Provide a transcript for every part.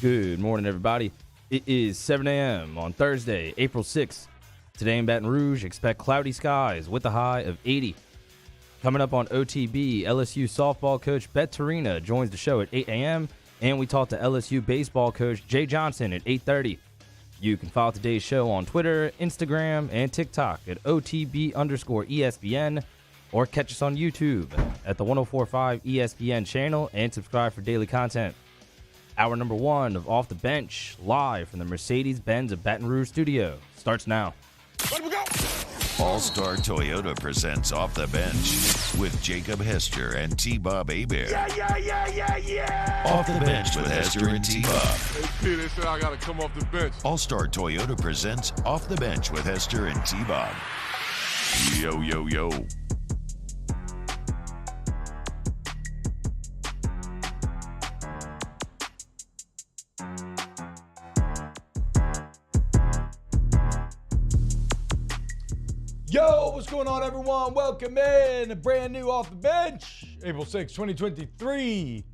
Good morning, everybody. It is 7 a.m. on Thursday, April 6th. Today in Baton Rouge, expect cloudy skies with a high of 80. Coming up on OTB, LSU softball coach Beth Torina joins the show at 8 a.m., and we talk to LSU baseball coach Jay Johnson at 8:30. You can follow today's show on Twitter, Instagram, and TikTok at OTB_ESPN, or catch us on YouTube at the 104.5 ESPN channel and subscribe for daily content. Hour number 1 of Off the Bench, live from the Mercedes-Benz of Baton Rouge studio, starts now. Let me go. All-Star Toyota presents Off the Bench with Jacob Hester and T-Bob Hebert. Yeah. Off the Bench with Hester and T-Bob. Hey, P, they said I got to come off the bench. All-Star Toyota presents Off the Bench with Hester and T-Bob. Yo. Yo, what's going on, everyone? Welcome in a brand new Off the Bench. April 6, 2023.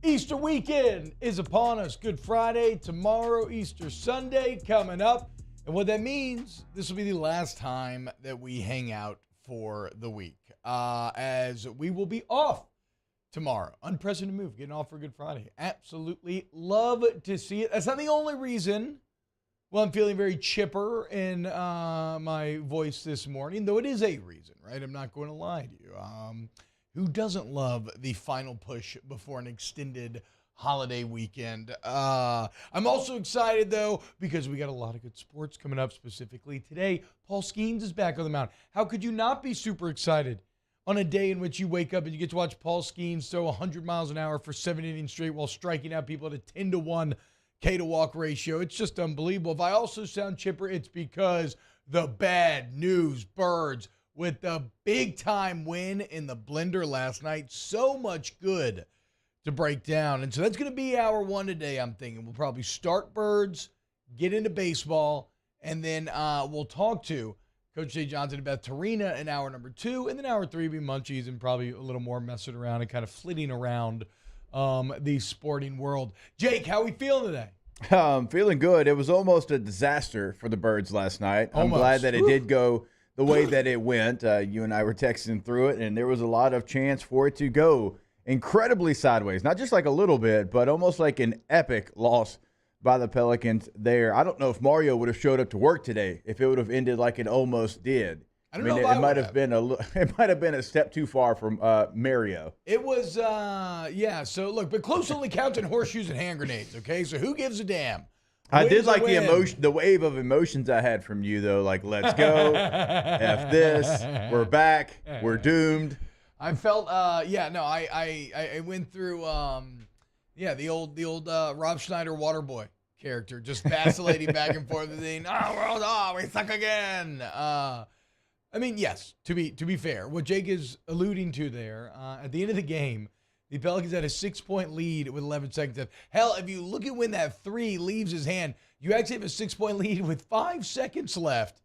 Easter weekend is upon us. Good Friday, tomorrow, Easter Sunday coming up. And what that means, this will be the last time that we hang out for the week, as we will be off tomorrow. Unprecedented move, getting off for Good Friday. Absolutely love to see it. That's not the only reason. Well, I'm feeling very chipper in my voice this morning, though it is a reason, right? I'm not going to lie to you. Who doesn't love the final push before an extended holiday weekend? I'm also excited, though, because we got a lot of good sports coming up specifically today. Paul Skeens is back on the mound. How could you not be super excited on a day in which you wake up and you get to watch Paul Skeens throw 100 miles an hour for 7 innings straight while striking out people at a 10-to-1 K to walk ratio? It's just unbelievable. If I also sound chipper, it's because the bad news birds with the big time win in the blender last night. So much good to break down. And so that's going to be hour 1 today, I'm thinking. We'll probably start birds, get into baseball, and then we'll talk to Coach Jay Johnson and Beth Torina in hour number 2. And then hour 3 will be Munchies and probably a little more messing around and kind of flitting around the sporting world. Jake, how we feeling today? I'm feeling good. It was almost a disaster for the Birds last night. I'm glad that it did go the way that it went. You and I were texting through it, and there was a lot of chance for it to go incredibly sideways. Not just like a little bit, but almost like an epic loss by the Pelicans there. I don't know if Mario would have showed up to work today if it would have ended like it almost did. I mean, it might have been a step too far from Mario. It was, yeah. So look, but close only counts in horseshoes and hand grenades. Okay, so who gives a damn? I did like the emotion, the wave of emotions I had from you though. Like, let's go, F this, we're back, we're doomed. I felt, I went through, the old Rob Schneider Waterboy character, just vacillating back and forth. We suck again. I mean, yes, to be fair, what Jake is alluding to there, at the end of the game, the Pelicans had a 6-point lead with 11 seconds left. Hell, if you look at when that 3 leaves his hand, you actually have a 6-point lead with 5 seconds left,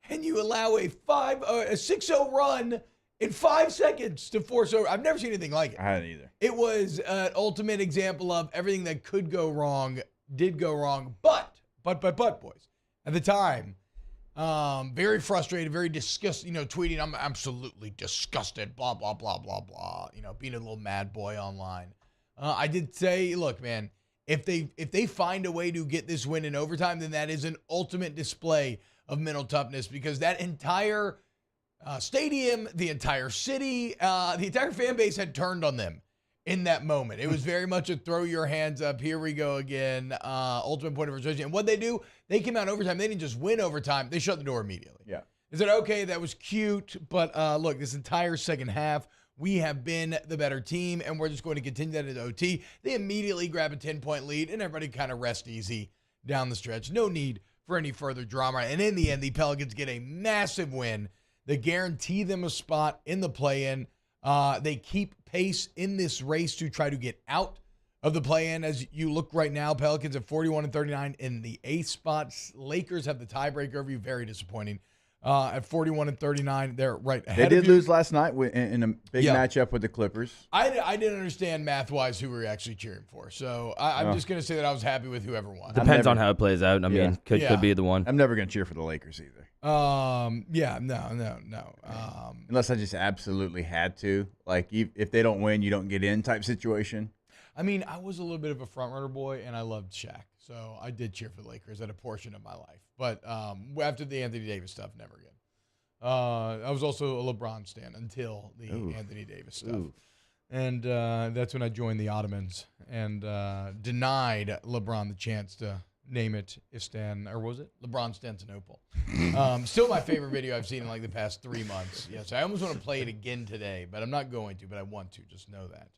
and you allow a 6-0 run in 5 seconds to force over. I've never seen anything like it. I hadn't either. It was an ultimate example of everything that could go wrong did go wrong, but, boys, at the time, very frustrated, very disgusted, tweeting, I'm absolutely disgusted, blah, blah, blah, blah, blah, being a little mad boy online. I did say, look, man, if they find a way to get this win in overtime, then that is an ultimate display of mental toughness, because that entire stadium, the entire city, the entire fan base had turned on them in that moment. It was very much a throw your hands up, here we go again, ultimate point of frustration. And what they do, they came out in overtime. They didn't just win overtime. They shut the door immediately. Yeah. They said, okay, that was cute, but look, this entire second half, we have been the better team, and we're just going to continue that into OT. They immediately grab a 10-point lead, and everybody kind of rest easy down the stretch. No need for any further drama. And in the end, the Pelicans get a massive win that guarantee them a spot in the play-in. They keep pace in this race to try to get out of the play-in. As you look right now, Pelicans at 41-39 in the 8th spot. Lakers have the tiebreaker over you. Very disappointing At 41-39, they're right ahead They of did you. lose last night in a big matchup with the Clippers. I didn't understand math-wise who we were actually cheering for. So I'm just going to say that I was happy with whoever won. Depends on how it plays out. I mean, could be the one. I'm never going to cheer for the Lakers either. No. Unless I just absolutely had to. Like, if they don't win, you don't get in type situation. I mean, I was a little bit of a front-runner boy, and I loved Shaq. So I did cheer for the Lakers at a portion of my life. But after the Anthony Davis stuff, never again. I was also a LeBron stan until the Anthony Davis stuff. Ooh. And that's when I joined the Ottomans and denied LeBron the chance to name it LeBron-Stantonopol. Still my favorite video I've seen in like the past 3 months. Yes, I almost want to play it again today, but I'm not going to, but I want to. Just know that.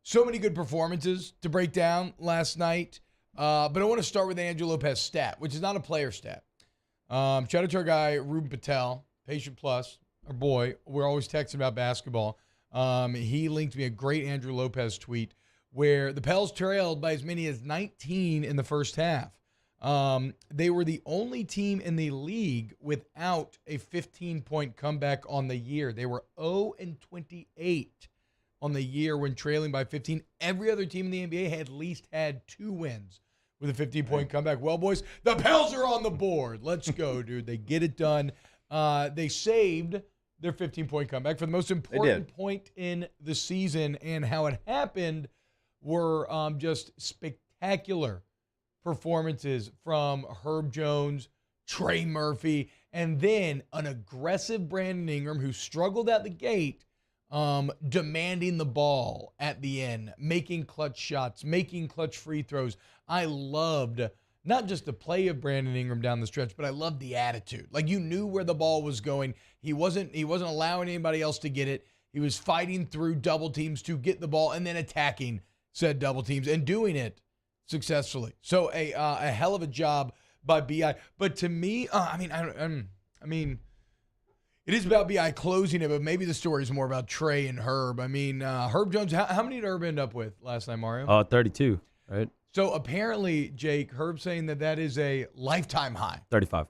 So many good performances to break down last night. But I want to start with Andrew Lopez's stat, which is not a player stat. Shout out to our guy, Ruben Patel, Patient Plus, our boy. We're always texting about basketball. He linked me a great Andrew Lopez tweet where the Pels trailed by as many as 19 in the first half. They were the only team in the league without a 15-point comeback on the year. They were 0-28 on the year when trailing by 15. Every other team in the NBA had at least had 2 wins with a 15-point comeback. Well, boys, the Pels are on the board. Let's go, dude. They get it done. They saved their 15-point comeback for the most important point in the season, and how it happened were just spectacular performances from Herb Jones, Trey Murphy, and then an aggressive Brandon Ingram who struggled at the gate, demanding the ball at the end, making clutch shots, making clutch free throws. I loved not just the play of Brandon Ingram down the stretch, but I loved the attitude. Like, you knew where the ball was going. He wasn't allowing anybody else to get it. He was fighting through double teams to get the ball and then attacking said double teams and doing it successfully. So a hell of a job by BI. But to me, it is about BI closing it, but maybe the story is more about Trey and Herb. I mean, Herb Jones, how many did Herb end up with last night, Mario? 32, right? So apparently, Jake, Herb saying that is a lifetime high. 35.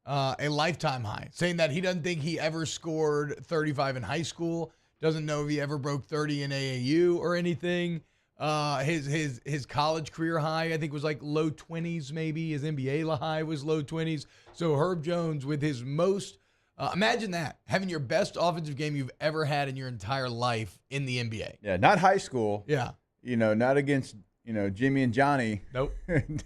A lifetime high. Saying that he doesn't think he ever scored 35 in high school. Doesn't know if he ever broke 30 in AAU or anything. His college career high, I think, was like low 20s maybe. His NBA high was low 20s. So Herb Jones with his most... imagine that, having your best offensive game you've ever had in your entire life in the NBA. Yeah, not high school. Yeah. Not against, Jimmy and Johnny. Nope.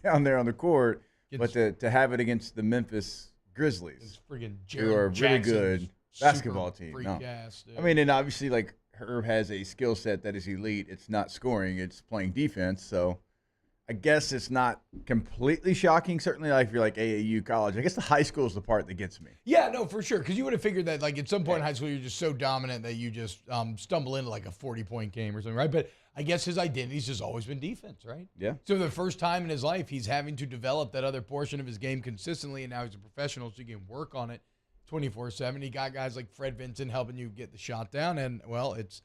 down there on the court, but to have it against the Memphis Grizzlies, It's friggin' who are a really good basketball team. No. Ass, I mean, and obviously, like, Herb has a skill set that is elite. It's not scoring, it's playing defense. So I guess it's not completely shocking. Certainly, like, if you're like AAU college, I guess the high school is the part that gets me. Yeah, no, for sure. Because you would have figured that, like, at some point in high school, you're just so dominant that you just stumble into like a 40-point game or something, right? But I guess his identity's just always been defense, right? Yeah. So the first time in his life, he's having to develop that other portion of his game consistently, and now he's a professional, so he can work on it 24/7. He got guys like Fred Vincent helping you get the shot down, and, well, it's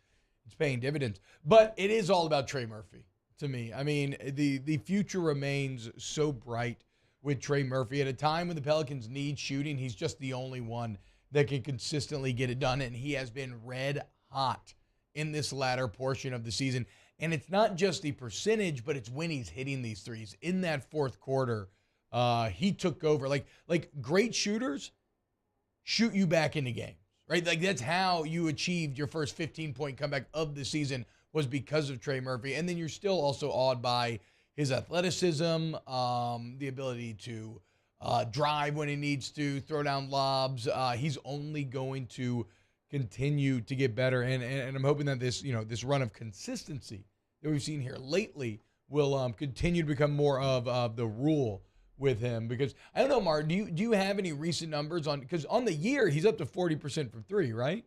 paying dividends. But it is all about Trey Murphy to me. I mean, the future remains so bright with Trey Murphy. At a time when the Pelicans need shooting, he's just the only one that can consistently get it done, and he has been red hot in this latter portion of the season. And it's not just the percentage, but it's when he's hitting these threes. In that fourth quarter, he took over. Like great shooters shoot you back into games, right? Like, that's how you achieved your first 15-point comeback of the season, was because of Trey Murphy. And then you're still also awed by his athleticism, the ability to drive when he needs to, throw down lobs. He's only going to continue to get better. And I'm hoping that this run of consistency that we've seen here lately will continue to become more of the rule with him. Because I don't know, Mark, do you have any recent numbers on, because on the year he's up to 40% from three, right?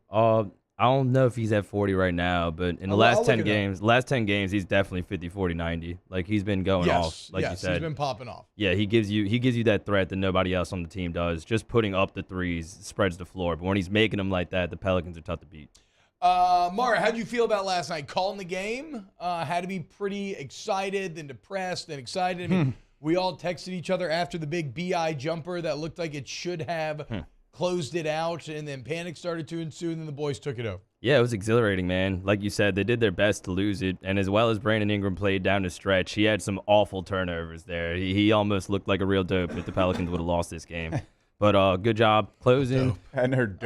I don't know if he's at 40 right now, but in the last 10 games, he's definitely 50, 40, 90. Like, he's been going off, like you said. He's been popping off. Yeah, he gives you that threat that nobody else on the team does. Just putting up the threes spreads the floor. But when he's making them like that, the Pelicans are tough to beat. Mara, how'd you feel about last night? Calling the game? Had to be pretty excited, then depressed, then excited. I mean, We all texted each other after the big BI jumper that looked like it should have closed it out, and then panic started to ensue, and then the boys took it over. Yeah, it was exhilarating, man. Like you said, they did their best to lose it, and as well as Brandon Ingram played down the stretch, he had some awful turnovers there. He almost looked like a real dope if the Pelicans would have lost this game. But good job closing. Dope. I haven't heard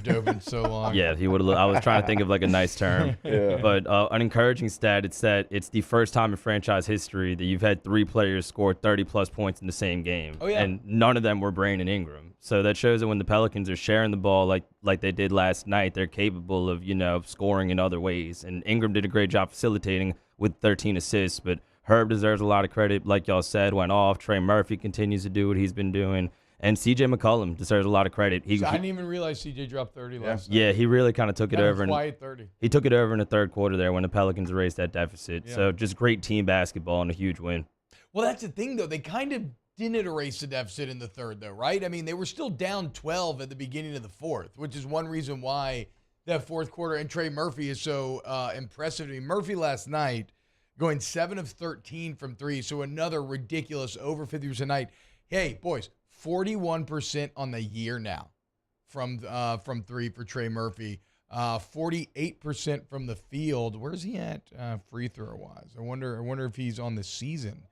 dope in so long. Yeah, he would have. I was trying to think of like a nice term. But an encouraging stat, it's that it's the first time in franchise history that you've had 3 players score 30-plus points in the same game. Oh, yeah. And none of them were Brandon Ingram. So that shows that when the Pelicans are sharing the ball like they did last night, they're capable of, scoring in other ways. And Ingram did a great job facilitating with 13 assists. But Herb deserves a lot of credit. Like y'all said, went off. Trey Murphy continues to do what he's been doing. And C.J. McCollum deserves a lot of credit. I didn't even realize C.J. dropped 30 last night. Yeah, he really kind of took it over. Quiet 30. He took it over in the third quarter there when the Pelicans erased that deficit. Yeah. So just great team basketball and a huge win. Well, that's the thing, though. They kind of didn't erase the deficit in the third, though, right? I mean, they were still down 12 at the beginning of the fourth, which is one reason why that fourth quarter and Trey Murphy is so impressive to me. Murphy last night going 7 of 13 from 3, so another ridiculous over 50% night. Hey, boys. 41% on the year now from 3 for Trey Murphy. 48% from the field. Where's he at free throw wise? I wonder if he's on the season.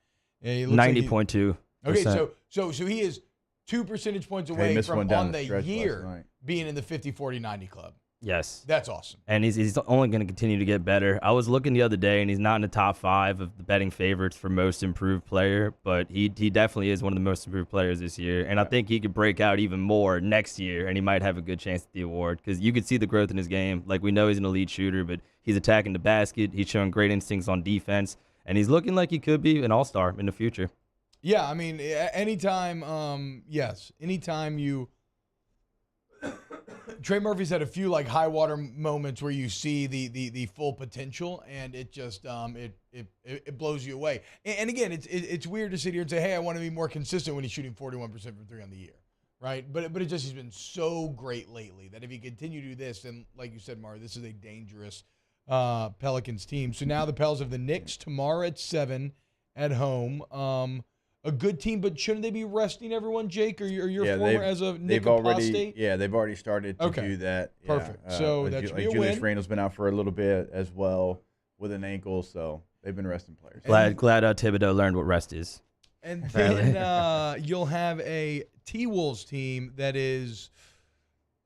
90.2%. Okay, so he is 2 percentage points away from on the year being in the 50-40-90 club. Yes. That's awesome. And he's only going to continue to get better. I was looking the other day, and he's not in the top 5 of the betting favorites for most improved player, but he definitely is one of the most improved players this year. And I think he could break out even more next year, and he might have a good chance at the award because you could see the growth in his game. Like, we know he's an elite shooter, but he's attacking the basket. He's showing great instincts on defense, and he's looking like he could be an all-star in the future. Yeah, I mean, anytime you – Trey Murphy's had a few like high water moments where you see the full potential, and it just it blows you away. And again, it's weird to sit here and say, hey, I want to be more consistent when he's shooting 41% from 3 on the year, right? But it just has been so great lately that if he continue to do this, then like you said, Mario, this is a dangerous Pelicans team. So now the Pels have the Knicks tomorrow at 7 at home. A good team, but shouldn't they be resting everyone, Jake, or your former as a Nick Apostate? Yeah, they've already started to do that. Perfect. Yeah. So that should be a Julius win. Randle's been out for a little bit as well with an ankle, so they've been resting players. Glad Thibodeau learned what rest is. And then you'll have a T-Wolves team that is,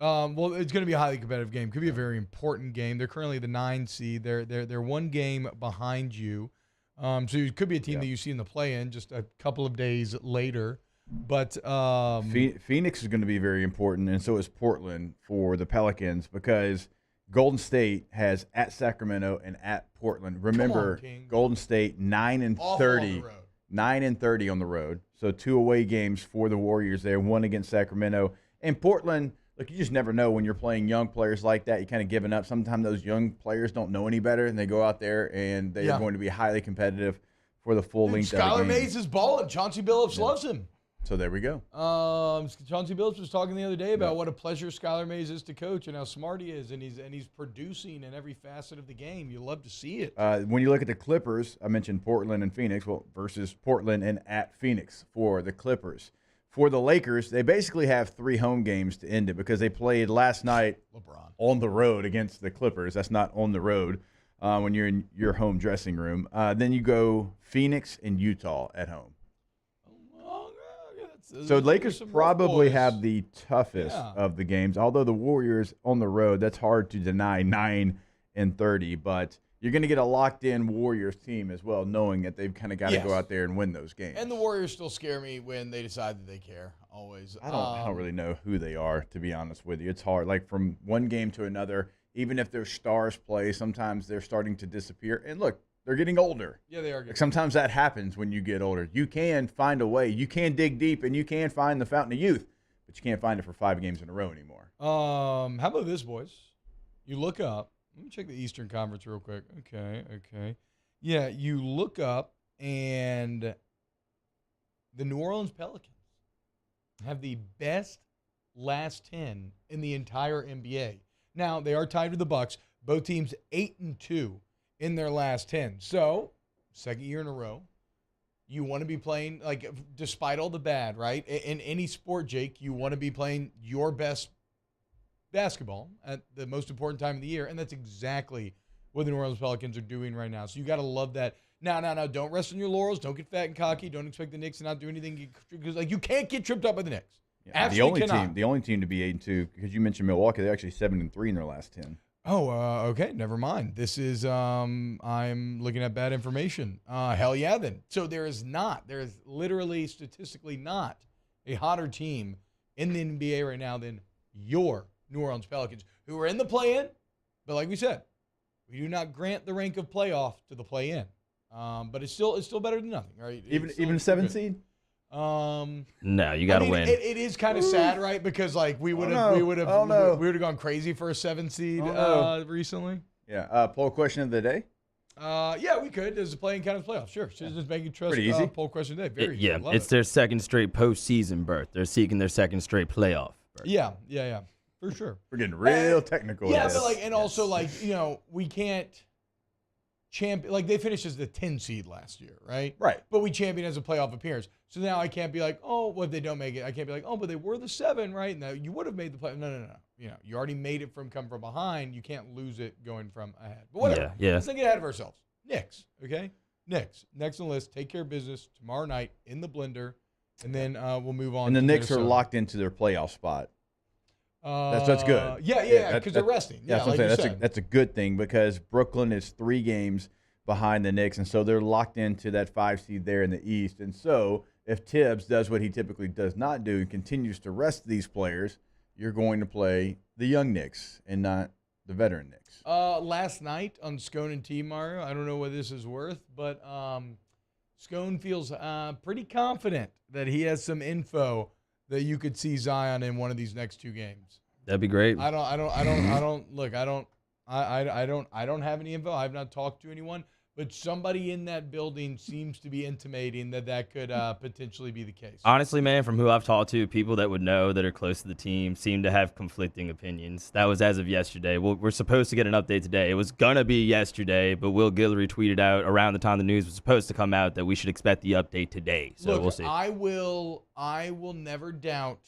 it's going to be a highly competitive game. Could be a very important game. They're currently the 9 seed. They're one game behind you. So it could be a team that you see in the play-in just a couple of days later. But Phoenix is going to be very important, and so is Portland for the Pelicans because Golden State has at Sacramento and at Portland. Remember, Golden State 9-30, 9-30 on the road. So 2 away games for the Warriors there, 1 against Sacramento. And Portland, look, you just never know when you're playing young players like that. You kind of giving up. Sometimes those young players don't know any better, and they go out there and they are going to be highly competitive for the full length of the game. Skylar Mays is balling. Chauncey Billups loves him. So there we go. Chauncey Billups was talking the other day about what a pleasure Skylar Mays is to coach and how smart he is, and he's producing in every facet of the game. You love to see it. When you look at the Clippers, I mentioned Portland and Phoenix, versus Portland and at Phoenix for the Clippers. For the Lakers, they basically have 3 home games to end it because they played last night on the road against the Clippers. That's not on the road when you're in your home dressing room. Then you go Phoenix and Utah at home. So Lakers probably have the toughest of the games, although the Warriors on the road, that's hard to deny 9-30, but you're going to get a locked-in Warriors team as well, knowing that they've kind of got to go out there and win those games. And the Warriors still scare me when they decide that they care, always. I don't really know who they are, to be honest with you. It's hard. Like, from one game to another, even if their stars play, sometimes they're starting to disappear. And, look, they're getting older. Yeah, they are. Sometimes that happens when you get older. You can find a way. You can dig deep, and you can find the fountain of youth, but you can't find it for 5 games in a row anymore. How about this, boys? You look up. Let me check the Eastern Conference real quick. Okay. Yeah, you look up, and the New Orleans Pelicans have the best last 10 in the entire NBA. Now, they are tied with the Bucks. Both teams 8-2 in their last 10. So, second year in a row, You want to be playing, like, despite all the bad, right? In any sport, Jake, you want to be playing your best basketball at the most important time of the year, and that's exactly what the New Orleans Pelicans are doing right now. So you got to love that. Now, don't rest on your laurels. Don't get fat and cocky. Don't expect the Knicks to not do anything because, like, you can't get tripped up by the Knicks. Yeah, Absolutely cannot. The only team to be 8-2, because you mentioned Milwaukee, they're actually 7-3 in their last 10. Oh, okay. Never mind. This is I'm looking at bad information. Hell yeah, then. So there is literally statistically not a hotter team in the NBA right now than your New Orleans Pelicans, who are in the play-in. But like we said, we do not grant the rank of playoff to the play-in. But it's still better than nothing, right? Even a 7 seed? No, you got to win. It is kind of sad, right? Because like we would have gone crazy for a 7 seed recently. Yeah. Poll question of the day. Yeah, we could. Does the play-in count as playoffs? Sure. So just make it trust. Pretty easy. Poll question of the day. Very easy. Yeah, it's their second straight postseason berth. They're seeking their second straight playoff berth. Yeah. For sure. We're getting real technical. Yeah, but like, and also like, we can't champion, like they finished as the 10 seed last year, right? Right. But we champion as a playoff appearance. So now I can't be like, oh, well, they don't make it. I can't be like, oh, but they were the 7, right? Now you would have made the play. No. You already made it from come from behind. You can't lose it going from ahead. But whatever. Yeah. Let's not get ahead of ourselves. Knicks, okay? Knicks. Next on the list. Take care of business tomorrow night in the blender, and then we'll move on. And the to Knicks Minnesota. are locked into their playoff spot. That's good. Yeah, because they're resting. Yeah, That's what I'm saying. That's a good thing because Brooklyn is 3 games behind the Knicks, and so they're locked into that 5 seed there in the East. And so if Tibbs does what he typically does not do and continues to rest these players, you're going to play the young Knicks and not the veteran Knicks. Last night on Scone and T, Mario, I don't know what this is worth, but Scone feels pretty confident that he has some info that you could see Zion in one of these next 2 games. That'd be great. I don't have any info. I have not talked to anyone, but somebody in that building seems to be intimating that could potentially be the case. Honestly, man, from who I've talked to, people that would know that are close to the team seem to have conflicting opinions. That was as of yesterday. We're supposed to get an update today. It was going to be yesterday, but Will Guillory tweeted out around the time the news was supposed to come out that we should expect the update today. So Look, we'll see. I will never doubt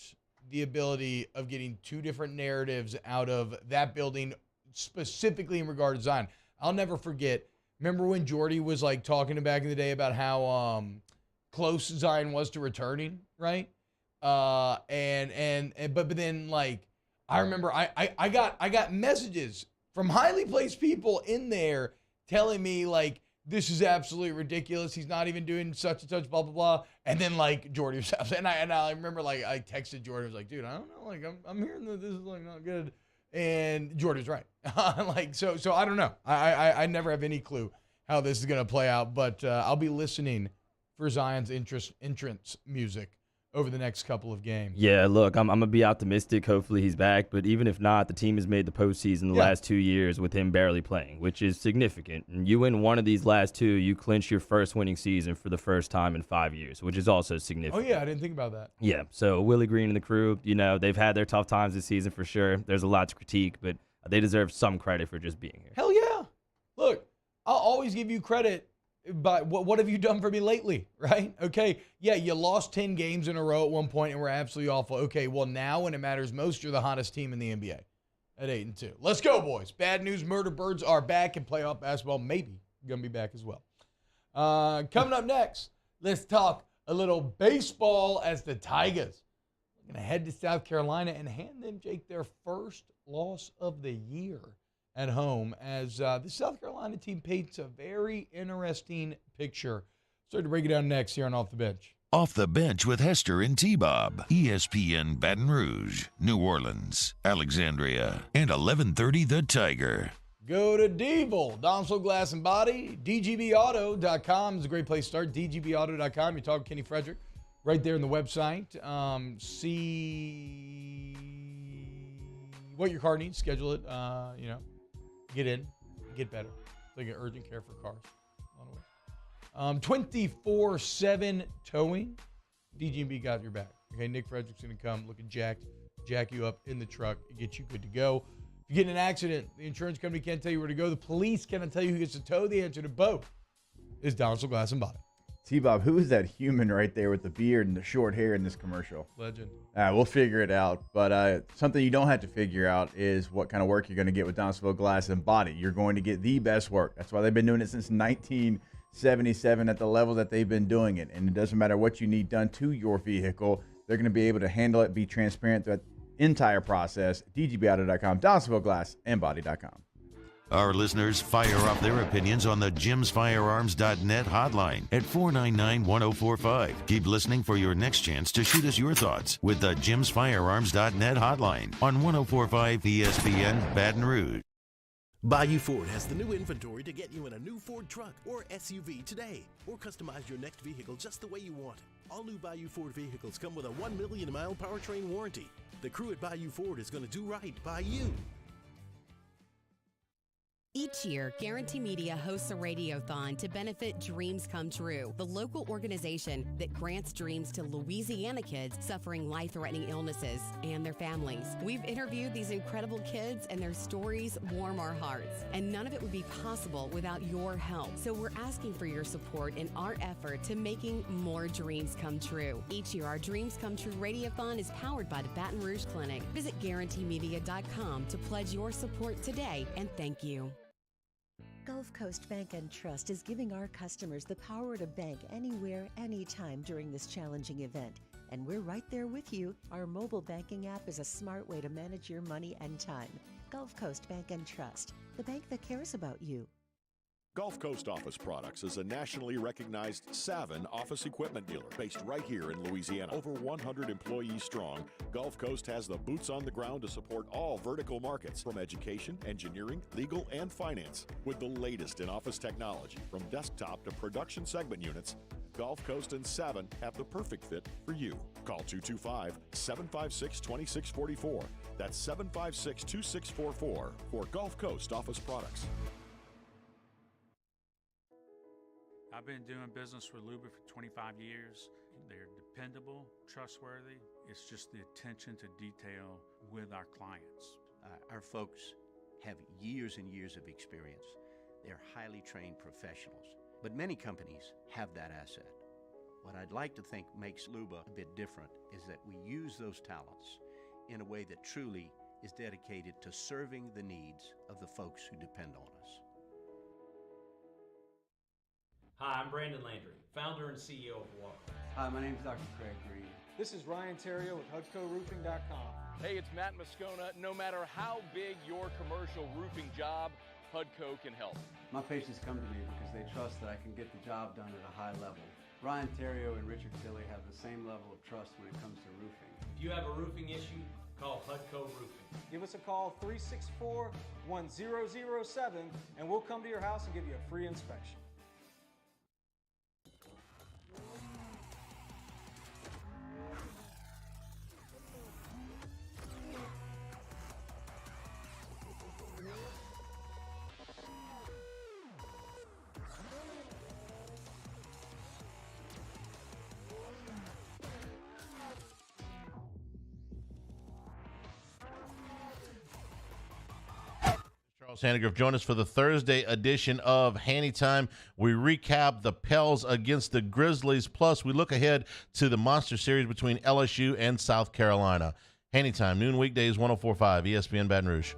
the ability of getting 2 different narratives out of that building, specifically in regard to Zion. I'll never forget. Remember when Jordy was like talking back in the day about how close Zion was to returning, right? But then like I remember I got messages from highly placed people in there telling me like this is absolutely ridiculous. He's not even doing such and such, blah blah blah. And then like Jordy was, and I remember like I texted Jordy, I was like, dude, I don't know, like I'm hearing that this is like not good. And Jordy's right. Like so I don't know. I never have any clue how this is gonna play out, but I'll be listening for Zion's entrance music over the next couple of games. Yeah, look, I'm gonna be optimistic. Hopefully he's back, but even if not, the team has made the postseason the last 2 years with him barely playing, which is significant. And you win one of these last 2, you clinch your first winning season for the first time in 5 years, which is also significant. Oh yeah, I didn't think about that. Yeah, so Willie Green and the crew, they've had their tough times this season for sure. There's a lot to critique, but they deserve some credit for just being here. Hell yeah! Look, I'll always give you credit. But what have you done for me lately, right? Okay, yeah, you lost 10 games in a row at one point and we're absolutely awful. Okay, well now when it matters most, you're the hottest team in the NBA at 8-2. Let's go, boys. Bad news, Murder Birds are back and playoff basketball maybe going to be back as well. Coming up next, let's talk a little baseball as the Tigers are going to head to South Carolina and hand them, Jake, their first loss of the year at home as the South Carolina team paints a very interesting picture. Start to break it down next here on Off the Bench. Off the Bench with Hester and T-Bob. ESPN Baton Rouge, New Orleans, Alexandria, and 1130 The Tiger. Go to Devil, Donsel Glass and Body. DGBauto.com is a great place to start. DGBauto.com. You talk Kenny Frederick right there on the website. See what your car needs. Schedule it. Get in, get better. It's like an urgent care for cars. 24/7 towing. DG&B got your back. Okay, Nick Frederick's going to come looking jacked, jack you up in the truck, get you good to go. If you get in an accident, the insurance company can't tell you where to go. The police cannot tell you who gets to tow. The answer to both is Donsel Glass and Body. T-Bob, who is that human right there with the beard and the short hair in this commercial? Legend. We'll figure it out. But something you don't have to figure out is what kind of work you're going to get with Donaldsonville Glass and Body. You're going to get the best work. That's why they've been doing it since 1977 at the level that they've been doing it. And it doesn't matter what you need done to your vehicle. They're going to be able to handle it, be transparent throughout the entire process. DGBauto.com, Donaldsonville Glass and Body.com. Our listeners fire off their opinions on the jimsfirearms.net hotline at 499-1045. Keep listening for your next chance to shoot us your thoughts with the jimsfirearms.net hotline on 1045 ESPN Baton Rouge. Bayou Ford has the new inventory to get you in a new Ford truck or SUV today, or customize your next vehicle just the way you want it. All new Bayou Ford vehicles come with a 1 million mile powertrain warranty. The crew at Bayou Ford is going to do right by you. Each year, Guarantee Media hosts a radiothon to benefit Dreams Come True, the local organization that grants dreams to Louisiana kids suffering life-threatening illnesses and their families. We've interviewed these incredible kids, and their stories warm our hearts. And none of it would be possible without your help. So we're asking for your support in our effort to making more dreams come true. Each year, our Dreams Come True radiothon is powered by the Baton Rouge Clinic. Visit GuaranteeMedia.com to pledge your support today, and thank you. Gulf Coast Bank and Trust is giving our customers the power to bank anywhere, anytime during this challenging event. And we're right there with you. Our mobile banking app is a smart way to manage your money and time. Gulf Coast Bank and Trust, the bank that cares about you. Gulf Coast Office Products is a nationally recognized Savin office equipment dealer based right here in Louisiana. Over 100 employees strong, Gulf Coast has the boots on the ground to support all vertical markets, from education, engineering, legal, and finance. With the latest in office technology, from desktop to production segment units, Gulf Coast and Savin have the perfect fit for you. Call 225-756-2644. That's 756-2644 for Gulf Coast Office Products. I've been doing business with Luba for 25 years. They're dependable, trustworthy. It's just the attention to detail with our clients. Our folks have years and years of experience. They're highly trained professionals, but many companies have that asset. What I'd like to think makes Luba a bit different is that we use those talents in a way that truly is dedicated to serving the needs of the folks who depend on us. Hi, I'm Brandon Landry, founder and CEO of Walker. Hi, my name is Dr. Craig Green. This is Ryan Terrio with HUDCORoofing.com. Hey, it's Matt Moscona. No matter how big your commercial roofing job, HUDCO can help. My patients come to me because they trust that I can get the job done at a high level. Ryan Terrio and Richard Tilley have the same level of trust when it comes to roofing. If you have a roofing issue, call HUDCO Roofing. Give us a call, 364-1007, and we'll come to your house and give you a free inspection. Sandegriff, join us for the Thursday edition of Handy Time. We recap the Pels against the Grizzlies, plus we look ahead to the Monster Series between LSU and South Carolina. Handy Time, noon weekdays, 104.5 ESPN Baton Rouge.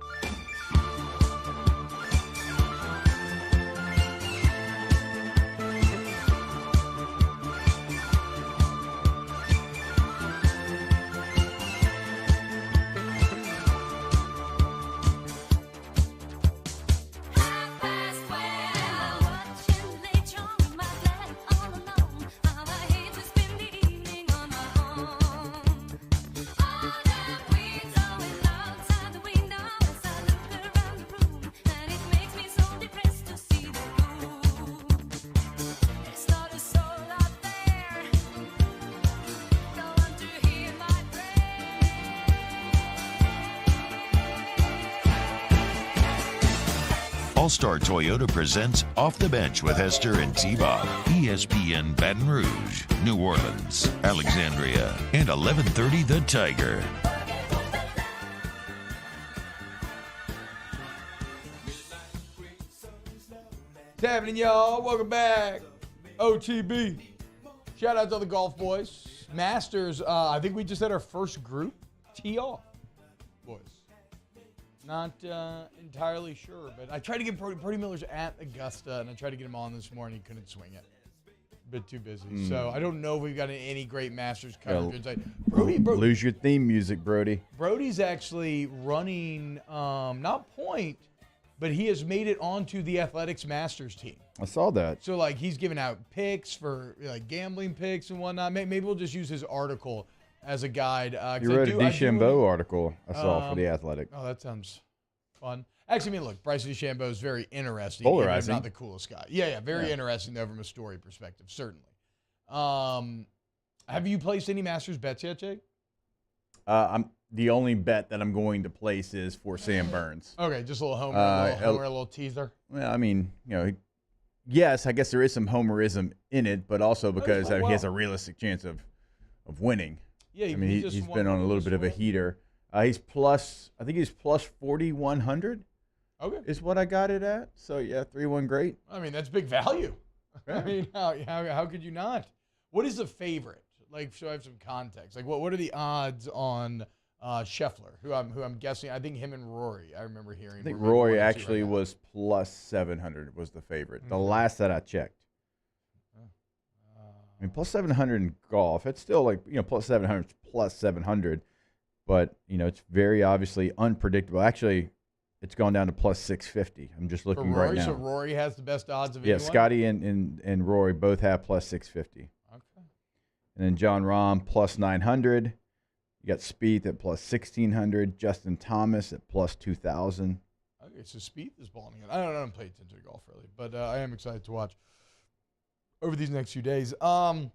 All-Star Toyota presents Off the Bench with Hester and T-Bob. ESPN Baton Rouge, New Orleans, Alexandria, and 1130 The Tiger. What's happening, y'all? Welcome back. OTB. Shout out to the golf boys. Masters, I think we just had our first group tee off, boys. Not entirely sure, but I tried to get Brody Miller's at Augusta, and I tried to get him on this morning. He couldn't swing it. A bit too busy. So I don't know if we've got any great Masters coverage. Brody, lose your theme music, Brody. Brody's actually running, not point, but he has made it onto the Athletics Masters team. I saw that. So, like, he's giving out picks for, like, gambling picks and whatnot. Maybe we'll just use his article as a guide. You wrote a DeChambeau article I saw for The Athletic. Oh, that sounds fun. Actually, I mean, look, Bryson DeChambeau is very interesting. Polarizing. Not the coolest guy. Yeah, very interesting though from a story perspective, certainly. Have you placed any Masters bets yet, Jake? The only bet that I'm going to place is for Sam Burns. Okay, just a little homer, a little teaser. Well, I mean, yes, I guess there is some homerism in it, but also because he has a realistic chance of winning. Yeah, I mean, he's been on a little bit of a heater. He's plus 4,100. Okay, is what I got it at. So yeah, 3-1 great. I mean, that's big value. Yeah. I mean, how could you not? What is the favorite? Like, so I have some context. Like, what are the odds on Scheffler, who I'm guessing? I think him and Rory. I remember hearing. I think Rory actually was plus 700 was the favorite. The last that I checked. I mean, plus 700 in golf. It's still like plus 700, plus 700, but it's very obviously unpredictable. Actually, it's gone down to plus 650. I'm just looking right now. So Rory has the best odds of anyone? Yeah, Scotty and Rory both have plus 650. Okay. And then John Rahm plus 900. You got Spieth at plus 1,600. Justin Thomas at plus 2,000. Okay, so Spieth is balling it. I don't pay attention to golf really, but I am excited to watch over these next few days. But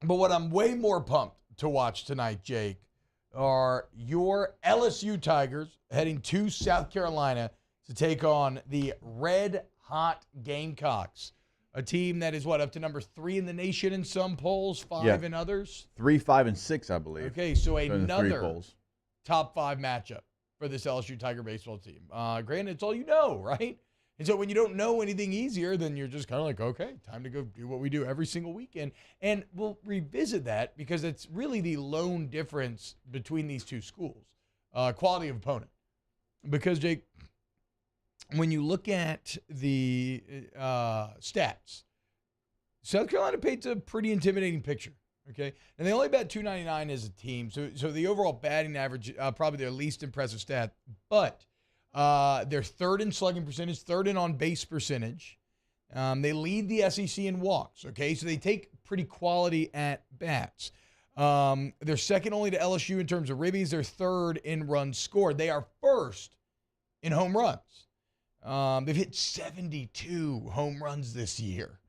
what I'm way more pumped to watch tonight, Jake, are your LSU Tigers heading to South Carolina to take on the Red Hot Gamecocks, a team that is up to number 3 in the nation in some polls, 5 in others. 3, 5, and 6, I believe. Okay, so another top 5 matchup for this LSU Tiger baseball team. Granted, it's all you know, right? And so when you don't know anything easier, then you're just kind of like, okay, time to go do what we do every single weekend. And we'll revisit that because it's really the lone difference between these two schools, quality of opponent. Because, Jake, when you look at the stats, South Carolina paints a pretty intimidating picture, okay? And they only bat .299 as a team, so the overall batting average, probably their least impressive stat, but they're 3rd in slugging percentage, 3rd in on-base percentage. They lead the SEC in walks, okay? So they take pretty quality at bats. They're second only to LSU in terms of ribbies. They're 3rd in runs scored. They are 1st in home runs. They've hit 72 home runs this year.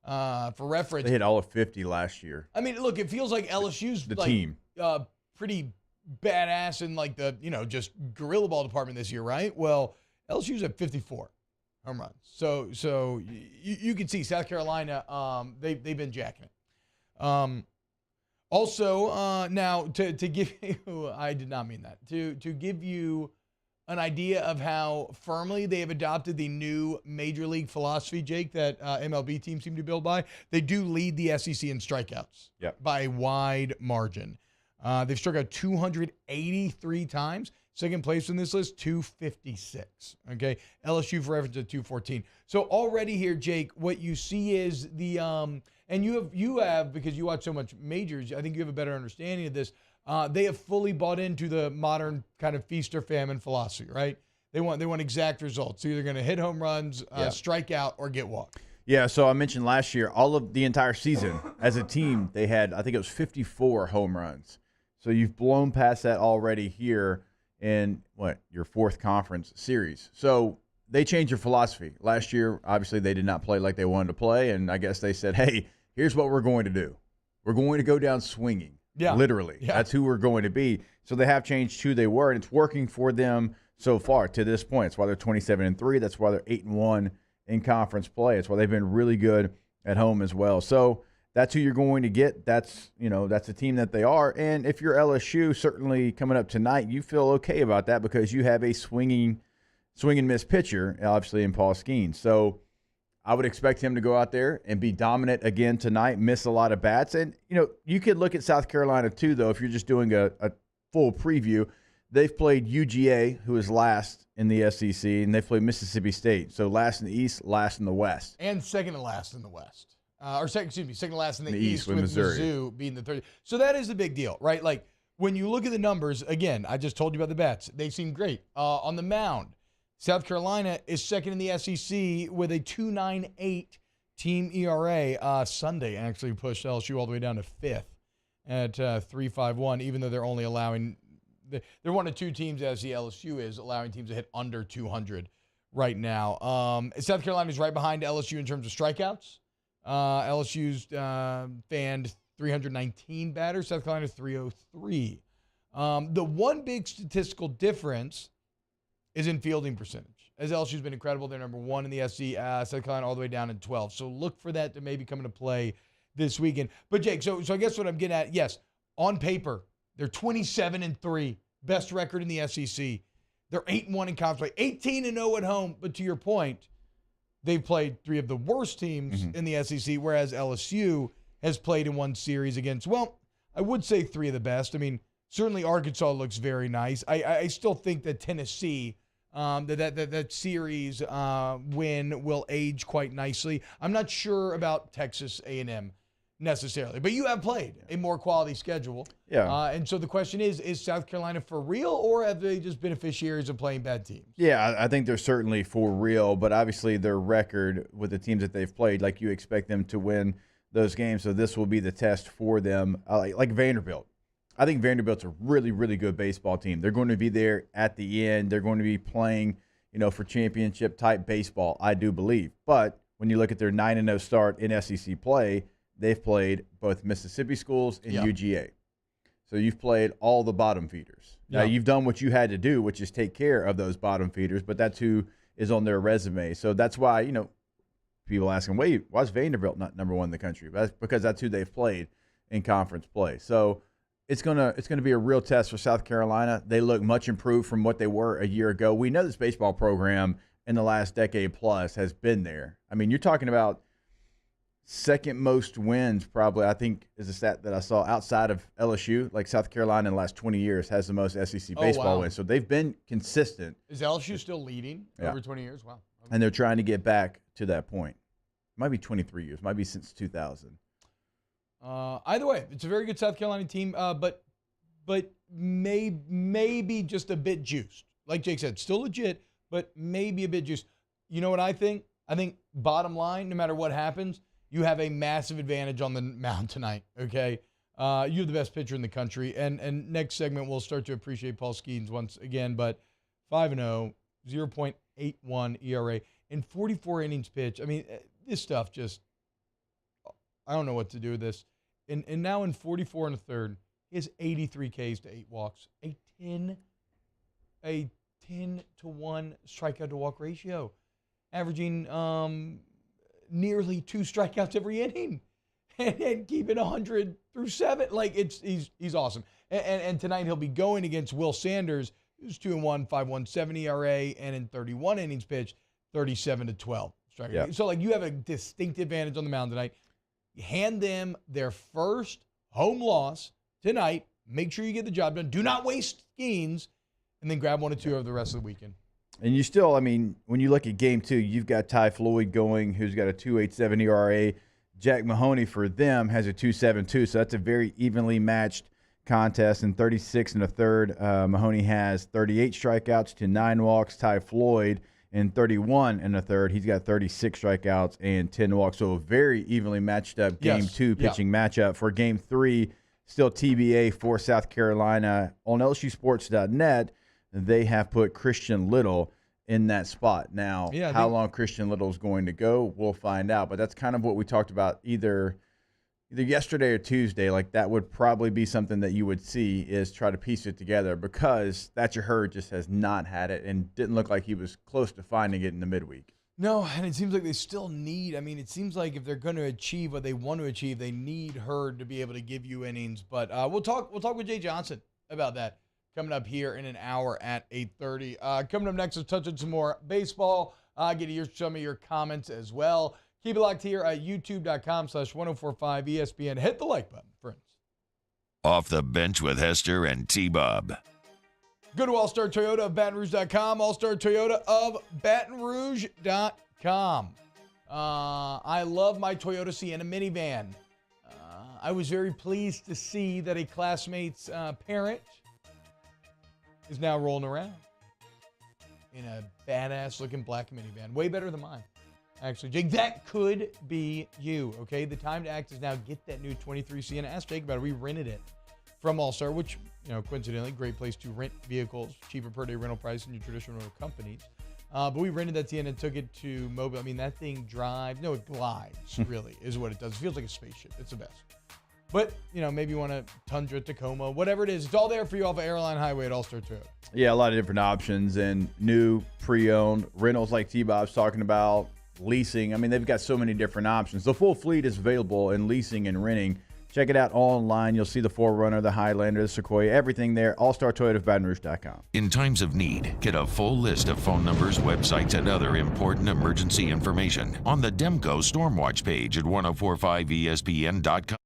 For reference, they hit all of 50 last year. I mean, look, it feels like LSU's the team pretty badass in like the just gorilla ball department this year, right? Well, LSU's at 54 home runs. So you can see South Carolina, they've been jacking it. Also, now to give you, I did not mean that, to give you an idea of how firmly they have adopted the new Major League philosophy, Jake, that MLB teams seem to build by. They do lead the SEC in strikeouts by a wide margin. They've struck out 283 times. Second place in this list, 256. Okay, LSU for reference at 214. So already here, Jake, what you see is the and you have because you watch so much majors. I think you have a better understanding of this. They have fully bought into the modern kind of feast or famine philosophy, right? They want exact results. They're either going to hit home runs, strike out, or get walked. Yeah, so I mentioned last year, all of the entire season as a team, they had, I think it was 54 home runs. So you've blown past that already here in, your 4th conference series. So they changed their philosophy. Last year, obviously, they did not play like they wanted to play, and I guess they said, hey, here's what we're going to do. We're going to go down swinging. Yeah. Literally. Yeah. That's who we're going to be. So they have changed who they were, and it's working for them so far to this point. That's why they're 27-3. That's why they're 8-1 in conference play. That's why they've been really good at home as well. So that's who you're going to get. That's the team that they are. And if you're LSU, certainly coming up tonight, you feel okay about that because you have a swing and miss pitcher, obviously in Paul Skeens. So I would expect him to go out there and be dominant again tonight, miss a lot of bats. And, you could look at South Carolina too, though, if you're just doing a full preview. They've played UGA, who is last in the SEC, and they've played Mississippi State. So last in the East, last in the West. And second to last in the West. Second to last in the East with Missouri. Mizzou being the third. So that is a big deal, right? Like, when you look at the numbers, again, I just told you about the bats. They seem great. On the mound, South Carolina is second in the SEC with a 2.98 team ERA. Sunday actually pushed LSU all the way down to fifth at 3.51, even though they're only allowing – they're one of two teams, as the LSU is, allowing teams to hit under 200 right now. South Carolina is right behind LSU in terms of strikeouts. LSU's fanned 319 batters. South Carolina 303. The one big statistical difference is in fielding percentage. As LSU's been incredible, they're number one in the SC. South Carolina all the way down in 12. So look for that to maybe come into play this weekend. But Jake, so I guess what I'm getting at, yes, on paper, they're 27-3, best record in the SEC. They're 8-1 in conference play, 18-0 at home. But to your point, they've played three of the worst teams in the SEC, whereas LSU has played in one series against, well, I would say three of the best. I mean, certainly Arkansas looks very nice. I still think that Tennessee, that series win will age quite nicely. I'm not sure about Texas A&M necessarily, but you have played a more quality schedule. Yeah. And so the question is South Carolina for real, or have they just beneficiaries of playing bad teams? Yeah, I think they're certainly for real, but obviously their record with the teams that they've played, like you expect them to win those games, so this will be the test for them. Like Vanderbilt. I think Vanderbilt's a really, really good baseball team. They're going to be there at the end. They're going to be playing, for championship-type baseball, I do believe. But when you look at their 9-0 start in SEC play, they've played both Mississippi schools and UGA. So you've played all the bottom feeders. Now, you've done what you had to do, which is take care of those bottom feeders, but that's who is on their resume. So that's why, people asking, wait, why is Vanderbilt not number one in the country? That's because that's who they've played in conference play. So it's gonna be a real test for South Carolina. They look much improved from what they were a year ago. We know this baseball program in the last decade plus has been there. I mean, you're talking about second most wins probably, I think, is a stat that I saw outside of LSU. Like South Carolina in the last 20 years has the most SEC baseball wins. So they've been consistent. Is LSU still leading over 20 years? Wow. Okay. And they're trying to get back to that point. Might be 23 years. Might be since 2000. Either way, it's a very good South Carolina team, but maybe just a bit juiced. Like Jake said, still legit, but maybe a bit juiced. You know what I think? I think bottom line, no matter what happens, you have a massive advantage on the mound tonight, okay? You have the best pitcher in the country. And next segment, we'll start to appreciate Paul Skeens once again. But 5-0, 0.81 ERA, and 44 innings pitched. I mean, this stuff just, I don't know what to do with this. And now in 44 and a third, he has 83 Ks to 8 walks, a 10-to-1 strikeout to walk ratio, averaging nearly 2 strikeouts every inning, and keeping 100 through 7. Like, he's awesome. And tonight he'll be going against Will Sanders, who's 2-1, 5.17 ERA, and in 31 innings pitched, 37-12 strikeout. Yep. So, like, you have a distinct advantage on the mound tonight. Hand them their first home loss tonight. Make sure you get the job done. Do not waste Skeens, and then grab 1 or 2 over the rest of the weekend. And you still, I mean, when you look at game 2, you've got Ty Floyd going, who's got a 2.87 ERA. Jack Mahoney for them has a 2.72, so that's a very evenly matched contest. In 36 and a third, Mahoney has 38 strikeouts to 9 walks. Ty Floyd in 31 and a third, he's got 36 strikeouts and 10 walks. So a very evenly matched up game 2 pitching matchup. For game 3, still TBA for South Carolina. On LSUsports.net, they have put Christian Little in that spot. Now, how long Christian Little is going to go, we'll find out. But that's kind of what we talked about either yesterday or Tuesday. Like, that would probably be something that you would see, is try to piece it together, because Thatcher Hurd just has not had it and didn't look like he was close to finding it in the midweek. No, and it seems like they still need, I mean, it seems like if they're going to achieve what they want to achieve, they need Hurd to be able to give you innings. But we'll talk with Jay Johnson about that coming up here in an hour at 8:30. Coming up next, we'll touch on some more baseball. I get to hear some of your comments as well. Keep it locked here at youtube.com/1045 ESPN. Hit the like button, friends. Off the Bench with Hester and T-Bob. Go to All-Star Toyota of Baton Rouge.com, All-Star Toyota of Baton Rouge.com. I love my Toyota Sienna minivan. I was very pleased to see that a classmate's parent is now rolling around in a badass-looking black minivan. Way better than mine, actually. Jake, that could be you, okay? The time to act is now. Get that new 23 Sienna. Ask Jake about it. We rented it from All-Star, which, coincidentally, great place to rent vehicles, cheaper per day rental price than your traditional rental companies. But we rented that Sienna and took it to Mobile. I mean, that thing drives. No, it glides, really, is what it does. It feels like a spaceship. It's the best. But, maybe you want a Tundra, Tacoma, whatever it is. It's all there for you off of Airline Highway at All-Star Toyota. Yeah, a lot of different options and new pre-owned rentals like T-Bob's talking about, leasing. I mean, they've got so many different options. The full fleet is available in leasing and renting. Check it out online. You'll see the 4Runner, the Highlander, the Sequoia, everything there. All-Star Toyota of Baton Rouge.com. In times of need, get a full list of phone numbers, websites, and other important emergency information on the Demco Stormwatch page at 1045ESPN.com.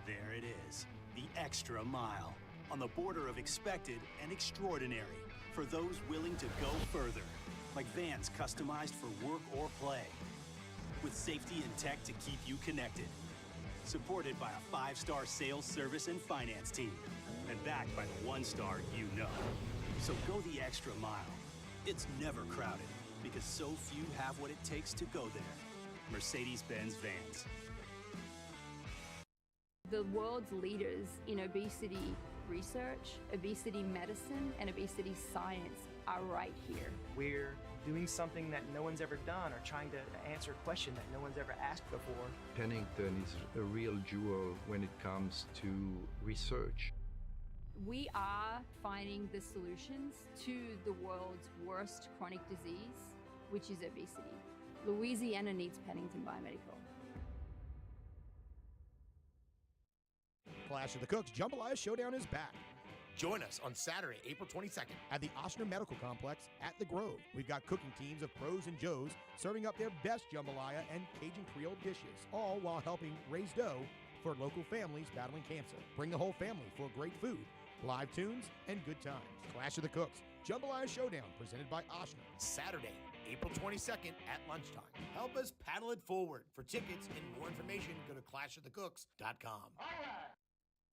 There it is, the extra mile, on the border of expected and extraordinary for those willing to go further, like vans customized for work or play, with safety and tech to keep you connected. Supported by a 5-star sales, service, and finance team, and backed by the 1-star you know. So go the extra mile. It's never crowded, because so few have what it takes to go there. Mercedes-Benz Vans. The world's leaders in obesity research, obesity medicine, and obesity science are right here. We're doing something that no one's ever done, or trying to answer a question that no one's ever asked before. Pennington is a real jewel when it comes to research. We are finding the solutions to the world's worst chronic disease, which is obesity. Louisiana needs Pennington Biomedical. Clash of the Cooks Jambalaya Showdown is back. Join us on Saturday, April 22nd at the Ochsner Medical Complex at The Grove. We've got cooking teams of pros and joes serving up their best jambalaya and Cajun Creole dishes, all while helping raise dough for local families battling cancer. Bring the whole family for great food, live tunes, and good times. Clash of the Cooks Jambalaya Showdown presented by Ochsner. Saturday, April 22nd at lunchtime. Help us paddle it forward. For tickets and more information, go to clashofthecooks.com.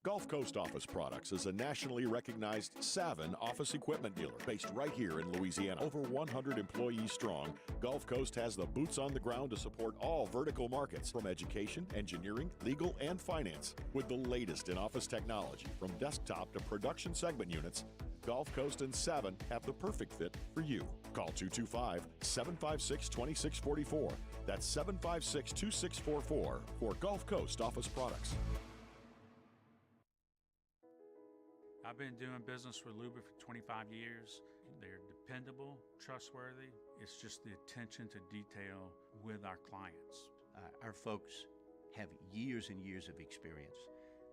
Gulf Coast Office Products is a nationally recognized Savin office equipment dealer based right here in Louisiana. Over 100 employees strong, Gulf Coast has the boots on the ground to support all vertical markets, from education, engineering, legal, and finance. With the latest in office technology, from desktop to production segment units, Gulf Coast and Savin have the perfect fit for you. Call 225-756-2644. That's 756-2644 for Gulf Coast Office Products. I've been doing business with Luba for 25 years. They're dependable, trustworthy. It's just the attention to detail with our clients. Our folks have years and years of experience.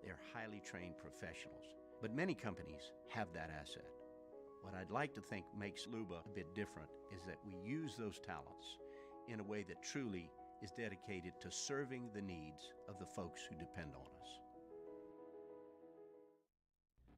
They're highly trained professionals, but many companies have that asset. What I'd like to think makes Luba a bit different is that we use those talents in a way that truly is dedicated to serving the needs of the folks who depend on us.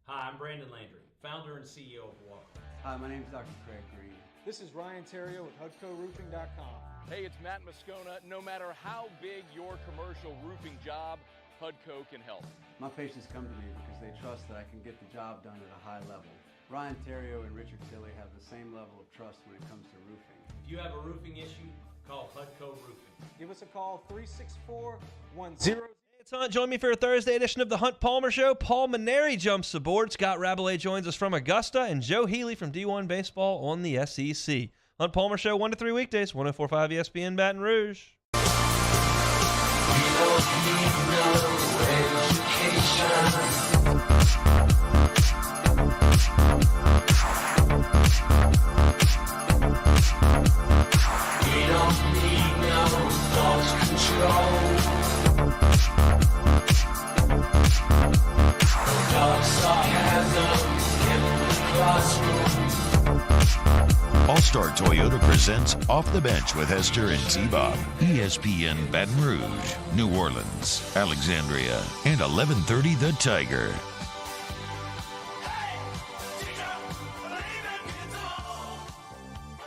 Hi, I'm Brandon Landry, founder and CEO of Walker. Hi, my name is Dr. Craig Green. This is Ryan Terrio with HUDCORoofing.com. Hey, it's Matt Moscona. No matter how big your commercial roofing job, HUDCO can help. My patients come to me because they trust that I can get the job done at a high level. Ryan Terrio and Richard Tilley have the same level of trust when it comes to roofing. If you have a roofing issue, call HUDCO Roofing. Give us a call, 364-10. It's Hunt. Join me for a Thursday edition of the Hunt Palmer Show. Paul Maneri jumps aboard. Scott Rabelais joins us from Augusta, and Joe Healy from D1 Baseball on the SEC. Hunt Palmer Show, 1 to 3 weekdays, 1045 ESPN Baton Rouge. We don't need no thought control. Star Toyota presents Off the Bench with Hester and T-Bob. ESPN Baton Rouge, New Orleans, Alexandria, and 1130 The Tiger.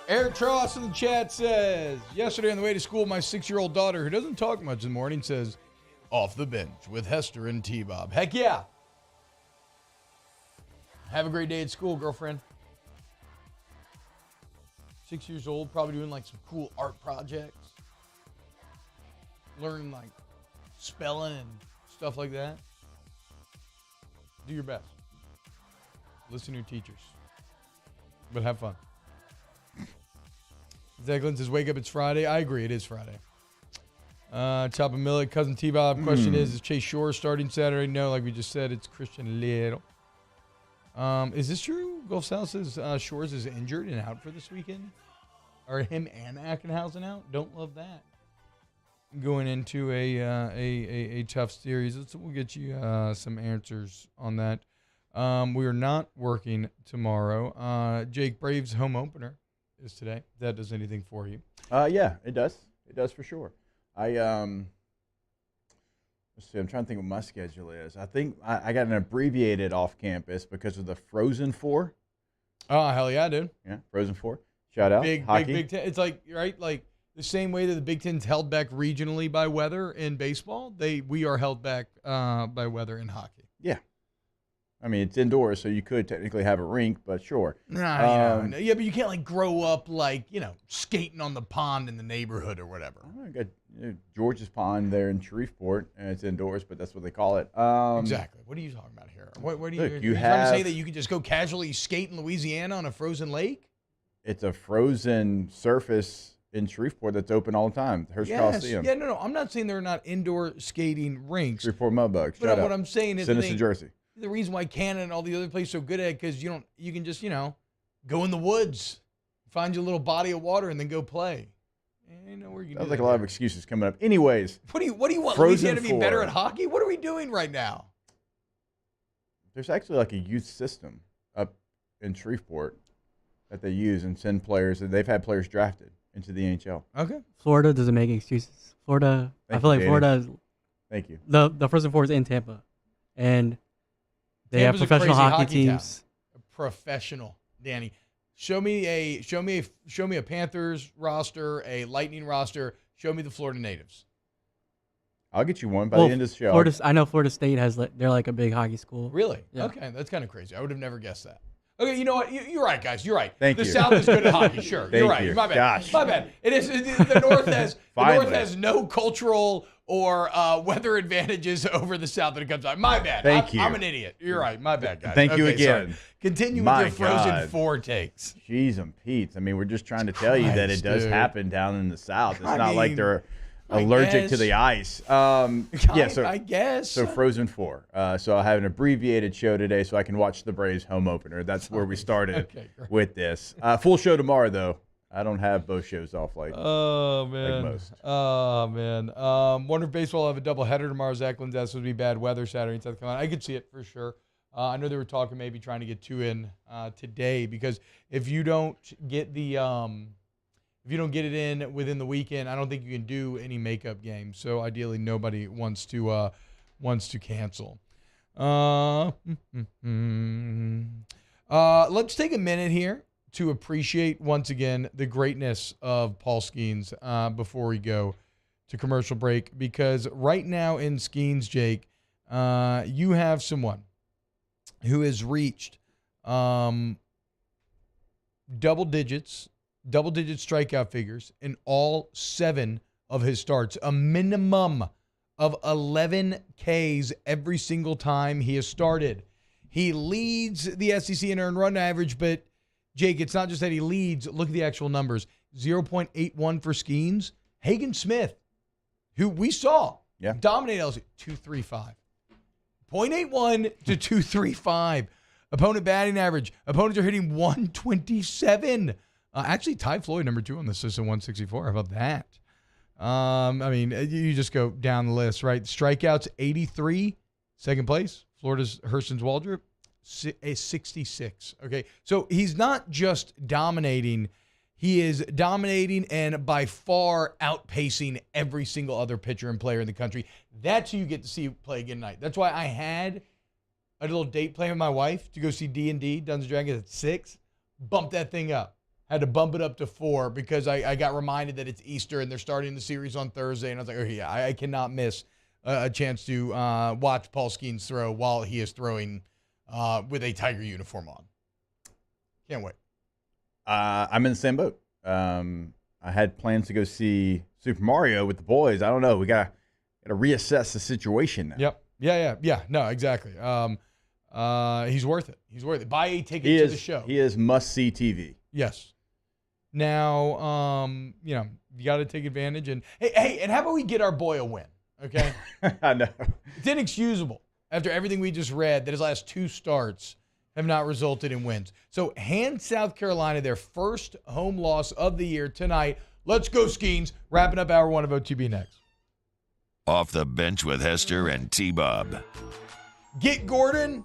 Eric Tross in the chat says, yesterday on the way to school, my 6-year-old daughter, who doesn't talk much in the morning, says, off the bench with Hester and T-Bob. Heck yeah. Have a great day at school, girlfriend. 6 years old, probably doing like some cool art projects. Learning like spelling and stuff like that. Do your best. Listen to your teachers. But have fun. Zeglin says, wake up, it's Friday. I agree, it is Friday. Chop a Millet, Cousin T-Bob. Question is Chase Shore starting Saturday? No, like we just said, it's Christian Little. Is this true? Gulf South says Shores is injured and out for this weekend? Are him and Ackenhausen out? Don't love that. Going into a tough series. We'll get you some answers on that. We are not working tomorrow. Jake Braves home opener is today. If that does anything for you? Yeah, it does. It does for sure. Let's see. I'm trying to think what my schedule is. I think I got an abbreviated off campus because of the Frozen Four. Oh, hell yeah, dude. Yeah, Frozen Four. Shout out. Big Big Ten. It's like, right, like the same way that the Big Ten's held back regionally by weather in baseball, we are held back by weather in hockey. Yeah. I mean, it's indoors, so you could technically have a rink, but sure. Yeah, but you can't, like, grow up, like, skating on the pond in the neighborhood or whatever. I got George's Pond there in Shreveport, and it's indoors, but that's what they call it. Exactly. What are you talking about here? What are look, you trying to say that you can just go casually skate in Louisiana on a frozen lake? It's a frozen surface in Shreveport that's open all the time. Here's Coliseum. Yeah, no. I'm not saying there are not indoor skating rinks. Shreveport Mudbugs. But what I'm saying is send us to Jersey. The reason why Canada and all the other places are so good at it because you can just go in the woods, find your little body of water, and then go play. Where you can Sounds like a lot of excuses coming up. Anyways, what do you want? Louisiana to be better at hockey? What are we doing right now? There's actually like a youth system up in Shreveport that they use and send players, and they've had players drafted into the NHL. Okay. Florida doesn't make excuses. Florida, I feel like Florida. Thank you. The Frozen Four is in Tampa, and they have professional hockey teams. Professional, Danny. Show me a Panthers roster, a Lightning roster. Show me the Florida natives. I'll get you one by the end of the show. I know Florida State they're like a big hockey school. Really? Yeah. Okay, that's kind of crazy. I would have never guessed that. Okay, you know what? You're right, guys. You're right. Thank you. The South is good at hockey. Sure, you're right. You. My bad. Gosh. My bad. It is the North has no cultural or weather advantages over the South when it comes to my bad. Thank you. I'm an idiot. You're right. My bad, guys. Thank you again. Sorry. Continue with your Frozen Four takes. Jeez and Pete's. I mean, we're just trying to tell you that it does happen down in the South. It's not like they're allergic to the ice. I guess. So Frozen Four. So I'll have an abbreviated show today so I can watch the Braves home opener. That's where we started with this. Full show tomorrow, though. I don't have both shows off like most. Oh, man. Wonder if baseball will have a doubleheader tomorrow. Zach Lindsay would be bad weather Saturday in South Carolina. I could see it for sure. I know they were talking maybe trying to get 2 in today because if you don't get the if you don't get it in within the weekend, I don't think you can do any makeup games. So ideally, nobody wants to cancel. Let's take a minute here to appreciate once again the greatness of Paul Skeens before we go to commercial break, because right now in Skeens, Jake, you have someone who has reached double-digit strikeout figures in all 7 of his starts, a minimum of 11 Ks every single time he has started. He leads the SEC in earned run average, but Jake, it's not just that he leads. Look at the actual numbers. 0.81 for Skeens. Hagen Smith, who we saw dominate LSU, 2.35. 0.81 to 2.35. Opponent batting average. Opponents are hitting 127. Actually, Ty Floyd, number 2 on the system, 164. How about that? I mean, you just go down the list, right? Strikeouts, 83. Second place, Florida's Hurston's Waldrop, 66. Okay, so he's not just dominating. He is dominating and by far outpacing every single other pitcher and player in the country. That's who you get to see play again tonight. That's why I had a little date plan with my wife to go see D&D, Dungeons & Dragons, at 6. Bumped that thing up. Had to bump it up to 4 because I got reminded that it's Easter and they're starting the series on Thursday. And I was like, oh, yeah, I cannot miss a chance to watch Paul Skeens throw while he is throwing with a Tiger uniform on. Can't wait. I'm in the same boat. I had plans to go see Super Mario with the boys. I don't know. We gotta reassess the situation now. Yep. Yeah. No, exactly. He's worth it. He's worth it. Buy a ticket to the show. He is must-see TV. Yes. Now, you got to take advantage. And hey, and how about we get our boy a win? Okay. I know. It's inexcusable after everything we just read that his last 2 starts have not resulted in wins. So hand South Carolina their first home loss of the year tonight. Let's go, Skeens. Wrapping up hour 1 of OTB next. Off the bench with Hester and T-Bob. Get Gordon,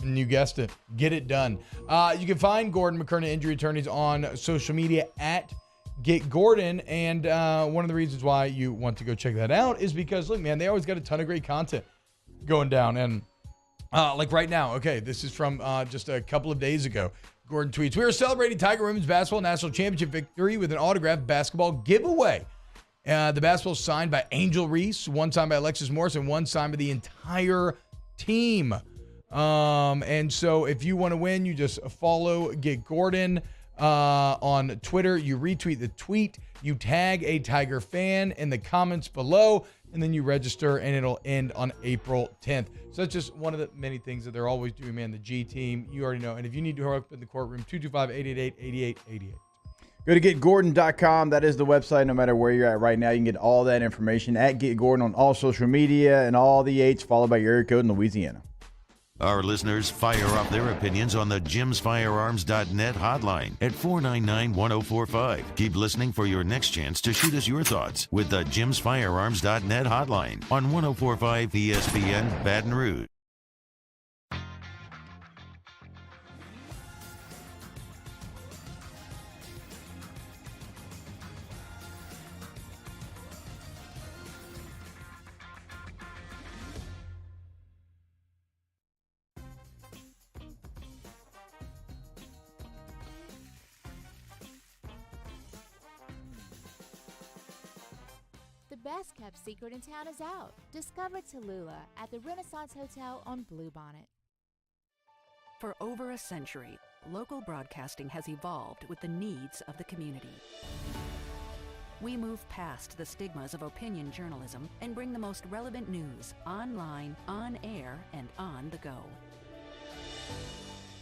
and you guessed it, get it done. You can find Gordon McKernan Injury Attorneys on social media at Get Gordon. And one of the reasons why you want to go check that out is because, look, man, they always got a ton of great content going down. And like right now, okay, this is from just a couple of days ago. Gordon tweets, we are celebrating Tiger Women's Basketball National Championship victory with an autographed basketball giveaway. The basketball is signed by Angel Reese, one signed by Alexis Morris, and one signed by the entire team. And so if you want to win, you just follow Get Gordon on Twitter. You retweet the tweet. You tag a Tiger fan in the comments below, and then you register, and it'll end on April 10th. So that's just one of the many things that they're always doing, man. The G team, you already know. And if you need to hurry up in the courtroom, 225-888-8888. Go to getgordon.com. That is the website. No matter where you're at right now, you can get all that information at Get Gordon on all social media and all the 8s, followed by your area code in Louisiana. Our listeners fire off their opinions on the jimsfirearms.net hotline at 499-1045. Keep listening for your next chance to shoot us your thoughts with the jimsfirearms.net hotline on 1045 ESPN Baton Rouge. The best kept secret in town is out. Discover Tallulah at the Renaissance Hotel on Bluebonnet. For over a century, local broadcasting has evolved with the needs of the community. We move past the stigmas of opinion journalism and bring the most relevant news online, on air, and on the go.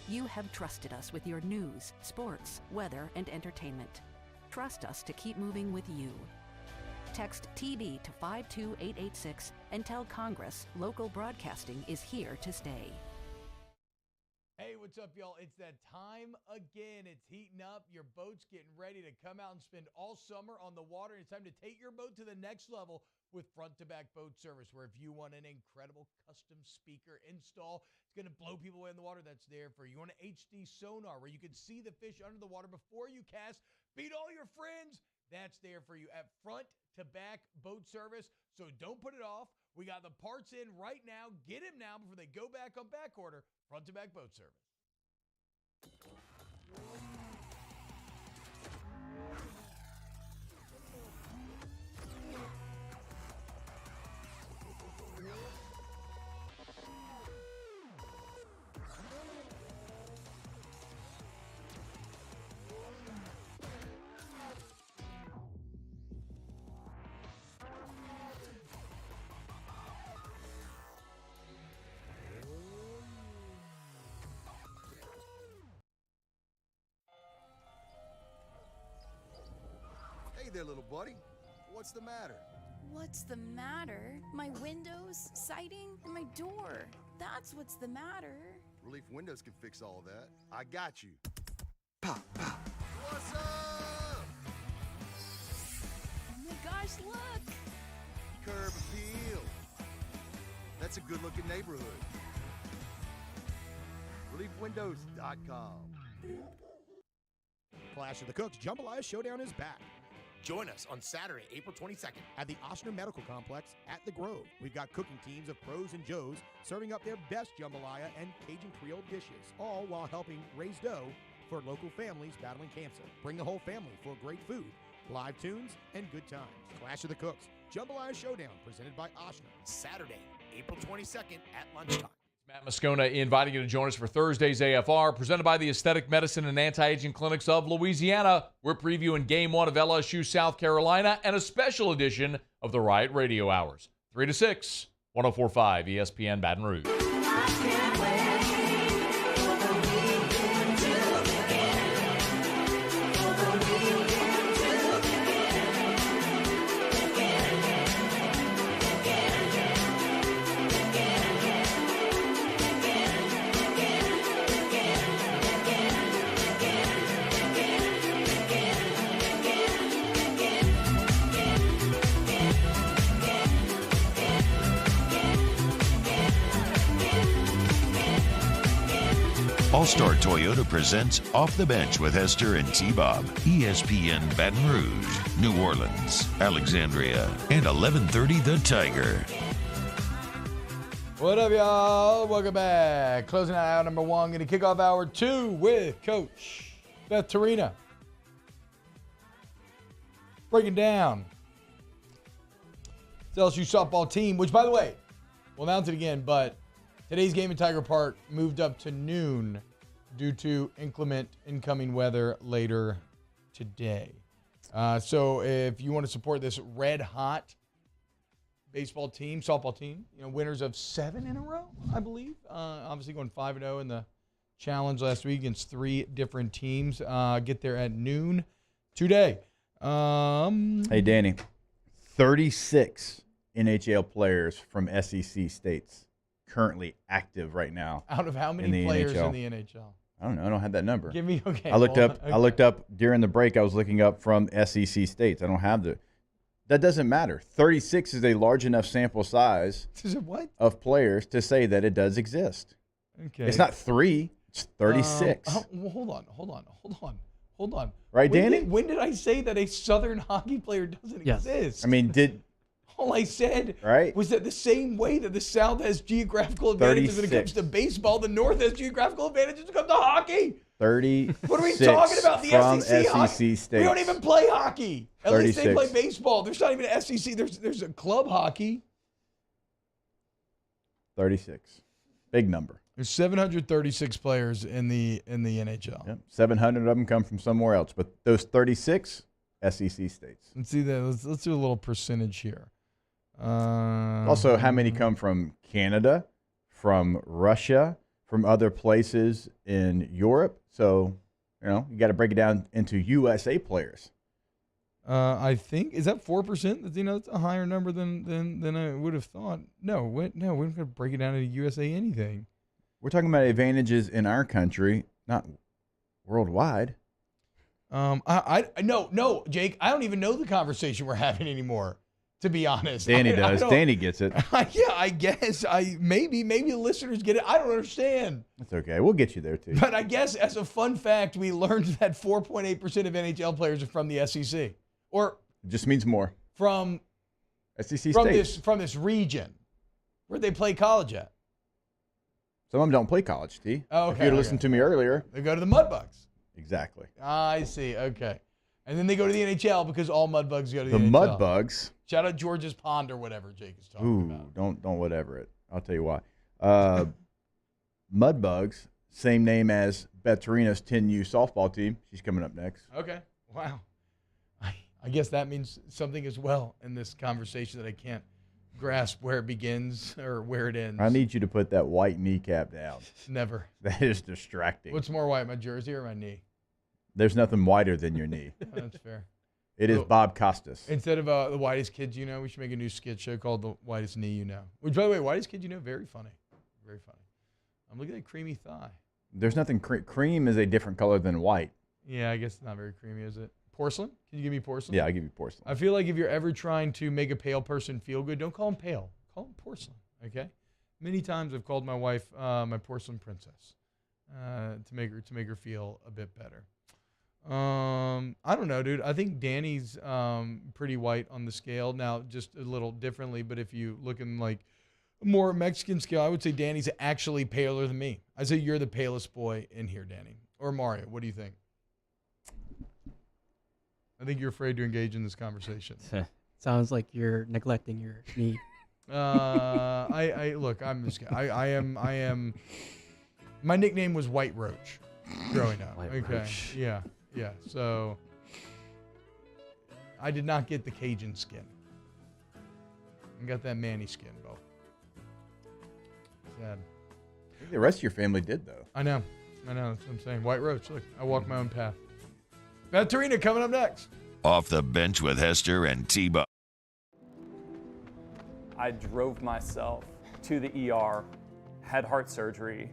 You have trusted us with your news, sports, weather, and entertainment. Trust us to keep moving with you. Text TB to 52886 and tell Congress local broadcasting is here to stay. Hey, what's up, y'all? It's that time again. It's heating up. Your boat's getting ready to come out and spend all summer on the water. It's time to take your boat to the next level with front-to-back boat service, where if you want an incredible custom speaker install, it's going to blow people away in the water, that's there for you. You want an HD sonar where you can see the fish under the water before you cast, beat all your friends, that's there for you at front-to-back boat service. So don't put it off. We got the parts in right now. Get them now before they go back on back order. Front-to-back boat service. Hey there, little buddy. What's the matter? What's the matter? My windows, siding, and my door. That's what's the matter. Relief Windows can fix all of that. I got you. Pop, pop. What's up? Oh my gosh, look! Curb appeal. That's a good-looking neighborhood. ReliefWindows.com. Clash of the Cooks Jambalaya Showdown is back. Join us on Saturday, April 22nd at the Oshner Medical Complex at The Grove. We've got cooking teams of pros and Joes serving up their best jambalaya and Cajun Creole dishes, all while helping raise dough for local families battling cancer. Bring the whole family for great food, live tunes, and good times. Clash of the Cooks Jambalaya Showdown presented by Oshner. Saturday, April 22nd at lunchtime. Matt Moscona inviting you to join us for Thursday's AFR, presented by the Aesthetic Medicine and Anti-Aging Clinics of Louisiana. We're previewing Game 1 of LSU South Carolina and a special edition of the Riot Radio Hours. 3 to 6, 104.5 ESPN Baton Rouge. All-Star Toyota presents Off the Bench with Hester and T-Bob. ESPN Baton Rouge, New Orleans, Alexandria, and 1130 The Tiger. What up, y'all? Welcome back. Closing out hour number 1. Going to kick off hour 2 with Coach Beth Torina. Breaking down the LSU softball team, which, by the way, we'll announce it again, but today's game in Tiger Park moved up to noon due to inclement incoming weather later today. So if you want to support this red-hot baseball team, softball team, winners of 7 in a row, I believe. Obviously going 5-0 in the challenge last week against 3 different teams. Get there at noon today. Hey, Danny, 36 NHL players from SEC states currently active right now. Out of how many players in the NHL? I don't know. I don't have that number. Give me, okay. I looked up during the break. I was looking up from SEC states. I don't have that doesn't matter. 36 is a large enough sample size of players to say that it does exist. Okay. It's not 3. It's 36. Well, hold on. Right, Danny? When did I say that a Southern hockey player doesn't exist? I mean, all I said was that the same way that the South has geographical advantages when it comes to baseball, the North has geographical advantages when it comes to hockey. 30. What are we talking about? The from SEC hockey? states. We don't even play hockey. At least they 36. play baseball. There's not even an SEC. There's a club hockey. 36. Big number. There's 736 players in the NHL. Yep. 700 of them come from somewhere else, but those 36 SEC states. Let's see that. Let's do a little percentage here. Also, how many come from Canada, from Russia, from other places in Europe? So, you got to break it down into USA players. I think, is that 4%? That's a higher number than I would have thought. No, we're not going to break it down into USA anything. We're talking about advantages in our country, not worldwide. No, Jake, I don't even know the conversation we're having anymore. To be honest, Danny does. Danny gets it. Yeah, I guess. Maybe the listeners get it. I don't understand. That's okay. We'll get you there too. But I guess as a fun fact, we learned that 4.8% of NHL players are from the SEC, or it just means more from SEC states from this region where they play college at. Some of them don't play college. T. Oh, okay. If you had listened to me earlier, they go to the Mudbugs. Exactly. I see. Okay. And then they go to the NHL because all Mudbugs go to the NHL. NHL. Mudbugs. Shout out George's Pond or whatever Jake is talking about. Don't whatever it. I'll tell you why. Mudbugs, same name as Beth Torina's 10U softball team. She's coming up next. Okay. Wow. I guess that means something as well in this conversation that I can't grasp where it begins or where it ends. I need you to put that white kneecap down. Never. That is distracting. What's more white, my jersey or my knee? There's nothing whiter than your knee. That's fair. It is Bob Costas. Instead of the whitest kids you know, we should make a new skit show called The Whitest Knee You Know. Which, by the way, whitest kid you know, very funny. Very funny. I'm looking at creamy thigh. There's nothing. Cream is a different color than white. Yeah, I guess it's not very creamy, is it? Porcelain? Can you give me porcelain? Yeah, I'll give you porcelain. I feel like if you're ever trying to make a pale person feel good, don't call them pale. Call them porcelain, okay? Many times I've called my wife my porcelain princess to make her feel a bit better. I don't know, dude. I think Danny's pretty white on the scale. Now, just a little differently, but if you look in like more Mexican scale, I would say Danny's actually paler than me. I'd say you're the palest boy in here, Danny. Or Mario. What do you think? I think you're afraid to engage in this conversation. Sounds like you're neglecting your knee. I look, I'm just I am my nickname was White Roach growing up. White okay. Roach. Yeah. So I did not get the Cajun skin. I got that Manny skin, Bo. Sad. I think the rest of your family did, though. I know. That's what I'm saying. White Roach. Look, I walk my own path. Beth Torina coming up next. Off the Bench with Hester and T-Bone. I drove myself to the ER, had heart surgery,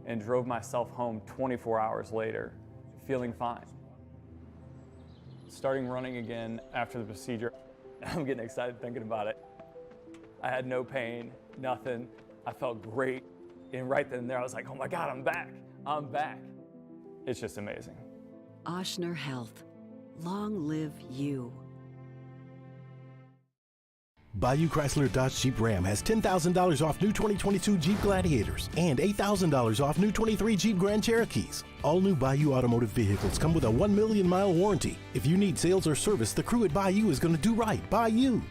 and drove myself home 24 hours later, feeling fine. Starting running again after the procedure, I'm getting excited thinking about it. I had no pain, nothing. I felt great. And right then and there, I was like, oh my God, I'm back. I'm back. It's just amazing. Oshner Health. Long live you. Bayou Chrysler Dodge Jeep Ram has $10,000 off new 2022 Jeep Gladiators and $8,000 off new 23 Jeep Grand Cherokees. All new Bayou automotive vehicles come with a 1 million mile warranty. If you need sales or service, the crew at Bayou is going to do right by you.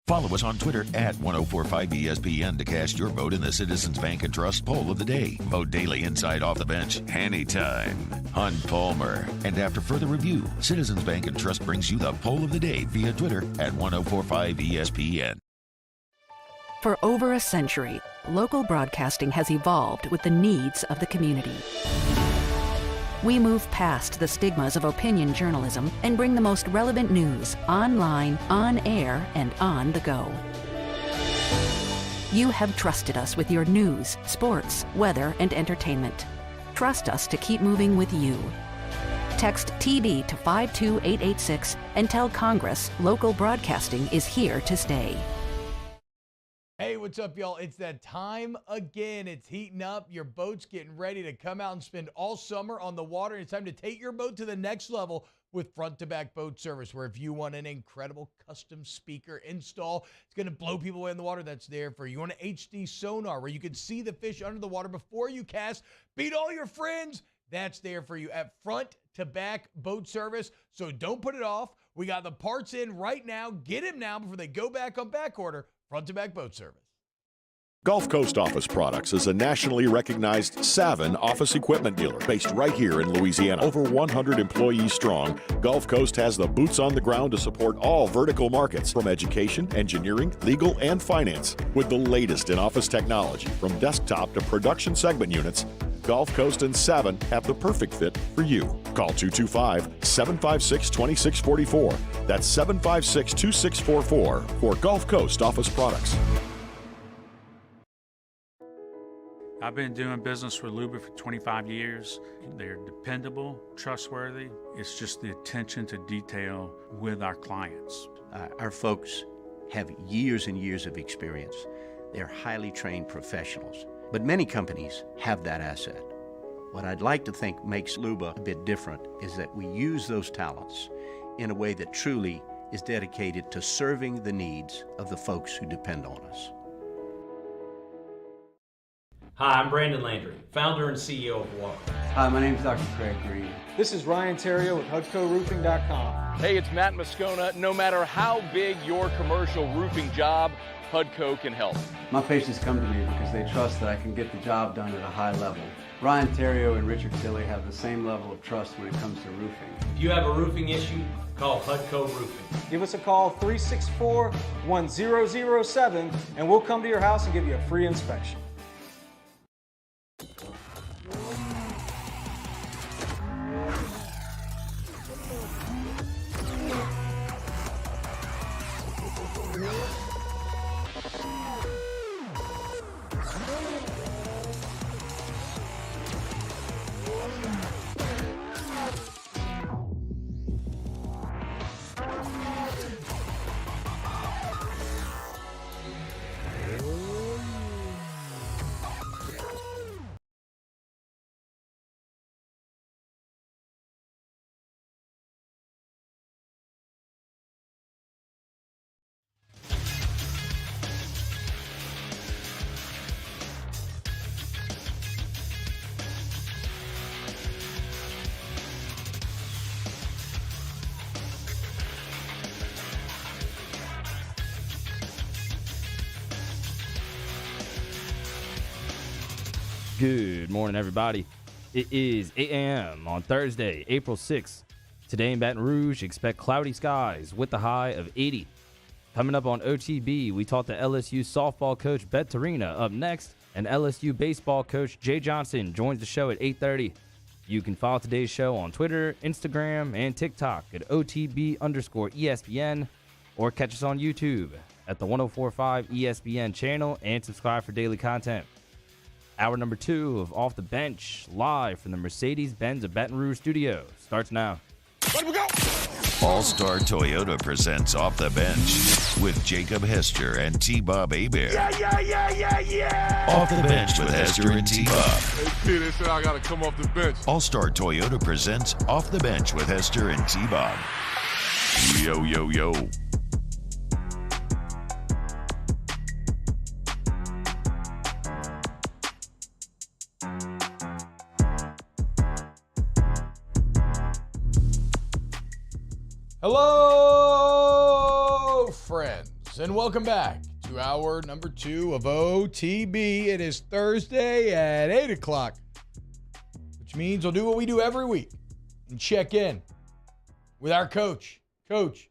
Follow us on Twitter at 1045ESPN to cast your vote in the Citizens Bank and Trust Poll of the Day. Vote daily inside Off the Bench, anytime. Hunt Palmer. And after further review, Citizens Bank and Trust brings you the Poll of the Day via Twitter at 1045ESPN. For over a century, local broadcasting has evolved with the needs of the community. We move past the stigmas of opinion journalism and bring the most relevant news online, on air, and on the go. You have trusted us with your news, sports, weather, and entertainment. Trust us to keep moving with you. Text TB to 52886 and tell Congress local broadcasting is here to stay. Hey, what's up, y'all? It's that time again. It's heating up. Your boat's getting ready to come out and spend all summer on the water. It's time to take your boat to the next level with front-to-back boat service, where if you want an incredible custom speaker install, it's going to blow people away in the water, that's there for you. You want an HD sonar where you can see the fish under the water before you cast, beat all your friends, that's there for you at front-to-back boat service. So don't put it off. We got the parts in right now. Get them now before they go back on back order. Front-to-back boat service. Gulf Coast Office Products is a nationally recognized Savin office equipment dealer based right here in Louisiana. Over 100 employees strong, Gulf Coast has the boots on the ground to support all vertical markets, from education, engineering, legal, and finance. With the latest in office technology, from desktop to production segment units, Gulf Coast and Savin have the perfect fit for you. Call 225-756-2644. That's 756-2644 for Gulf Coast Office Products. I've been doing business with Luba for 25 years. They're dependable, trustworthy. It's just the attention to detail with our clients. Our folks have years and years of experience. They're highly trained professionals. But many companies have that asset. What I'd like to think makes Luba a bit different is that we use those talents in a way that truly is dedicated to serving the needs of the folks who depend on us. Hi, I'm Brandon Landry, founder and CEO of Walker. Hi, my name is Dr. Craig Green. This is Ryan Terrio with HUDCORoofing.com. Hey, it's Matt Moscona. No matter how big your commercial roofing job, HUDCO can help. My patients come to me because they trust that I can get the job done at a high level. Ryan Terrio and Richard Tilley have the same level of trust when it comes to roofing. If you have a roofing issue, call HUDCO Roofing. Give us a call, 364-1007, and we'll come to your house and give you a free inspection. Good morning, everybody. It is 8 a.m. on Thursday, April 6th. Today in Baton Rouge, expect cloudy skies with the high of 80. Coming up on OTB, we talk to LSU softball coach Beth Torina. Up next, and LSU baseball coach Jay Johnson joins the show at 8:30. You can follow today's show on Twitter, Instagram, and TikTok at OTB_ESPN, or catch us on YouTube at the 104.5 ESPN channel and subscribe for daily content. Hour number 2 of Off the Bench, live from the Mercedes-Benz of Baton Rouge studio, starts now. Let we go! All-Star Toyota presents Off the Bench with Jacob Hester and T-Bob Hebert. Yeah. Off the Bench with Hester and T-Bob. Hey, they said I got to come off the bench. All-Star Toyota presents Off the Bench with Hester and T-Bob. Yo, yo, yo. Hello, friends, and welcome back to hour number 2 of OTB. It is Thursday at 8 o'clock, which means we'll do what we do every week and check in with our coach, Coach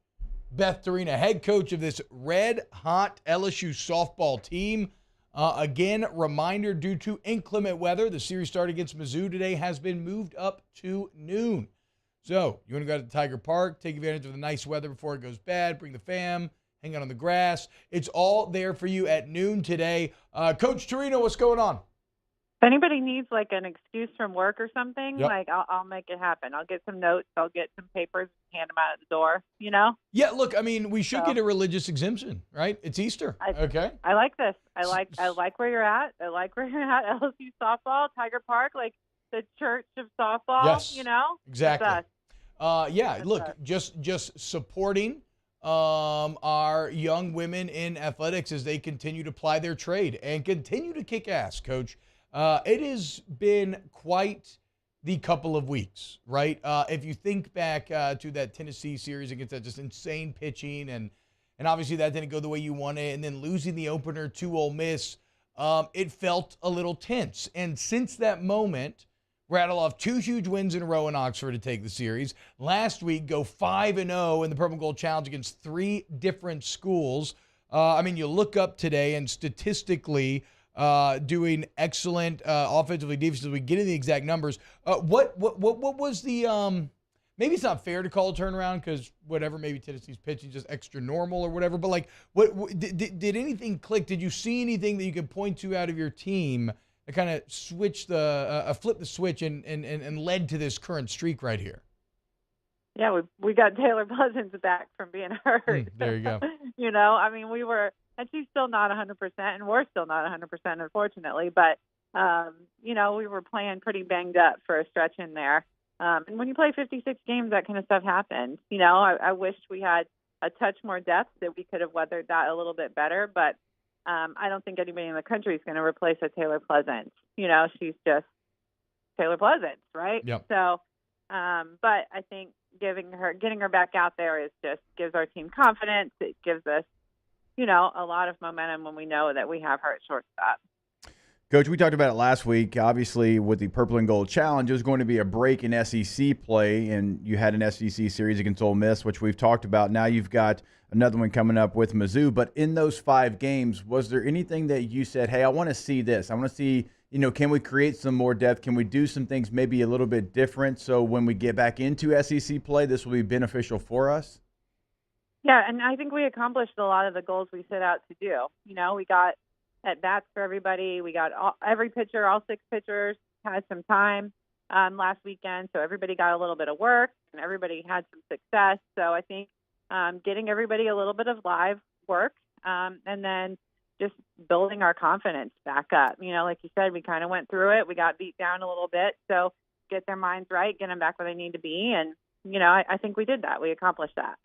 Beth Torina, head coach of this red-hot LSU softball team. Again, reminder, due to inclement weather, the series start against Mizzou today has been moved up to noon. So, you want to go to Tiger Park, take advantage of the nice weather before it goes bad, bring the fam, hang out on the grass. It's all there for you at noon today. Coach Torino, what's going on? If anybody needs like an excuse from work or something, Yep. like I'll make it happen. I'll get some notes, I'll get some papers, hand them out at the door, you know? Yeah, look, I mean, we should get a religious exemption, right? It's Easter, okay? I like this. I like where you're at. I like where you're at. LSU softball, Tiger Park, like the church of softball, Yes, you know? exactly. It's us. Look, just supporting our young women in athletics as they continue to ply their trade and continue to kick ass, Coach. It has been quite the couple of weeks, right? If you think back to that Tennessee series against that just insane pitching, and obviously that didn't go the way you wanted, and then losing the opener to Ole Miss, it felt a little tense. And since that moment, rattle off 2 huge wins in a row in Oxford to take the series. Last week, go 5-0 in the Purple Gold Challenge against 3 different schools. You look up today and statistically doing excellent offensively, defensively, getting the exact numbers. What was the maybe it's not fair to call a turnaround because whatever, maybe Tennessee's pitching just extra normal or whatever, but like what did anything click? Did you see anything that you could point to out of your team that kind of switched flipped the switch and led to this current streak right here? Yeah, we got Taylor Pleasance back from being hurt. There you go. You know, I mean, we were, and she's still not 100%, and we're still not 100%, unfortunately. But, we were playing pretty banged up for a stretch in there. And when you play 56 games, that kind of stuff happens. You know, I wished we had a touch more depth, that we could have weathered that a little bit better. But I don't think anybody in the country is going to replace a Taylor Pleasance. You know, she's just Taylor Pleasance, right? Yep. So, but I think getting her back out there gives our team confidence. It gives us, a lot of momentum when we know that we have her at shortstop. Coach, we talked about it last week. Obviously, with the Purple and Gold Challenge, there's going to be a break in SEC play, and you had an SEC series against Ole Miss, which we've talked about. Now you've got another one coming up with Mizzou. But in those 5 games, was there anything that you said, hey, I want to see this? I want to see, can we create some more depth? Can we do some things maybe a little bit different so when we get back into SEC play, this will be beneficial for us? Yeah, and I think we accomplished a lot of the goals we set out to do. We got at-bats for everybody. We got every pitcher, all 6 pitchers had some time last weekend, so everybody got a little bit of work, and everybody had some success. So I think getting everybody a little bit of live work, and then just building our confidence back up. Like you said, we kind of went through it. We got beat down a little bit, so get their minds right, get them back where they need to be, and, I think we did that. We accomplished that.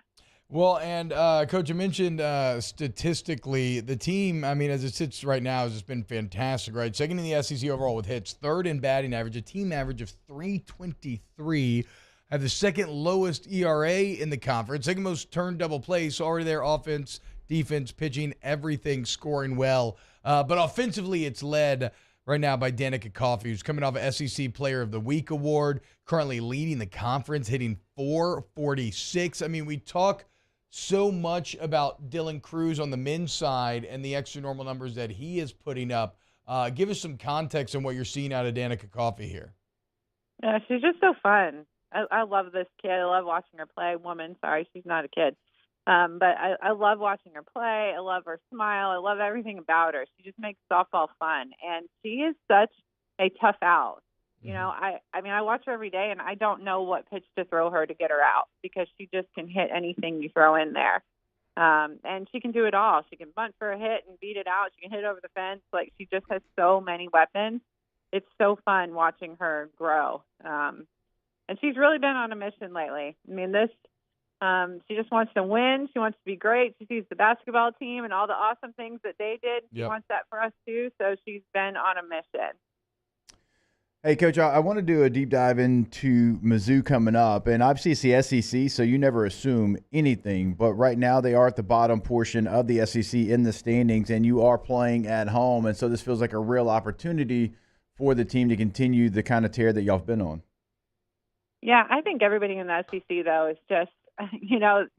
Well, and Coach, you mentioned statistically the team, as it sits right now, has just been fantastic, right? Second in the SEC overall with hits, 3rd in batting average, a team average of .323, have the 2nd lowest ERA in the conference, 2nd most turned double plays, so already their offense, defense, pitching, everything scoring well. But offensively, it's led right now by Danica Coffey, who's coming off a SEC Player of the Week award, currently leading the conference, hitting .446. I mean, we talk so much about Dylan Cruz on the men's side and the extra normal numbers that he is putting up. Give us some context on what you're seeing out of Danica Coffey here. Yeah, she's just so fun. I love this kid. I love watching her play. Woman, sorry, she's not a kid. But I love watching her play. I love her smile. I love everything about her. She just makes softball fun. And she is such a tough out. You know, I mean, I watch her every day, and I don't know what pitch to throw her to get her out because she just can hit anything you throw in there. And she can do it all. She can bunt for a hit and beat it out. She can hit over the fence. Like, she just has so many weapons. It's so fun watching her grow. And she's really been on a mission lately. I mean, she just wants to win. She wants to be great. She sees the basketball team and all the awesome things that they did. She wants that for us too. So she's been on a mission. Hey, Coach, I want to do a deep dive into Mizzou coming up. And obviously it's the SEC, so you never assume anything. But right now they are at the bottom portion of the SEC in the standings, and you are playing at home. And so this feels like a real opportunity for the team to continue the kind of tear that y'all have been on. Yeah, I think everybody in the SEC, though, is just,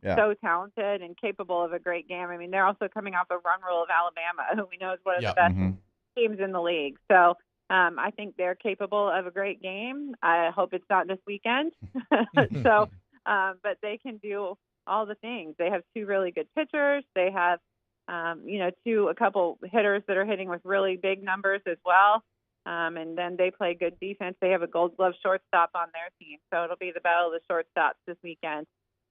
so talented and capable of a great game. I mean, they're also coming off a run rule of Alabama, who we know is one of the best teams in the league. So I think they're capable of a great game. I hope it's not this weekend. But they can do all the things. They have two really good pitchers. They have, a couple hitters that are hitting with really big numbers as well. And then they play good defense. They have a Gold Glove shortstop on their team. So it'll be the battle of the shortstops this weekend.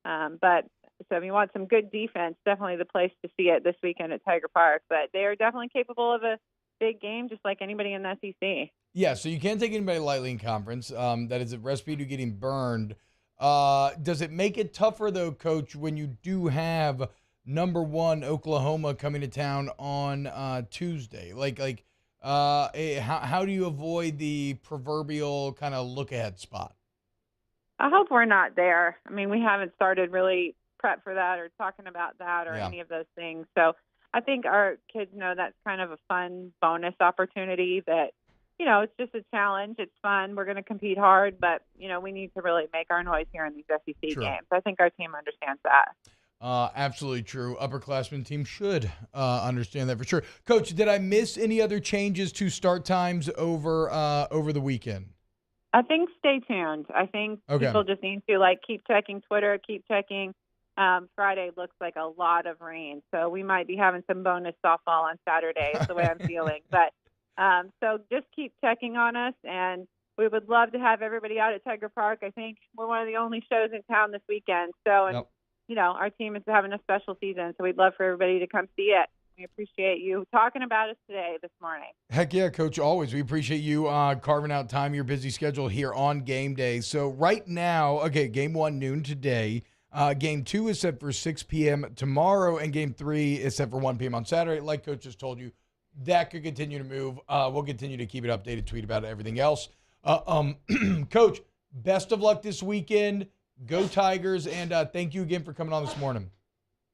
So if you want some good defense, definitely the place to see it this weekend at Tiger Park. But they are definitely capable of a big game, just like anybody in the SEC. Yeah, so you can't take anybody lightly in conference. That is a recipe to getting burned. Does it make it tougher, though, Coach, when you do have number one Oklahoma coming to town on Tuesday? How do you avoid the proverbial kind of look-ahead spot? I hope we're not there. I mean, we haven't started really prep for that or talking about that or any of those things. So I think our kids know that's kind of a fun bonus opportunity that, it's just a challenge. It's fun. We're going to compete hard, but, we need to really make our noise here in these SEC games. I think our team understands that. Absolutely true. Upperclassmen team should understand that for sure. Coach, did I miss any other changes to start times over the weekend? I think stay tuned. I think people just need to keep checking Twitter, keep checking. Friday looks like a lot of rain, so we might be having some bonus softball on Saturday is the way I'm feeling. But so just keep checking on us, and we would love to have everybody out at Tiger Park. I think we're one of the only shows in town this weekend. So, our team is having a special season, so we'd love for everybody to come see it. We appreciate you talking about us today, this morning. Heck yeah, Coach, always. We appreciate you carving out time, your busy schedule here on game day. So right now, game 1 noon today. Game 2 is set for 6 p.m. tomorrow, and game 3 is set for 1 p.m. on Saturday. Like Coach just told you, that could continue to move. We'll continue to keep it updated, tweet about it, everything else. Coach, best of luck this weekend. Go Tigers, and thank you again for coming on this morning.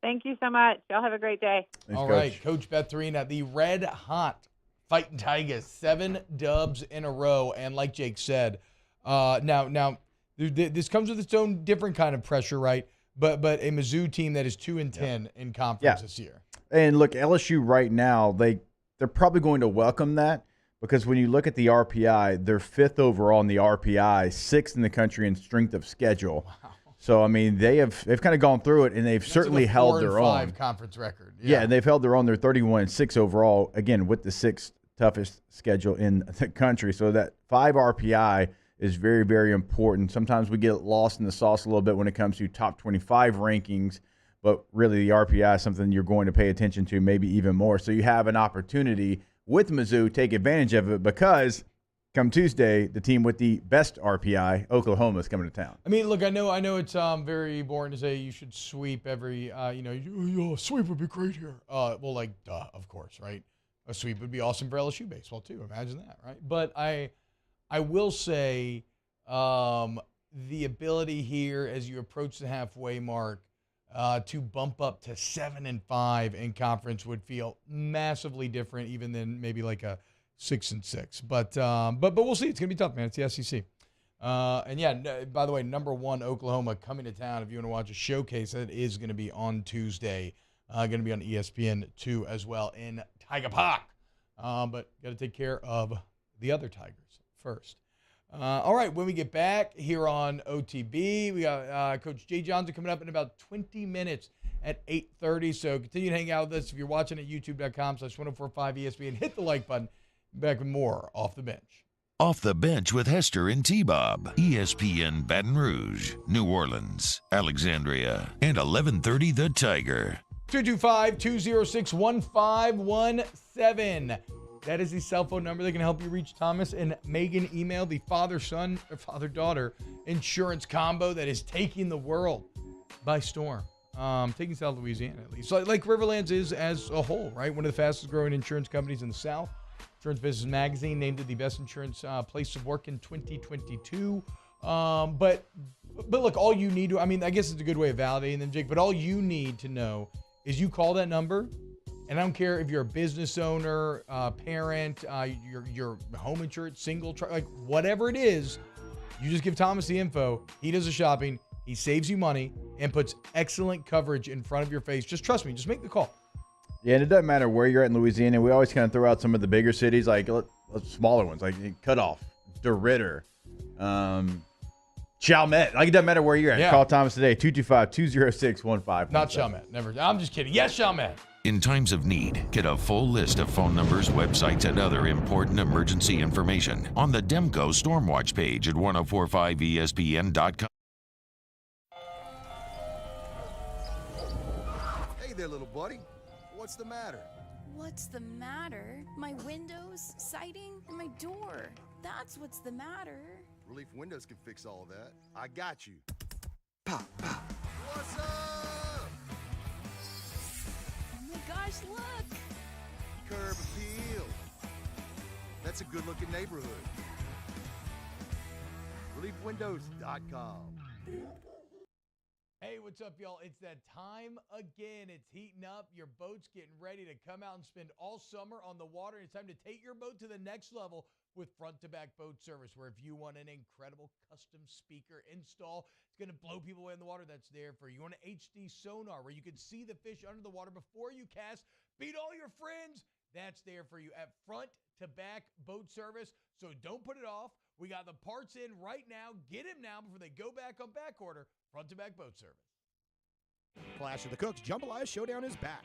Thank you so much. Y'all have a great day. Thanks, all right, Coach Beth Torina, the red hot Fighting Tigers, 7 dubs in a row. And like Jake said, now this comes with its own different kind of pressure, right? But a Mizzou team that is 2-10 in conference this year. And look, LSU right now, they're probably going to welcome that because when you look at the RPI, they're 5th overall in the RPI, 6th in the country in strength of schedule. Wow. So, I mean, they've kind of gone through it, and they've certainly held their own. 4-5 conference record. Yeah, and they've held their own. They're 31-6 overall, again, with the 6th toughest schedule in the country. So that 5 RPI is very, very important. Sometimes we get lost in the sauce a little bit when it comes to top 25 rankings, but really the RPI is something you're going to pay attention to, maybe even more. So you have an opportunity with Mizzou, take advantage of it because – come Tuesday, the team with the best RPI, Oklahoma, is coming to town. I mean, look, I know it's very boring to say you should sweep every, sweep would be great here. Of course, right? A sweep would be awesome for LSU baseball too. Imagine that, right? But I will say the ability here as you approach the halfway mark to bump up to 7-5 in conference would feel massively different even than maybe like a 6-6. But we'll see. It's going to be tough, man. It's the SEC. And yeah, by the way, number 1 Oklahoma coming to town. If you want to watch a showcase, that is going to be on Tuesday. Going to be on ESPN 2 as well in Tiger Park. But got to take care of the other Tigers first. All right, when we get back here on OTB, we got Coach Jay Johnson coming up in about 20 minutes at 8:30. So continue to hang out with us. If you're watching at youtube.com/1045 ESPN, hit the like button. Back with more Off the Bench. Off the Bench with Hester and T-Bob. ESPN Baton Rouge, New Orleans, Alexandria, and 1130 The Tiger. 225-206-1517. That is the cell phone number that can help you reach Thomas and Megan. Email the father-daughter insurance combo that is taking the world by storm. Taking South Louisiana, at least. Like Riverlands is as a whole, right? One of the fastest growing insurance companies in the South. Insurance Business Magazine named it the best insurance place of work in 2022. But look, all you need to, I guess it's a good way of validating them, Jake, but all you need to know is you call that number. And I don't care if you're a business owner, parent, your home insurance, single, like whatever it is, you just give Thomas the info. He does the shopping. He saves you money and puts excellent coverage in front of your face. Just trust me. Just make the call. Yeah, and it doesn't matter where you're at in Louisiana. We always kind of throw out some of the bigger cities, like smaller ones, like Cutoff, DeRitter, Chalmette. Like, it doesn't matter where you're at. Yeah. Call Thomas today, 225-206-1517. Not Chalmette. Never. I'm just kidding. Yes, Chalmette. In times of need, get a full list of phone numbers, websites, and other important emergency information on the Demco Stormwatch page at 1045ESPN.com. Hey there, little buddy. What's the matter? What's the matter? My windows, siding, and my door. That's what's the matter. Relief Windows can fix all of that. I got you. Pop, pop. What's up? Oh my gosh, look! Curb appeal. That's a good-looking neighborhood. ReliefWindows.com. Hey, what's up, y'all? It's that time again. It's heating up. Your boat's getting ready to come out and spend all summer on the water. It's time to take your boat to the next level with front-to-back boat service, where if you want an incredible custom speaker install, it's going to blow people away in the water, that's there for you. You want an HD sonar where you can see the fish under the water before you cast, beat all your friends, that's there for you at front-to-back boat service. So don't put it off. We got the parts in right now. Get them now before they go back on back order. Front-to-back boat service. Clash of the Cooks Jambalaya Showdown is back.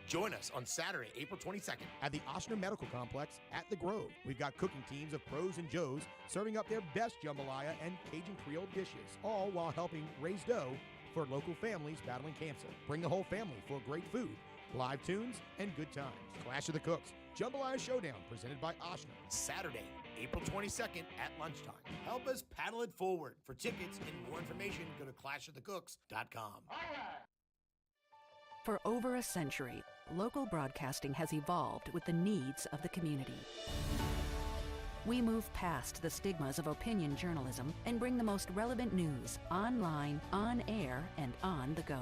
Join us on Saturday, April 22nd at the Ochsner Medical Complex at The Grove. We've got cooking teams of pros and joes serving up their best jambalaya and Cajun Creole dishes, all while helping raise dough for local families battling cancer. Bring the whole family for great food, live tunes, and good times. Clash of the Cooks Jambalaya Showdown presented by Ochsner. Saturday, April 22nd at lunchtime. Help us paddle it forward. For tickets and more information, go to clashofthecooks.com. For over a century, local broadcasting has evolved with the needs of the community. We move past the stigmas of opinion journalism and bring the most relevant news online, on air, and on the go.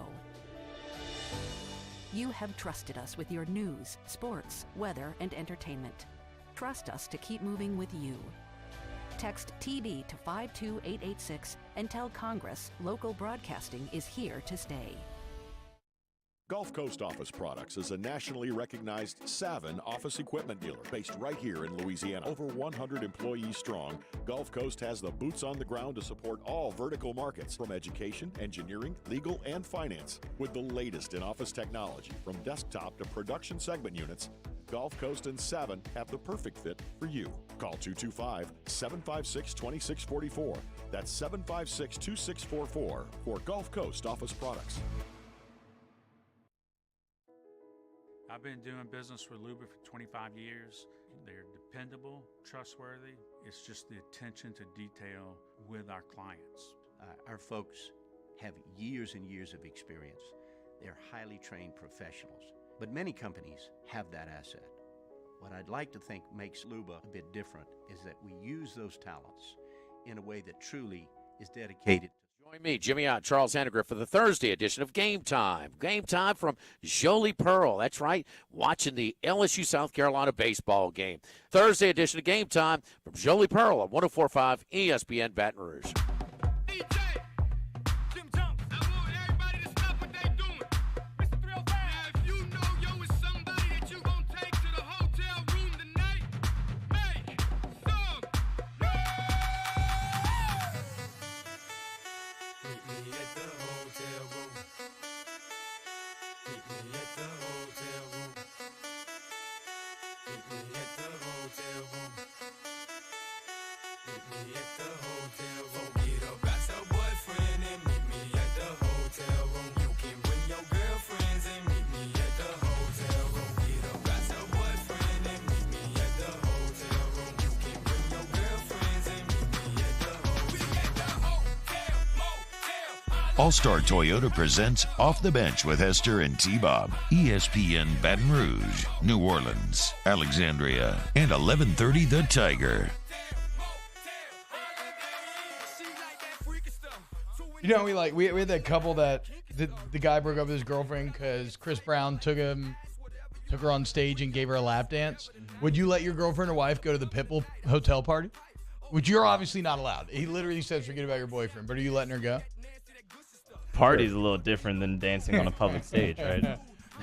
You have trusted us with your news, sports, weather, and entertainment. Trust us to keep moving with you. Text TB to 52886 and tell Congress local broadcasting is here to stay. Gulf Coast Office Products is a nationally recognized Savin office equipment dealer based right here in Louisiana. Over 100 employees strong, Gulf Coast has the boots on the ground to support all vertical markets, from education, engineering, legal, and finance. With the latest in office technology, from desktop to production segment units, Gulf Coast and Savin have the perfect fit for you. Call 225-756-2644. That's 756-2644 for Gulf Coast Office Products. I've been doing business with Luba for 25 years. They're dependable, trustworthy. It's just the attention to detail with our clients. Our folks have years and years of experience. They're highly trained professionals. But many companies have that asset. What I'd like to think makes Luba a bit different is that we use those talents in a way that truly is dedicated. Join Join me, Jimmy Ott, Charles Hannegriff, for the Thursday edition of Game Time. Game Time from Jolie Pearl. That's right, watching the LSU South Carolina baseball game. Thursday edition of Game Time from Jolie Pearl on 104.5 ESPN Baton Rouge. All-Star Toyota presents Off the Bench with Hester and T-Bob. ESPN Baton Rouge, New Orleans, Alexandria, and 1130 The Tiger. You know, we had that couple that the guy broke up with his girlfriend because Chris Brown took her on stage and gave her a lap dance. Would you let your girlfriend or wife go to the Pitbull hotel party? Which you're obviously not allowed. He literally says forget about your boyfriend, but are you letting her go? Party's a little different than dancing on a public stage, right?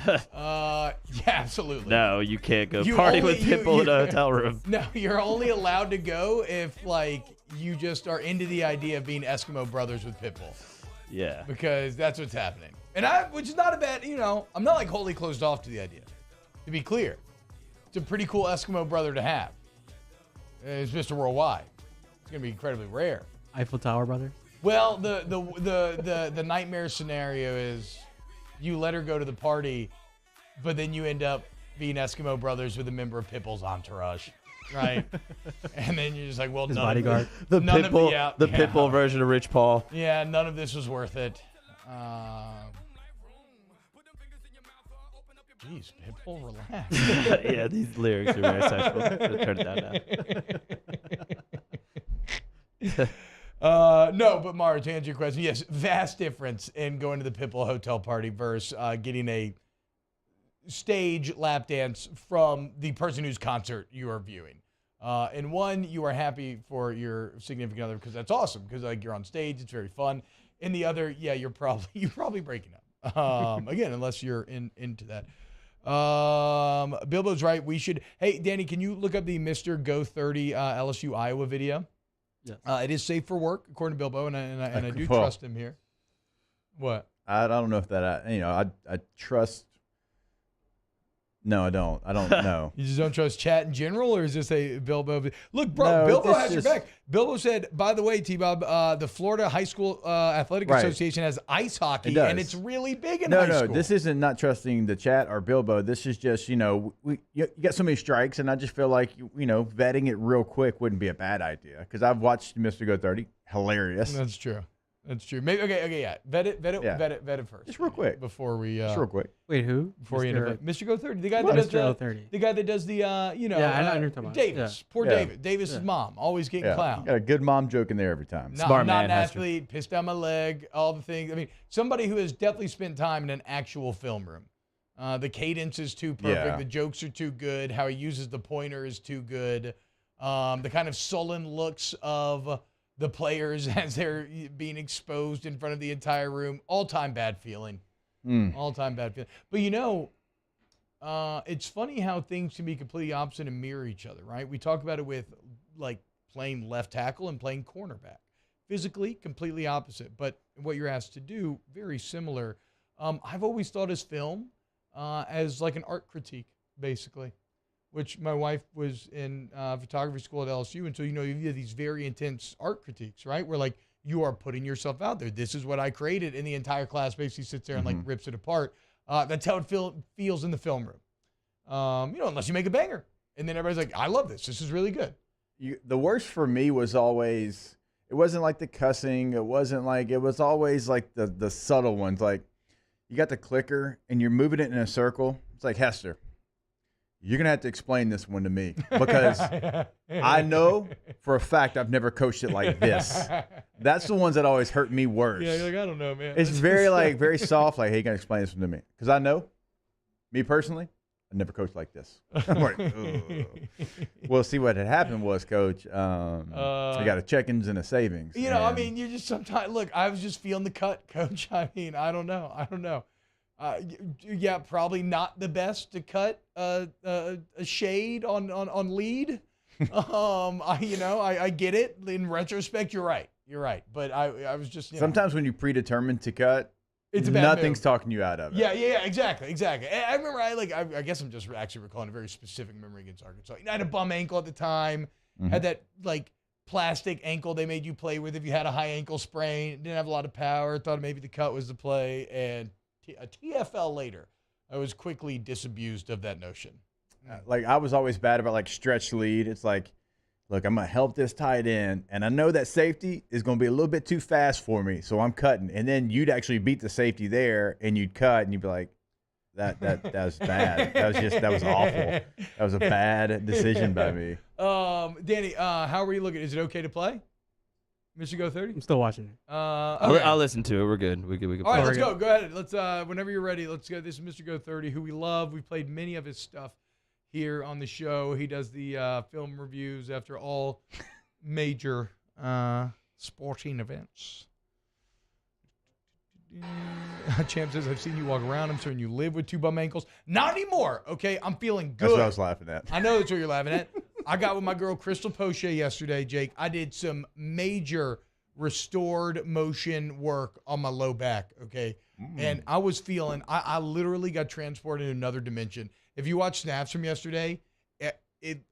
Yeah, absolutely. No, you can't go party with Pitbull in a hotel room. No, you're only allowed to go if, like, you just are into the idea of being Eskimo brothers with Pitbull. Yeah. Because that's what's happening. Which is not a bad, I'm not like wholly closed off to the idea. To be clear, it's a pretty cool Eskimo brother to have. It's Mr. Worldwide. It's going to be incredibly rare. Eiffel Tower brother? Well, the nightmare scenario is you let her go to the party, but then you end up being Eskimo brothers with a member of Pitbull's entourage, right? And then you're just like, well, his bodyguard. The Pitbull version of Rich Paul. Yeah, none of this was worth it. Jeez, Pitbull, relax. Yeah, these lyrics are very sexual. Turn it down now. No, but Mara, to answer your question, yes, vast difference in going to the Pitbull hotel party versus getting a stage lap dance from the person whose concert you are viewing. In one, you are happy for your significant other because that's awesome because like you're on stage, it's very fun. In the other, yeah, you're probably breaking up. Again, unless you're into that. Bilbo's right. We should. Hey, Danny, can you look up the Mr. Go 30 LSU Iowa video? Yes. It is safe for work, according to Bilbo, and I do trust him here. What? I don't know if that. I trust. No, I don't. I don't know. You just don't trust chat in general, or is this a Bilbo? Look, bro, No, Bilbo this has your back. Bilbo said, by the way, T-Bob, the Florida High School Athletic Association has ice hockey, and it's really big in high school. No, this isn't not trusting the chat or Bilbo. This is just, you got so many strikes, and I just feel like, vetting it real quick wouldn't be a bad idea. Because I've watched Mr. Go 30. Hilarious. That's true. That's true. Maybe okay, yeah. Vet it first. Just real quick. Before we just real quick. Wait, who? Before you end up Mr. Go 30. The guy What? that does Mr. O30. the guy that does the Yeah, I know what you're talking about. Davis. Yeah. Poor Yeah. David. Davis's mom. Always getting clowned. Got a good mom joke in there every time. Not an athlete, pissed down my leg, all the things. I mean, somebody who has definitely spent time in an actual film room. The cadence is too perfect. Yeah. The jokes are too good. How he uses the pointer is too good. The kind of sullen looks of the players as they're being exposed in front of the entire room. All-time bad feeling. All-time bad feeling. But it's funny how things can be completely opposite and mirror each other, right? We talk about it with like playing left tackle and playing cornerback. Physically, completely opposite. But what you're asked to do, very similar. I've always thought as film as like an art critique, basically, which my wife was in photography school at LSU. And so, you have these very intense art critiques, right? Where like you are putting yourself out there. This is what I created. And the entire class basically sits there and like rips it apart. That's how it feels in the film room. Unless you make a banger. And then everybody's like, I love this. This is really good. The worst for me was always, it wasn't like the cussing. It was always like the subtle ones. Like you got the clicker and you're moving it in a circle. It's like, Hester, You're going to have to explain this one to me because I know for a fact I've never coached it like this. That's the ones that always hurt me worse. Yeah, you're like, I don't know, man. It's very soft. Like, hey, you got to explain this one to me. Because I know, me personally, I never coached like this. I'm like, ugh. Well, see, what had happened was, Coach, you got a check-ins and a savings. You know, I mean, you're just sometimes, look, I was just feeling the cut, Coach. I mean, I don't know. Yeah, probably not the best to cut a shade on lead. I get it. In retrospect, you're right. But I was just sometimes when you predetermine to cut, it's a bad nothing's move. talking you out of it. Yeah, exactly. I remember I guess I'm just actually recalling a very specific memory against Arkansas. I had a bum ankle at the time. Had that like plastic ankle they made you play with if you had a high ankle sprain. Didn't have a lot of power. Thought maybe the cut was the play, and a TFL later, I was quickly disabused of that notion. Like, I was always bad about, like, stretch lead. It's like, look, I'm going to help this tight end, and I know that safety is going to be a little bit too fast for me, so I'm cutting. And then you'd actually beat the safety there, and you'd cut, and you'd be like, that was bad. That was awful. That was a bad decision by me. Danny, how are you looking? Is it okay to play? Mr. Go 30? I'm still watching it. Okay. I'll listen to it. We're good. We can All right, let's go. Go ahead. Let's whenever you're ready, let's go. This is Mr. Go 30, who we love. We've played many of his stuff here on the show. He does the film reviews after all major sporting events. Champ says, I've seen you walk around. I'm certain you live with 2 bum ankles. Not anymore, okay? I'm feeling good. That's what I was laughing at. I know that's what you're laughing at. I got with my girl Crystal Poche yesterday, Jake. I did some major restored motion work on my low back, okay? And I was feeling, I literally got transported in another dimension. If you watch snaps from yesterday,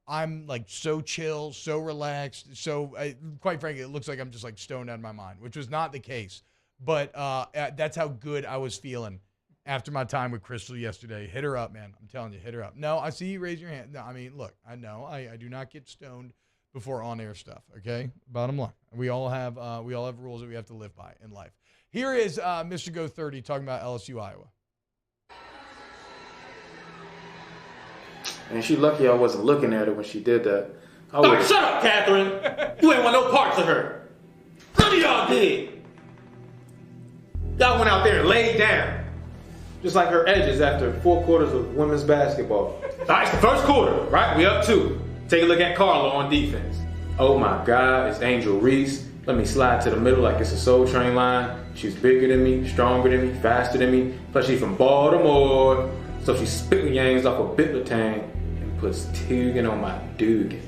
I'm like so chill, so relaxed, so quite frankly, it looks like I'm just like stoned out of my mind, which was not the case. But that's how good I was feeling after my time with Crystal yesterday. Hit her up, man. I'm telling you, hit her up. No, I see you raise your hand. No, I mean, look, I know I do not get stoned before on-air stuff, okay? Bottom line. We all have rules that we have to live by in life. Here is Mr. Go 30 talking about LSU, Iowa. And she lucky I wasn't looking at her when she did that. Shut up, Catherine. You ain't want no parts of her. None of y'all did. Y'all went out there and laid down. Just like her edges after 4 quarters of women's basketball. All right, it's the first quarter, right? We up 2. Take a look at Carla on defense. Oh my God, it's Angel Reese. Let me slide to the middle like it's a Soul Train line. She's bigger than me, stronger than me, faster than me. Plus she's from Baltimore. So she spit the yangs off a Bitler and puts Tugan on my Dugan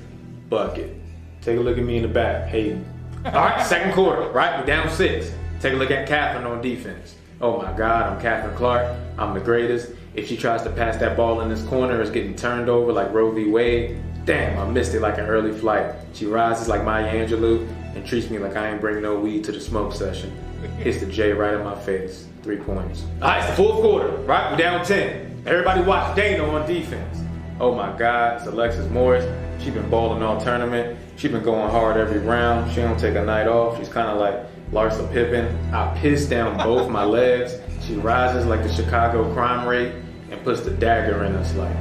bucket. Take a look at me in the back, Hayden. All right, second quarter, right? We're down 6. Take a look at Catherine on defense. Oh my God, I'm Catherine Clark. I'm the greatest. If she tries to pass that ball in this corner, it's getting turned over like Roe v. Wade. Damn, I missed it like an early flight. She rises like Maya Angelou and treats me like I ain't bring no weed to the smoke session. Hits the J right in my face. 3 points. All right, it's the fourth quarter, right? We're down 10. Everybody watch Dana on defense. Oh my God, it's Alexis Morris. She been balling all tournament. She been going hard every round. She don't take a night off. She's kind of like Larsa Pippen. I piss down both my legs. She rises like the Chicago crime rate and puts the dagger in us like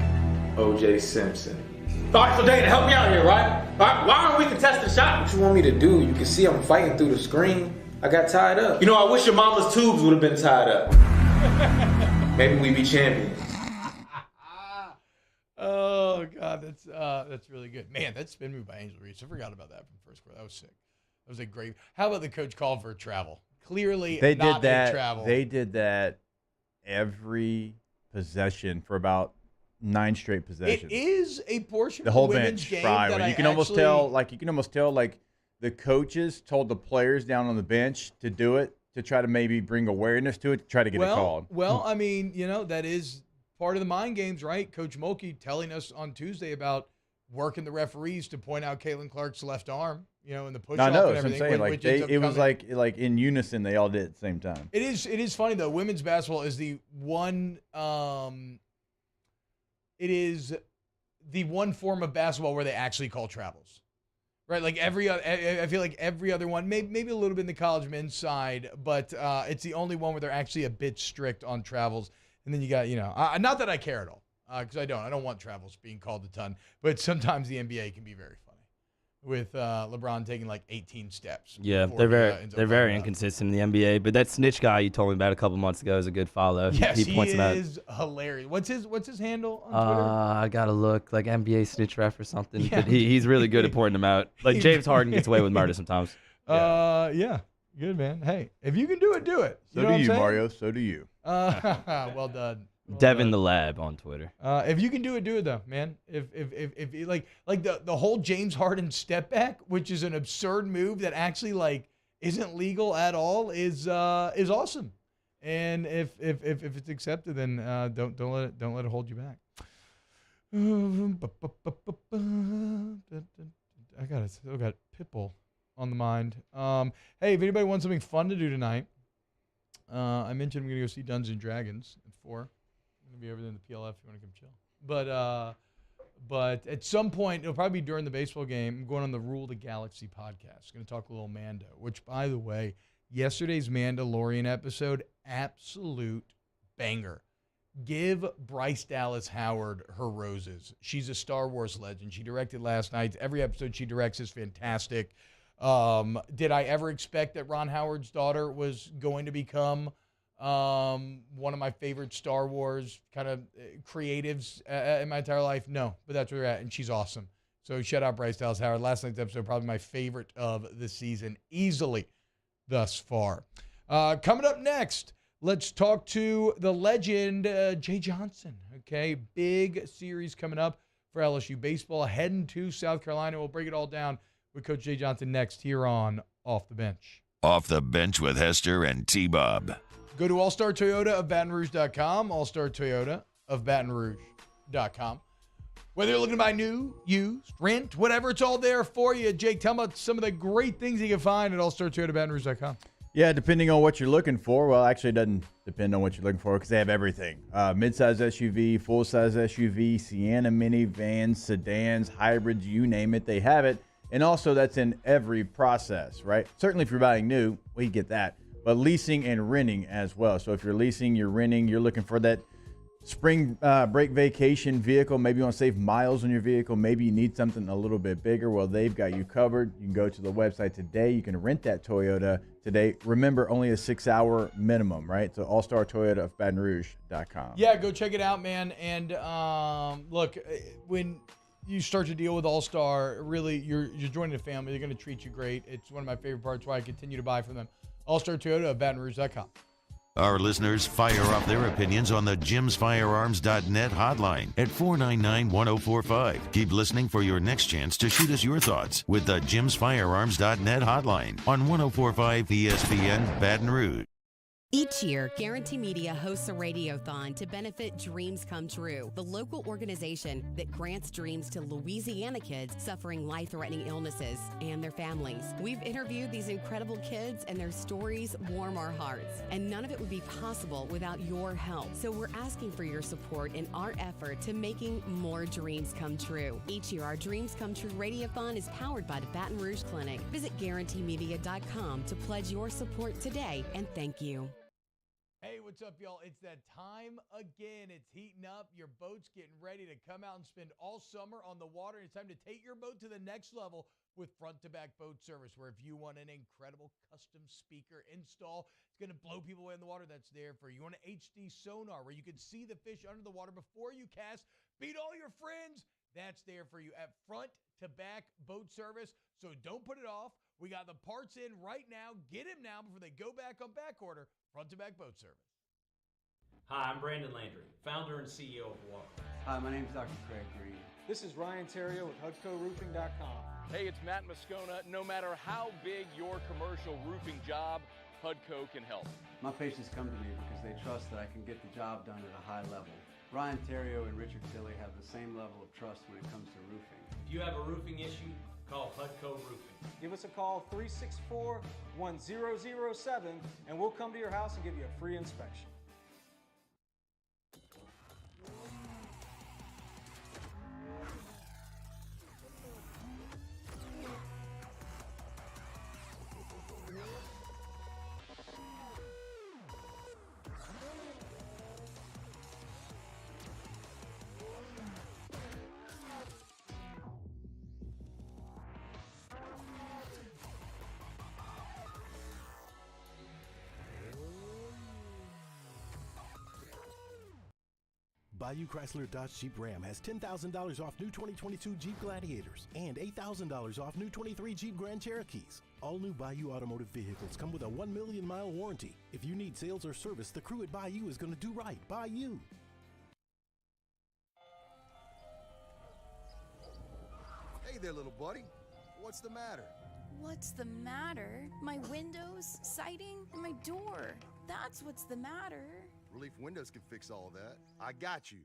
O.J. Simpson. All right, so Dana, help me out here, right? All right, why aren't we contesting shots? What you want me to do? You can see I'm fighting through the screen. I got tied up. You know, I wish your mama's tubes would have been tied up. Maybe we be champions. Oh God, that's really good, man. That spin move by Angel Reese, I forgot about that from first quarter. That was sick. That was a great. How about the coach called for a travel? Clearly, they not did that. A travel. They did that every possession for about 9 straight possessions. It is a portion the of whole the women's bench game fire. that You can almost tell like the coaches told the players down on the bench to do it, to try to maybe bring awareness to it, to try to get it called. Well, I mean, that is part of the mind games, right? Coach Mulkey telling us on Tuesday about working the referees to point out Caitlin Clark's left arm, in the push-off I know, and that's what I'm everything. saying. It was like in unison, they all did at the same time. It is funny though. Women's basketball is the one. It is the one form of basketball where they actually call travels, right? Like I feel like every other one, maybe a little bit in the college men's side, but it's the only one where they're actually a bit strict on travels. And then you got, not that I care at all. because I don't want travels being called a ton. But sometimes the NBA can be very funny with LeBron taking like 18 steps. Yeah, before they're very inconsistent in the NBA. But that snitch guy you told me about a couple months ago is a good follow. Yes, he points him out. is hilarious. What's his handle on Twitter? I gotta look like NBA snitch ref or something. Yeah. But he's really good at pointing them out. Like James Harden gets away with murder sometimes. Yeah, good man. Hey, if you can do it, do it. So do you, Mario. So do you. Well done. Devin the Lab on Twitter. If you can do it though, man. If like the whole James Harden step back, which is an absurd move that actually like isn't legal at all, is awesome. And if it's accepted, then don't let it hold you back. I still got Pitbull on the mind. Hey, if anybody wants something fun to do tonight, I mentioned I'm gonna go see Dungeons and Dragons at 4. Be over there in the PLF if you want to come chill. But at some point, it'll probably be during the baseball game, I'm going on the Rule the Galaxy podcast. Going to talk a little Mando, which, by the way, yesterday's Mandalorian episode, absolute banger. Give Bryce Dallas Howard her roses. She's a Star Wars legend. She directed last night. Every episode she directs is fantastic. Did I ever expect that Ron Howard's daughter was going to become one of my favorite Star Wars kind of creatives in my entire life? No, but that's where we're at, and she's awesome. So shout out Bryce Dallas Howard. Last night's episode, probably my favorite of the season, easily thus far. Coming up next, let's talk to the legend, Jay Johnson. Okay, big series coming up for LSU baseball, heading to South Carolina. We'll break it all down with Coach Jay Johnson next here on Off the Bench. Off the Bench with Hester and T-Bob. Go to All-Star Toyota of Baton Rouge.com, All-Star Toyota of Baton Rouge.com. Whether you're looking to buy new, used, rent, whatever, it's all there for you. Jake, tell me about some of the great things you can find at All-Star Toyota of Baton Rouge.com. Yeah, depending on what you're looking for. Well, actually, it doesn't depend on what you're looking for because they have everything. Mid-size SUV, full-size SUV, Sienna minivans, sedans, hybrids, you name it, they have it. And also, that's in every process, right? Certainly, if you're buying new, we get that. But leasing and renting as well. So if you're leasing, you're renting, you're looking for that spring break vacation vehicle. Maybe you want to save miles on your vehicle. Maybe you need something a little bit bigger. Well, they've got you covered. You can go to the website today. You can rent that Toyota today. Remember, only a 6-hour minimum, right? So All-Star Toyota of Baton Rouge.com. Yeah, go check it out, man. And look, when you start to deal with All-Star, really, you're joining a family. They're going to treat you great. It's one of my favorite parts why I continue to buy from them. All-Star Toyota of Baton Rouge.com. Our listeners fire off their opinions on the jimsfirearms.net hotline at 499-1045. Keep listening for your next chance to shoot us your thoughts with the jimsfirearms.net hotline on 1045 ESPN Baton Rouge. Each year, Guarantee Media hosts a radiothon to benefit Dreams Come True, the local organization that grants dreams to Louisiana kids suffering life-threatening illnesses and their families. We've interviewed these incredible kids, and their stories warm our hearts. And none of it would be possible without your help. So we're asking for your support in our effort to making more dreams come true. Each year, our Dreams Come True radiothon is powered by the Baton Rouge Clinic. Visit GuaranteeMedia.com to pledge your support today, and thank you. Hey, what's up, y'all? It's that time again. It's heating up. Your boat's getting ready to come out and spend all summer on the water. It's time to take your boat to the next level with front-to-back boat service, where if you want an incredible custom speaker install, it's going to blow people away in the water, that's there for you. You want an HD sonar where you can see the fish under the water before you cast, beat all your friends, that's there for you at front-to-back boat service. So don't put it off. We got the parts in right now. Get them now before they go back on back order. Front-to-back boat service. Hi, I'm Brandon Landry, founder and CEO of Walk. Hi, my name is Dr. Craig Green. This is Ryan Terrio with HUDCORoofing.com. Hey, it's Matt Moscona. No matter how big your commercial roofing job, HUDCO can help. My patients come to me because they trust that I can get the job done at a high level. Ryan Terrio and Richard Tilley have the same level of trust when it comes to roofing. If you have a roofing issue, call HUDCO Roofing. Give us a call, 364-1007, and we'll come to your house and give you a free inspection. Bayou Chrysler Dodge Jeep Ram has $10,000 off new 2022 Jeep Gladiators and $8,000 off new 23 Jeep Grand Cherokees. All new Bayou automotive vehicles come with a 1 million mile warranty. If you need sales or service, the crew at Bayou is going to do right by you. Hey there, little buddy. What's the matter? What's the matter? My windows, siding, and my door. That's what's the matter. Relief Windows can fix all of that. I got you.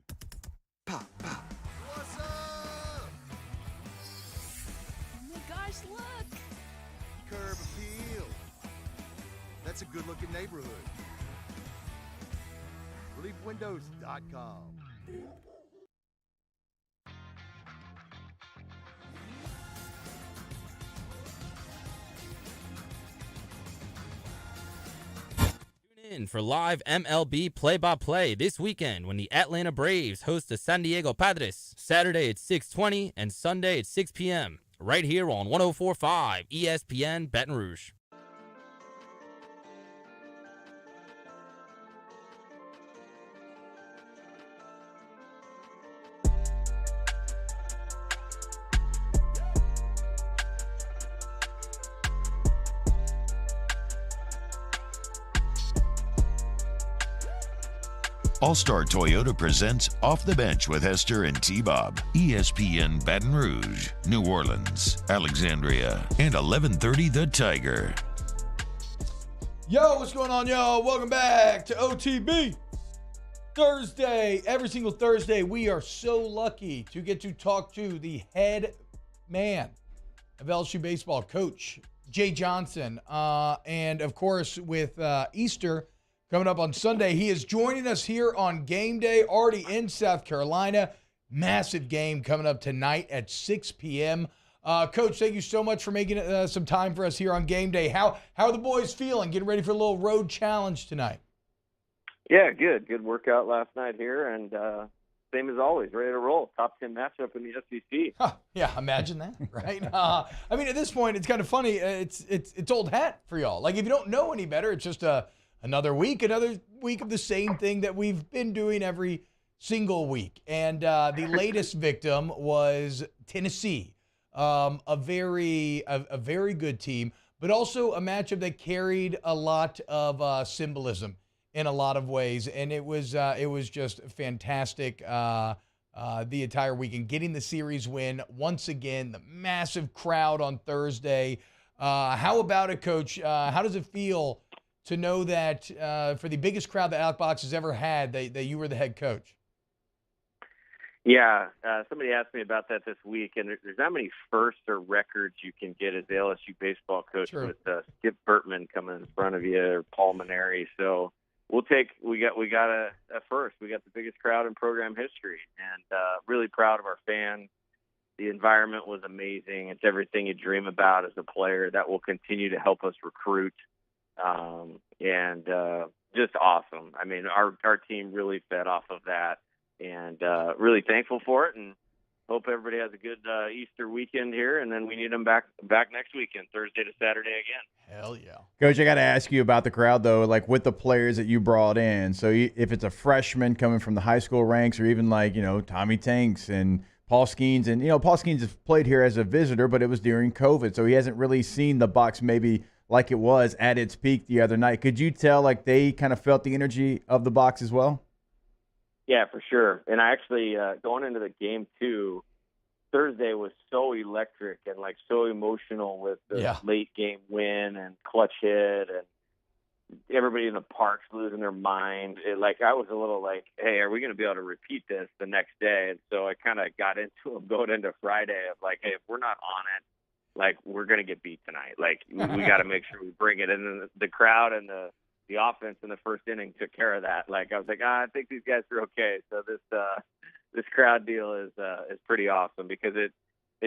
Pop, pop. What's up? Oh my gosh, look! Curb appeal. That's a good-looking neighborhood. ReliefWindows.com. In for live MLB play-by-play this weekend when the Atlanta Braves host the San Diego Padres. Saturday at 6:20 and Sunday at 6 p.m. right here on 104.5 ESPN Baton Rouge. All-Star Toyota presents Off the Bench with Hester and T-Bob. ESPN Baton Rouge, New Orleans, Alexandria, and 1130 The Tiger. Yo, what's going on, y'all? Welcome back to OTB. Thursday, every single Thursday, we are so lucky to get to talk to the head man of LSU baseball, Coach Jay Johnson. And, of course, with Easter coming up on Sunday, he is joining us here on game day, already in South Carolina. Massive game coming up tonight at 6 p.m. Coach, thank you so much for making some time for us here on game day. How are the boys feeling? Getting ready for a little road challenge tonight? Yeah, good. Good workout last night here, and same as always, ready to roll. Top 10 matchup in the SEC. Huh, yeah, imagine that, right? I mean, at this point, it's kind of funny. It's old hat for y'all. Like, if you don't know any better, it's just another week of the same thing that we've been doing every single week. And the latest victim was Tennessee, a very good team, but also a matchup that carried a lot of symbolism in a lot of ways. And it was just fantastic the entire weekend. Getting the series win once again, the massive crowd on Thursday. How about it, Coach? How does it feel to know that for the biggest crowd that Alec Box has ever had, that you were the head coach? Yeah, somebody asked me about that this week, and there's not many firsts or records you can get as the LSU baseball coach. True. With Skip Burtman coming in front of you, or Paul Maneri. So we got a first. We got the biggest crowd in program history, and really proud of our fans. The environment was amazing. It's everything you dream about as a player. That will continue to help us recruit. And just awesome. I mean, our team really fed off of that, and really thankful for it, and hope everybody has a good Easter weekend here, and then we need them back next weekend, Thursday to Saturday again. Hell yeah. Coach, I got to ask you about the crowd, though, like with the players that you brought in. So if it's a freshman coming from the high school ranks, or even like, Tommy Tanks and Paul Skeens, and, Paul Skeens has played here as a visitor, but it was during COVID, so he hasn't really seen the box maybe like it was at its peak the other night. Could you tell like they kind of felt the energy of the box as well? Yeah, for sure. And I actually, going into the game too, Thursday was so electric and like so emotional with the late game win and clutch hit, and everybody in the park's losing their mind. I was a little like, hey, are we going to be able to repeat this the next day? And so I kind of got into them going into Friday of like, hey, if we're not on it, like, we're going to get beat tonight. Like, we got to make sure we bring it. And then the crowd and the offense in the first inning took care of that. Like, I was like, I think these guys are okay. So this crowd deal is pretty awesome because it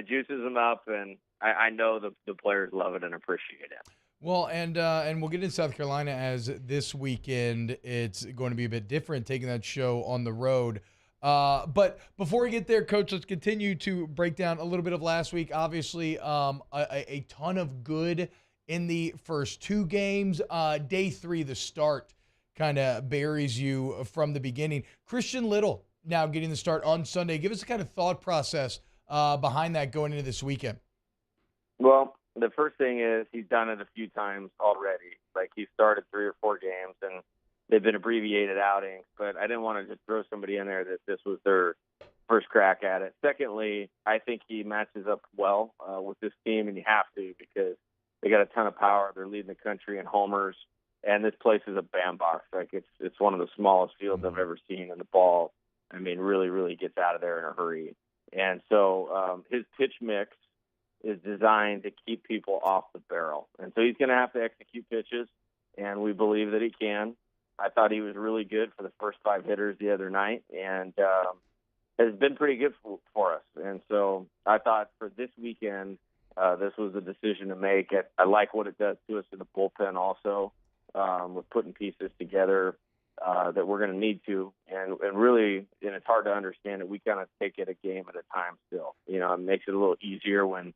juices them up, and I know the players love it and appreciate it. Well, and we'll get into South Carolina as this weekend it's going to be a bit different, taking that show on the road. But before we get there, Coach, let's continue to break down a little bit of last week. Obviously, a ton of good in the first two games. Day three, the start kind of buries you from the beginning. Christian Little now getting the start on Sunday. Give us a kind of thought process behind that going into this weekend. Well, the first thing is he's done it a few times already. Like, he started 3 or 4 games, and they've been abbreviated outings. But I didn't want to just throw somebody in there that this was their first crack at it. Secondly, I think he matches up well with this team, and you have to, because they got a ton of power. They're leading the country in homers, and this place is a bandbox. Like, it's one of the smallest fields I've ever seen, and the ball, I mean, really, really gets out of there in a hurry. And so his pitch mix is designed to keep people off the barrel. And so he's going to have to execute pitches, and we believe that he can. I thought he was really good for the first 5 hitters the other night, and has been pretty good for us. And so I thought for this weekend, this was a decision to make. I like what it does to us in the bullpen also, with putting pieces together that we're going to need to. And really, and it's hard to understand it, we kind of take it a game at a time still. You know, it makes it a little easier when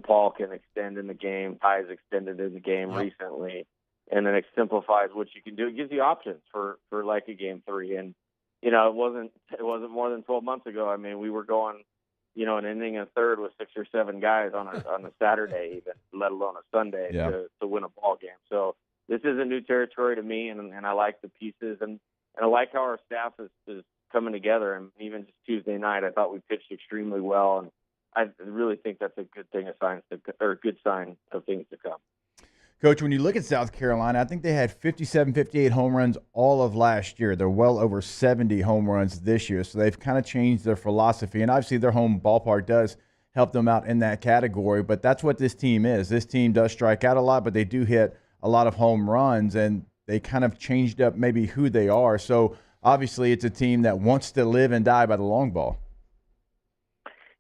Paul can extend in the game. Ty's extended in the game recently. And then it simplifies what you can do. It gives you options for like a game 3. And, you know, it wasn't more than 12 months ago. I mean, we were going, you know, an inning and third with 6 or 7 guys on a Saturday, even, let alone a Sunday, to win a ball game. So this is a new territory to me, and I like the pieces, and I like how our staff is coming together. And even just Tuesday night, I thought we pitched extremely well, and I really think that's a good thing, a good sign of things to come. Coach, when you look at South Carolina, I think they had 57, 58 home runs all of last year. They're well over 70 home runs this year, so they've kind of changed their philosophy. And obviously their home ballpark does help them out in that category, but that's what this team is. This team does strike out a lot, but they do hit a lot of home runs, and they kind of changed up maybe who they are. So obviously it's a team that wants to live and die by the long ball.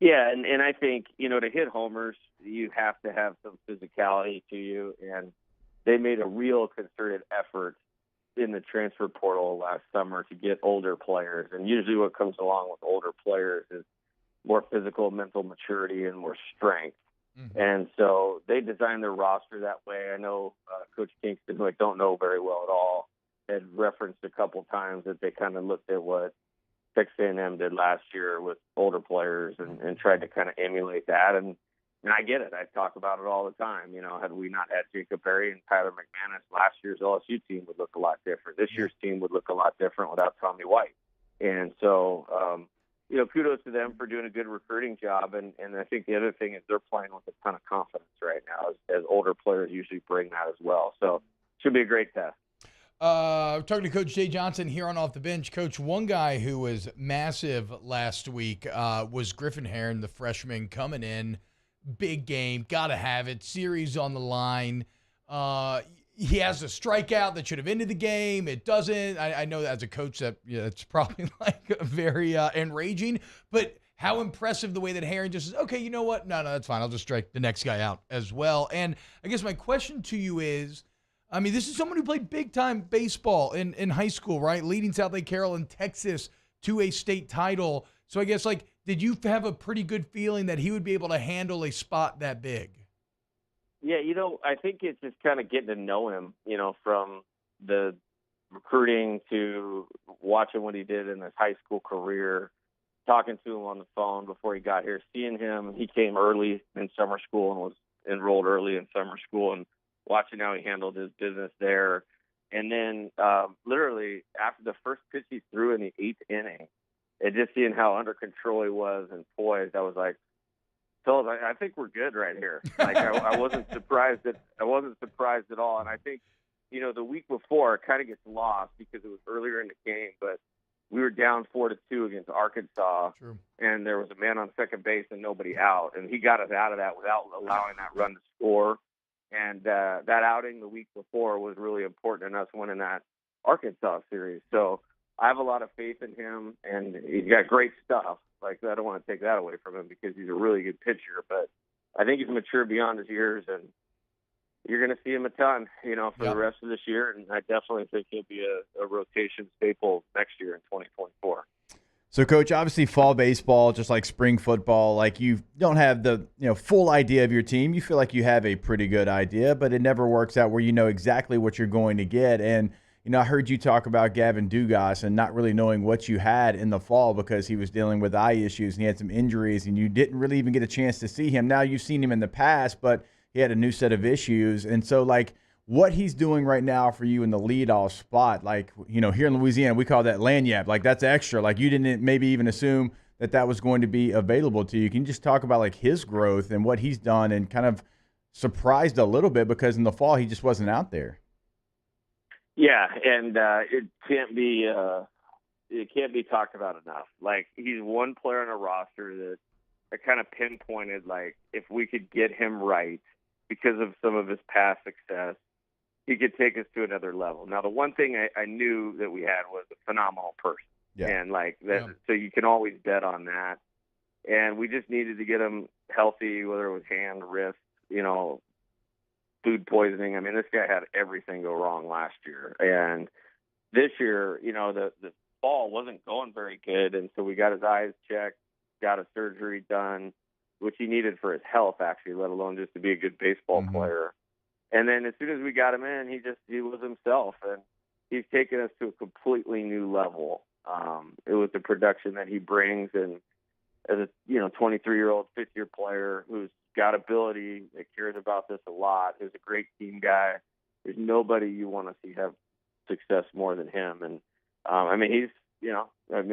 Yeah, and I think, you know, to hit homers, you have to have some physicality to you, and they made a real concerted effort in the transfer portal last summer to get older players. And usually what comes along with older players is more physical, mental maturity, and more strength. Mm-hmm. And so they designed their roster that way. I know Coach Kingston, who I don't know very well at all, had referenced a couple times that they kind of looked at what Texas A&M did last year with older players and tried to kind of emulate that. And I get it. I talk about it all the time. You know, had we not had Jacob Berry and Tyler McManus, last year's LSU team would look a lot different. This year's team would look a lot different without Tommy White. And so, you know, kudos to them for doing a good recruiting job. And I think the other thing is they're playing with a ton of confidence right now, as older players usually bring that as well. So should be a great test. Talking to Coach Jay Johnson here on Off the Bench. Coach, one guy who was massive last week was Griffin Herron, the freshman, coming in. Big game, got to have it. Series on the line. He has a strikeout that should have ended the game. It doesn't. I know that as a coach that it's probably like very enraging. But how impressive the way that Herron just says, okay, you know what? No, that's fine. I'll just strike the next guy out as well. And I guess my question to you is, I mean, this is someone who played big-time baseball in high school, right? Leading South Lake Carroll and Texas to a state title. So I guess, like, did you have a pretty good feeling that he would be able to handle a spot that big? Yeah, you know, I think it's just kind of getting to know him, you know, from the recruiting to watching what he did in his high school career, talking to him on the phone before he got here, seeing him. He came early in summer school and was enrolled early in summer school, and watching how he handled his business there. And then literally after the first pitch he threw in the 8th inning, and just seeing how under control he was and poised, I was like, Philip, I think we're good right here. Like I wasn't surprised at all. And I think, you know, the week before it kind of gets lost because it was earlier in the game, but we were down 4-2 against Arkansas. True. And there was a man on second base and nobody out, and he got us out of that without allowing that run to score. And that outing the week before was really important in us winning that Arkansas series. So I have a lot of faith in him, and he's got great stuff. Like, I don't want to take that away from him because he's a really good pitcher. But I think he's mature beyond his years, and you're going to see him a ton, you know, for the rest of this year. And I definitely think he'll be a rotation staple next year in 2024. So, Coach, obviously fall baseball, just like spring football, like you don't have the full idea of your team. You feel like you have a pretty good idea, but it never works out where you know exactly what you're going to get. And I heard you talk about Gavin Dugas and not really knowing what you had in the fall because he was dealing with eye issues and he had some injuries and you didn't really even get a chance to see him. Now you've seen him in the past, but he had a new set of issues. And so, like, what he's doing right now for you in the leadoff spot, like, here in Louisiana, we call that lanyard. Like, that's extra. Like, you didn't maybe even assume that was going to be available to you. Can you just talk about, like, his growth and what he's done and kind of surprised a little bit because in the fall he just wasn't out there? Yeah, and it can't be talked about enough. Like, he's one player on a roster that I kind of pinpointed, like, if we could get him right because of some of his past success, he could take us to another level. Now, the one thing I knew that we had was a phenomenal person. Yeah. And, like, that, so you can always bet on that. And we just needed to get him healthy, whether it was hand, wrist, food poisoning. I mean, this guy had everything go wrong last year. And this year, the fall wasn't going very good. And so we got his eyes checked, got a surgery done, which he needed for his health, actually, let alone just to be a good baseball player. And then as soon as we got him in, he was himself. And he's taken us to a completely new level. It was the production that he brings. And as a 23-year-old, fifth-year player who's got ability, that cares about this a lot, who's a great team guy. There's nobody you want to see have success more than him. And he's,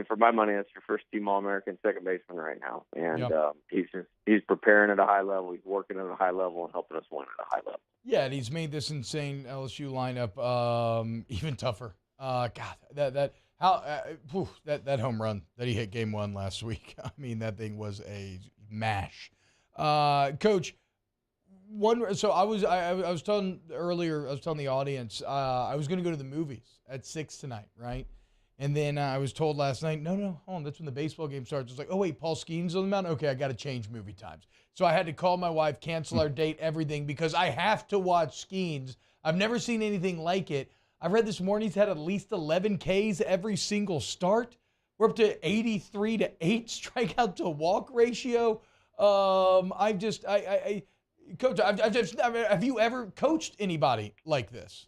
for my money, that's your first team All-American second baseman right now. And he's preparing at a high level. He's working at a high level and helping us win at a high level. Yeah, and he's made this insane LSU lineup even tougher. That home run that he hit game one last week. I mean, that thing was a mash. Coach, so I was telling earlier, I was telling the audience, I was going to go to the movies at 6 tonight, right? And then I was told last night, no, hold on, that's when the baseball game starts. It's like, oh wait, Paul Skeen's on the mound? Okay, I got to change movie times. So I had to call my wife, cancel our date, everything, because I have to watch Skeens. I've never seen anything like it. I read this morning he's had at least 11 Ks every single start. We're up to 83-8 strikeout to walk ratio. Coach, have you ever coached anybody like this?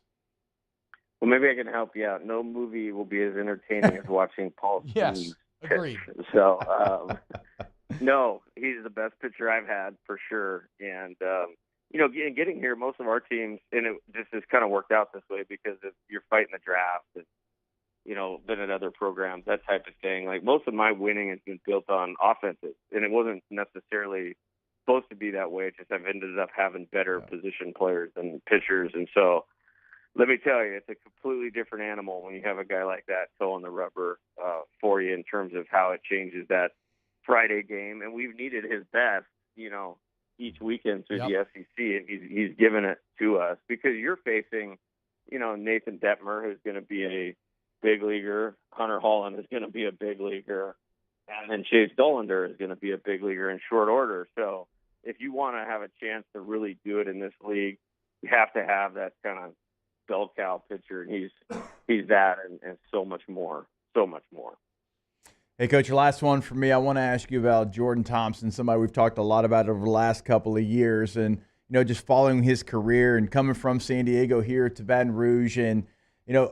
Well, maybe I can help you out. No movie will be as entertaining as watching Paul Skeens. Yes, agreed. So, no, he's the best pitcher I've had for sure. And, getting here, most of our teams, and it just has kind of worked out this way because if you're fighting the draft and, been at other programs, that type of thing. Like, most of my winning has been built on offenses, and it wasn't necessarily supposed to be that way. It's just I've ended up having better position players than pitchers. And so let me tell you, it's a completely different animal when you have a guy like that toeing the rubber for you in terms of how it changes that Friday game. And we've needed his best, each weekend through the SEC, and he's given it to us because you're facing, Nathan Detmer, who's going to be a big leaguer. Hunter Holland is going to be a big leaguer. And then Chase Dollander is going to be a big leaguer in short order. So if you want to have a chance to really do it in this league, you have to have that kind of bell cow pitcher, and he's that and so much more. Hey, Coach, your last one for me. I want to ask you about Jordan Thompson, somebody we've talked a lot about over the last couple of years, and just following his career and coming from San Diego here to Baton Rouge, and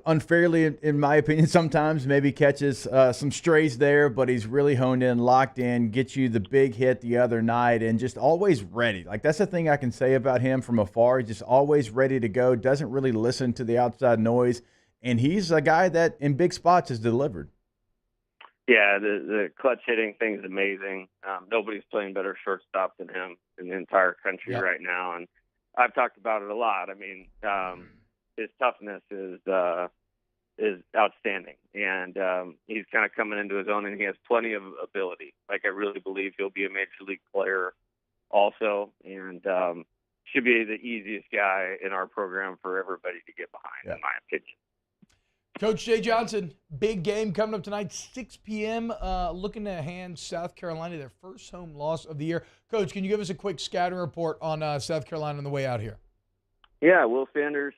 unfairly, in my opinion, sometimes maybe catches some strays there, but he's really honed in, locked in, gets you the big hit the other night, and just always ready. Like, that's the thing I can say about him from afar. He's just always ready to go, doesn't really listen to the outside noise, and he's a guy that in big spots has delivered. Yeah, the clutch hitting thing is amazing. Nobody's playing better shortstop than him in the entire country right now, and I've talked about it a lot. I mean, his toughness is outstanding, and he's kind of coming into his own, and he has plenty of ability. Like, I really believe he'll be a major league player also, and should be the easiest guy in our program for everybody to get behind, in my opinion. Coach Jay Johnson, big game coming up tonight, 6 p.m., looking to hand South Carolina their first home loss of the year. Coach, can you give us a quick scouting report on South Carolina on the way out here? Yeah, Will Sanders,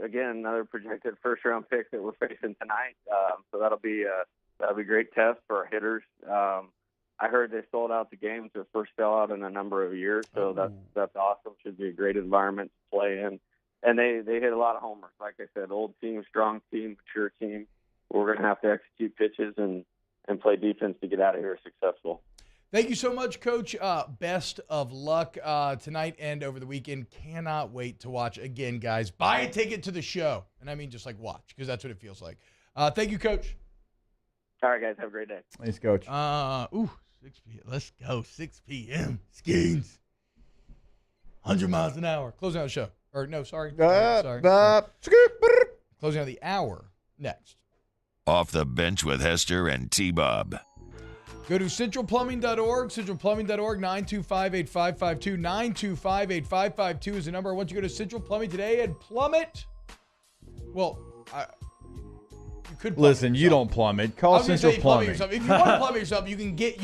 again, another projected first-round pick that we're facing tonight. So that'll be a great test for our hitters. I heard they sold out the game. It's their first sellout in a number of years, so that's awesome. Should be a great environment to play in. And they hit a lot of homers. Like I said, old team, strong team, mature team. We're going to have to execute pitches and play defense to get out of here successful. Thank you so much, Coach. Best of luck tonight and over the weekend. Cannot wait to watch again, guys. Buy a ticket to the show. And I mean just like watch, because that's what it feels like. Thank you, Coach. All right, guys. Have a great day. Thanks, Coach. 6 p.m. Let's go. 6 p.m. Skeens. 100 miles an hour. Closing out the show. Or no, sorry. Sorry. Closing out the hour next. Off the Bench with Hester and T-Bob. Go to centralplumbing.org, centralplumbing.org, 925-8552. 925-8552 is the number. I want you to go to Central Plumbing today and plummet. Well, you could plummet Listen, you don't plummet. Call Central Plumbing. If you want to plummet yourself, you can get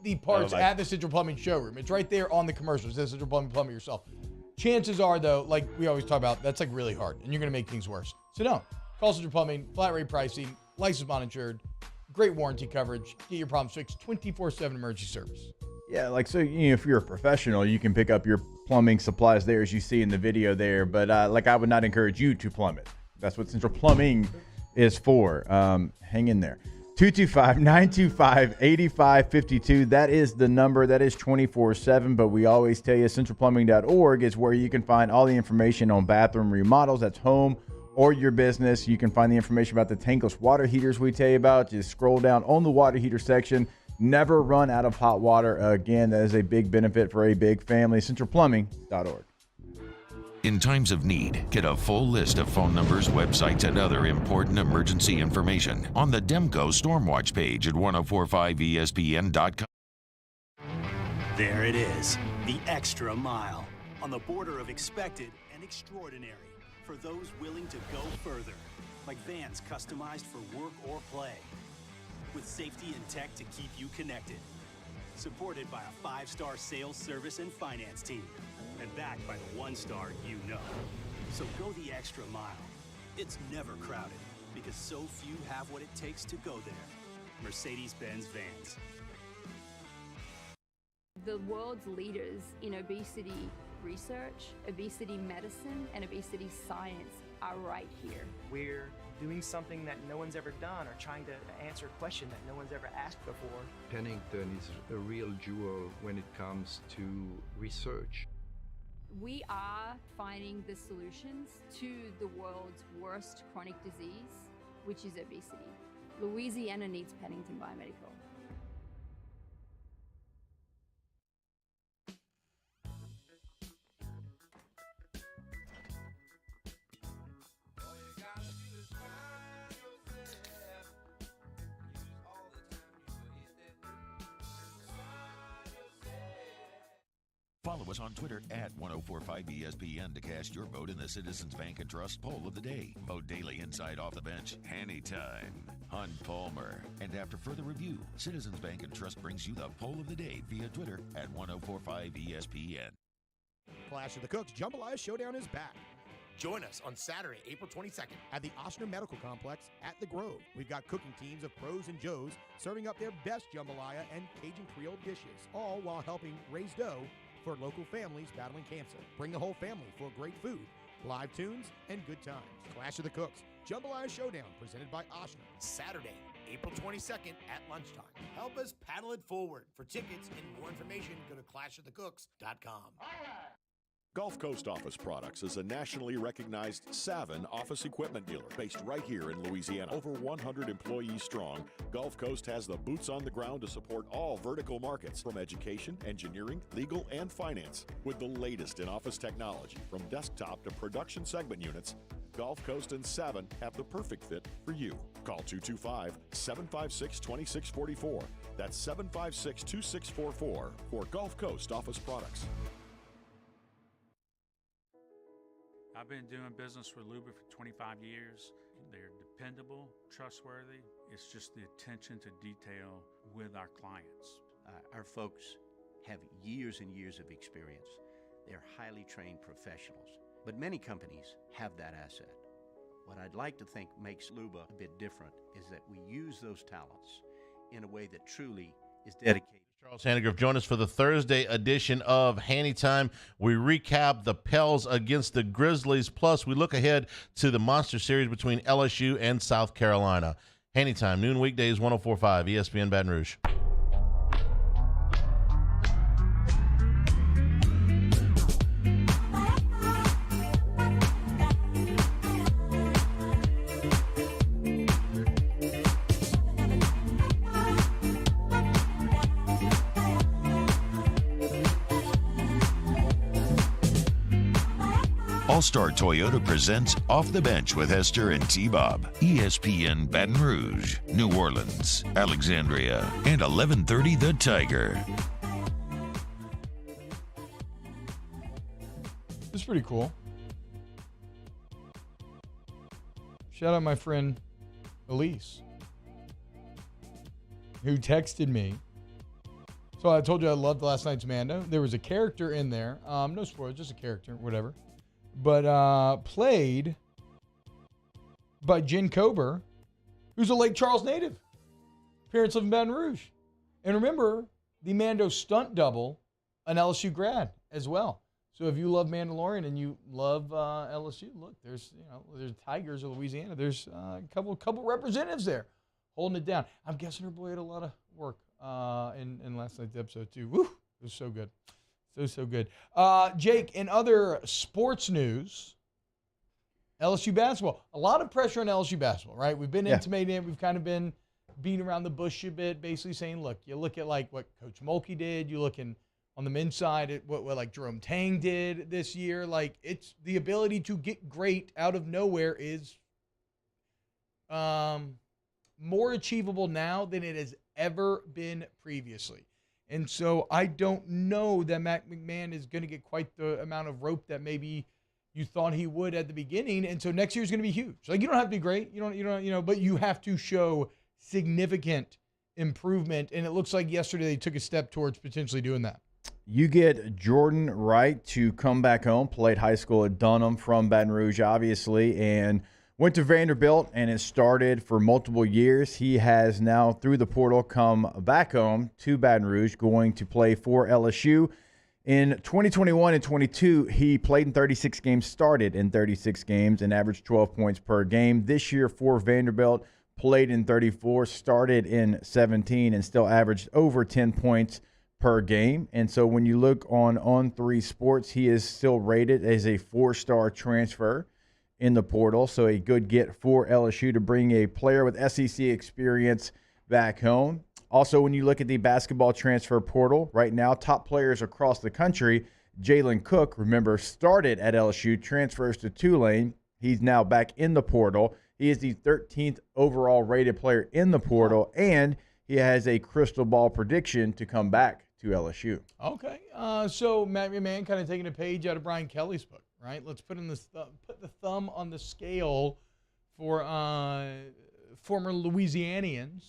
the parts at the Central Plumbing showroom. It's right there on the commercial. It says Central Plumbing, plummet yourself. Chances are, though, like we always talk about, that's like really hard, and you're going to make things worse. So don't. Call Central Plumbing, flat rate pricing, licensed, non-insured, great warranty coverage. Get your problems fixed, 24/7 emergency service. Yeah, like, so if you're a professional, you can pick up your plumbing supplies there, as you see in the video there. But I would not encourage you to plummet. That's what Central Plumbing is for. Hang in there. 225-925-8552. That is the number. That is 24/7. But we always tell you, centralplumbing.org is where you can find all the information on bathroom remodels. That's home or your business. You can find the information about the tankless water heaters we tell you about. Just scroll down on the water heater section. Never run out of hot water. Again, that is a big benefit for a big family. centralplumbing.org. In times of need, get a full list of phone numbers, websites, and other important emergency information on the Demco Stormwatch page at 1045ESPN.com. There it is, the extra mile, on the border of expected and extraordinary, for those willing to go further, like vans customized for work or play, with safety and tech to keep you connected, supported by a 5-star sales, service, and finance team, and backed by the 1-star you know. So go the extra mile. It's never crowded, because so few have what it takes to go there. Mercedes-Benz Vans. The world's leaders in obesity research, obesity medicine, and obesity science are right here. We're doing something that no one's ever done, or trying to answer a question that no one's ever asked before. Pennington is a real jewel when it comes to research. We are finding the solutions to the world's worst chronic disease, which is obesity. Louisiana needs Pennington Biomedical. Follow us on Twitter at 1045ESPN to cast your vote in the Citizens Bank and Trust Poll of the Day. Vote daily inside Off the Bench, anytime. Hunt Palmer. And after further review, Citizens Bank and Trust brings you the Poll of the Day via Twitter at 1045ESPN. Clash of the Cooks Jambalaya Showdown is back. Join us on Saturday, April 22nd at the Oshner Medical Complex at The Grove. We've got cooking teams of pros and joes serving up their best jambalaya and Cajun Creole dishes, all while helping raise dough for local families battling cancer. Bring the whole family for great food, live tunes, and good times. Clash of the Cooks Jambalaya Showdown presented by Oshner. Saturday, April 22nd at lunchtime. Help us paddle it forward. For tickets and more information, go to clashofthecooks.com. Gulf Coast Office Products is a nationally recognized Savin office equipment dealer based right here in Louisiana. Over 100 employees strong, Gulf Coast has the boots on the ground to support all vertical markets, from education, engineering, legal, and finance. With the latest in office technology, from desktop to production segment units, Gulf Coast and Savin have the perfect fit for you. Call 225-756-2644. That's 756-2644 for Gulf Coast Office Products. I've been doing business with Luba for 25 years. They're dependable, trustworthy. It's just the attention to detail with our clients. Our folks have years and years of experience. They're highly trained professionals, but many companies have that asset. What I'd like to think makes Luba a bit different is that we use those talents in a way that truly is dedicated. Charles Hannegriff, join us for the Thursday edition of Hanny Time. We recap the Pels against the Grizzlies, plus we look ahead to the Monster Series between LSU and South Carolina. Hanny Time, noon weekdays, 104.5 ESPN Baton Rouge. All-Star Toyota presents Off the Bench with Hester and T-Bob. ESPN Baton Rouge, New Orleans, Alexandria, and 1130 The Tiger. This is pretty cool. Shout out my friend Elise, who texted me. So I told you I loved last night's Mando. There was a character in there. No spoilers, just a character, whatever. But played by Jen Kober, who's a Lake Charles native. Parents live in Baton Rouge. And remember, the Mando stunt double, an LSU grad as well. So if you love Mandalorian and you love LSU, look, there's Tigers of Louisiana. There's a couple representatives there holding it down. I'm guessing her boy had a lot of work in last night's episode too. Woo, it was so good. So good. Jake, in other sports news, LSU basketball. A lot of pressure on LSU basketball, right? We've been intimating it. We've kind of been beating around the bush a bit, basically saying, look, you look at like what Coach Mulkey did. You look on the men's side at what like Jerome Tang did this year. Like, it's the ability to get great out of nowhere is more achievable now than it has ever been previously. And so I don't know that Matt McMahon is going to get quite the amount of rope that maybe you thought he would at the beginning. And so next year is going to be huge. Like, you don't have to be great, but you have to show significant improvement. And it looks like yesterday they took a step towards potentially doing that. You get Jordan Wright to come back home, played high school at Dunham from Baton Rouge, obviously, and went to Vanderbilt and has started for multiple years. He has now, through the portal, come back home to Baton Rouge, going to play for LSU. In 2021 and 22, he played in 36 games, started in 36 games, and averaged 12 points per game. This year for Vanderbilt, played in 34, started in 17, and still averaged over 10 points per game. And so when you look on 3 Sports, he is still rated as a 4-star transfer in the portal, so a good get for LSU to bring a player with SEC experience back home. Also, when you look at the basketball transfer portal, right now, top players across the country, Jalen Cook, remember, started at LSU, transfers to Tulane. He's now back in the portal. He is the 13th overall rated player in the portal, and he has a crystal ball prediction to come back to LSU. Okay, so Matt McMahon kind of taking a page out of Brian Kelly's book. Right, let's put the thumb on the scale for former Louisianians,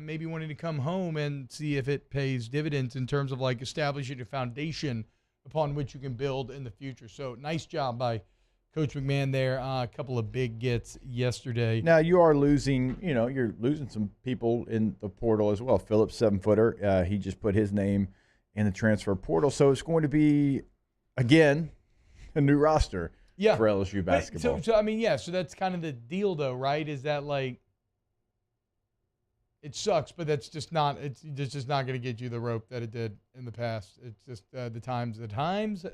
maybe wanting to come home and see if it pays dividends in terms of like establishing a foundation upon which you can build in the future. So nice job by Coach McMahon there. A couple of big gets yesterday. Now you are losing, you're losing some people in the portal as well. Phillips, 7-footer, he just put his name in the transfer portal, so it's going to be again a new roster for LSU basketball. So that's kind of the deal, though, right? Is that like it sucks, but that's just not. It's just not going to get you the rope that it did in the past. It's just the times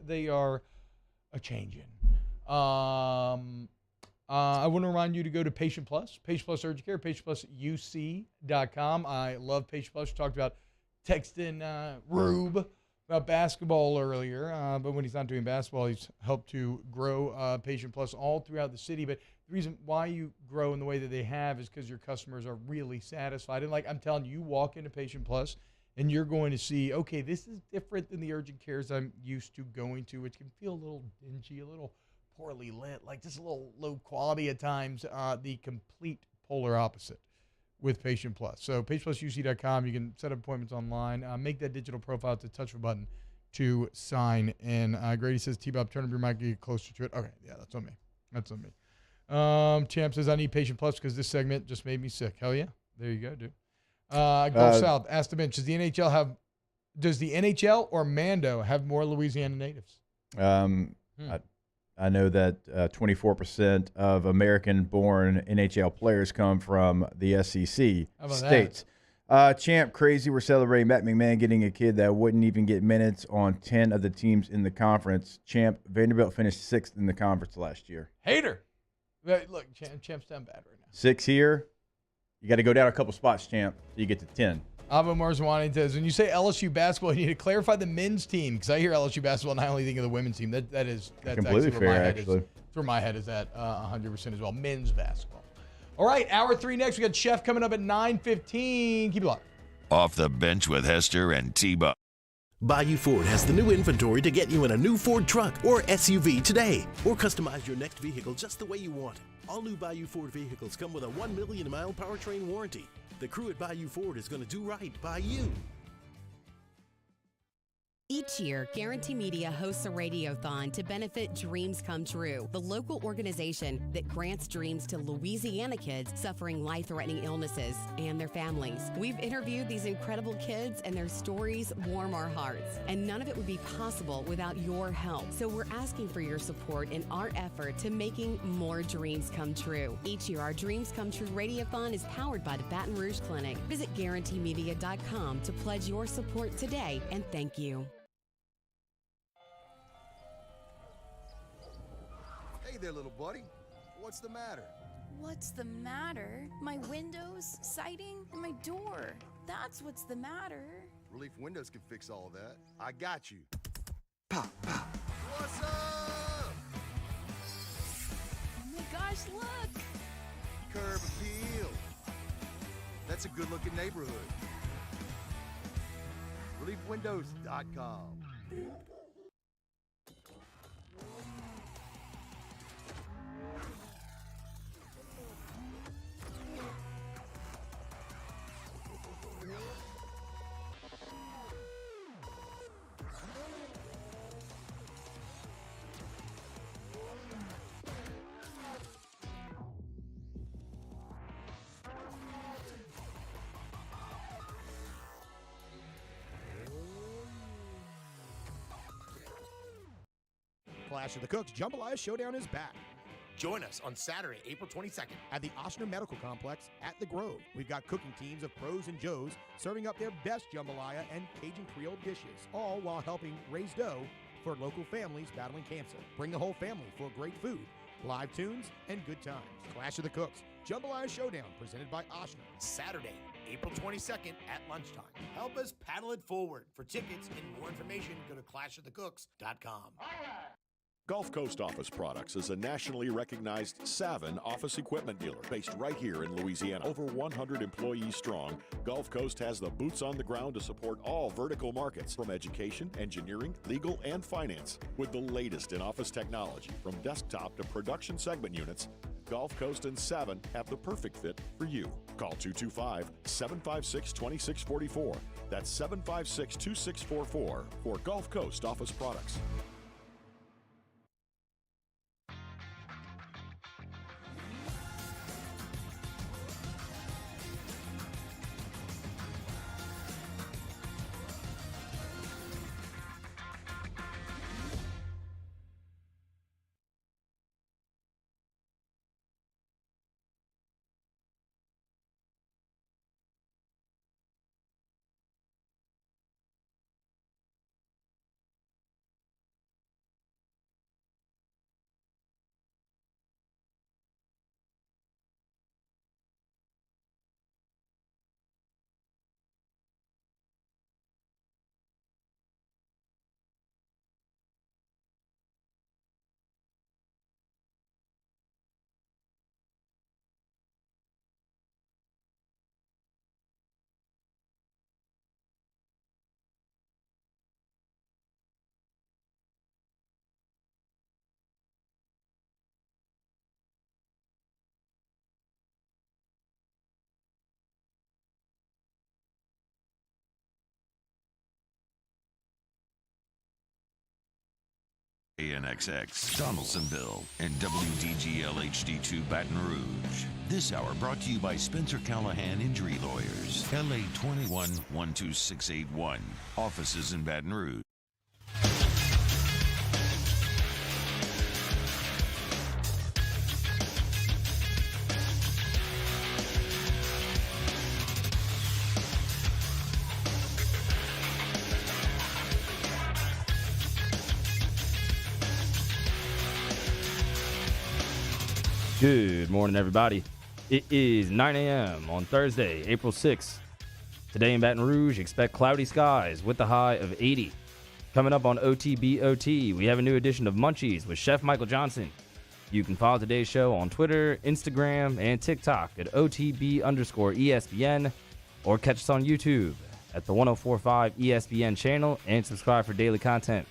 they are a changing. I want to remind you to go to Patient Plus Urgent Care, PatientPlusUC.com. I love Patient Plus. We talked about texting Rube about basketball earlier, but when he's not doing basketball, he's helped to grow Patient Plus all throughout the city. But the reason why you grow in the way that they have is because your customers are really satisfied. And like I'm telling you, you walk into Patient Plus and you're going to see, okay, this is different than the urgent cares I'm used to going to, which can feel a little dingy, a little poorly lit, like just a little low quality at times. The complete polar opposite with Patient Plus. So PatientPlusUC.com, you can set up appointments online. Make that digital profile to touch a button to sign in. Grady says, T-Bob, turn up your mic, get closer to it. Okay, yeah, that's on me. Champ says, I need Patient Plus because this segment just made me sick. Hell yeah. There you go, dude. Gulf South asked the bench, does the NHL or Mando have more Louisiana natives? I know that 24% of American-born NHL players come from the SEC states. Champ, crazy. We're celebrating Matt McMahon getting a kid that wouldn't even get minutes on 10 of the teams in the conference. Champ, Vanderbilt finished 6th in the conference last year. Hater. Look, Champ's down bad right now. 6 here. You got to go down a couple spots, Champ, so you get to 10. Ava Marzwani says, when you say LSU basketball, you need to clarify the men's team, because I hear LSU basketball and I only think of the women's team. That's completely fair, actually. That's where my head is at 100% as well. Men's basketball. All right, hour 3 next. We got Chef coming up at 9:15. Keep it locked. Off the bench with Hester and T-Bone. Bayou Ford has the new inventory to get you in a new Ford truck or SUV today. Or customize your next vehicle just the way you want it. All new Bayou Ford vehicles come with a 1 million mile powertrain warranty. The crew at Bayou Ford is going to do right by you. Each year, Guarantee Media hosts a radiothon to benefit Dreams Come True, the local organization that grants dreams to Louisiana kids suffering life-threatening illnesses and their families. We've interviewed these incredible kids, and their stories warm our hearts. And none of it would be possible without your help. So we're asking for your support in our effort to making more dreams come true. Each year, our Dreams Come True radiothon is powered by the Baton Rouge Clinic. Visit GuaranteeMedia.com to pledge your support today, and thank you. Hey there, little buddy. What's the matter? What's the matter? My windows, siding, and my door. That's what's the matter. Relief Windows can fix all of that. I got you. Pop, pop. What's up? Oh my gosh, look! Curb appeal. That's a good-looking neighborhood. ReliefWindows.com. Clash of the Cooks Jambalaya Showdown is back. Join us on Saturday, April 22nd at the Oshner Medical Complex at The Grove. We've got cooking teams of pros and joes serving up their best jambalaya and Cajun Creole dishes, all while helping raise dough for local families battling cancer. Bring the whole family for great food, live tunes, and good times. Clash of the Cooks Jambalaya Showdown presented by Oshner. Saturday, April 22nd at lunchtime. Help us paddle it forward. For tickets and more information, go to clashofthecooks.com. Gulf Coast Office Products is a nationally recognized Savin office equipment dealer based right here in Louisiana. Over 100 employees strong, Gulf Coast has the boots on the ground to support all vertical markets, from education, engineering, legal, and finance. With the latest in office technology, from desktop to production segment units, Gulf Coast and Savin have the perfect fit for you. Call 225-756-2644. That's 756-2644 for Gulf Coast Office Products. ANXX, Donaldsonville, and WDGL HD2 Baton Rouge. This hour brought to you by Spencer Callahan Injury Lawyers, LA 21-12681, offices in Baton Rouge. Good morning, everybody. It is 9 a.m. on Thursday, April 6th. Today in Baton Rouge, expect cloudy skies with the high of 80. Coming up on OTBOT, we have a new edition of Munchies with Chef Michael Johnson. You can follow today's show on Twitter, Instagram, and TikTok at OTB_ESPN, or catch us on YouTube at the 1045 ESPN channel and subscribe for daily content.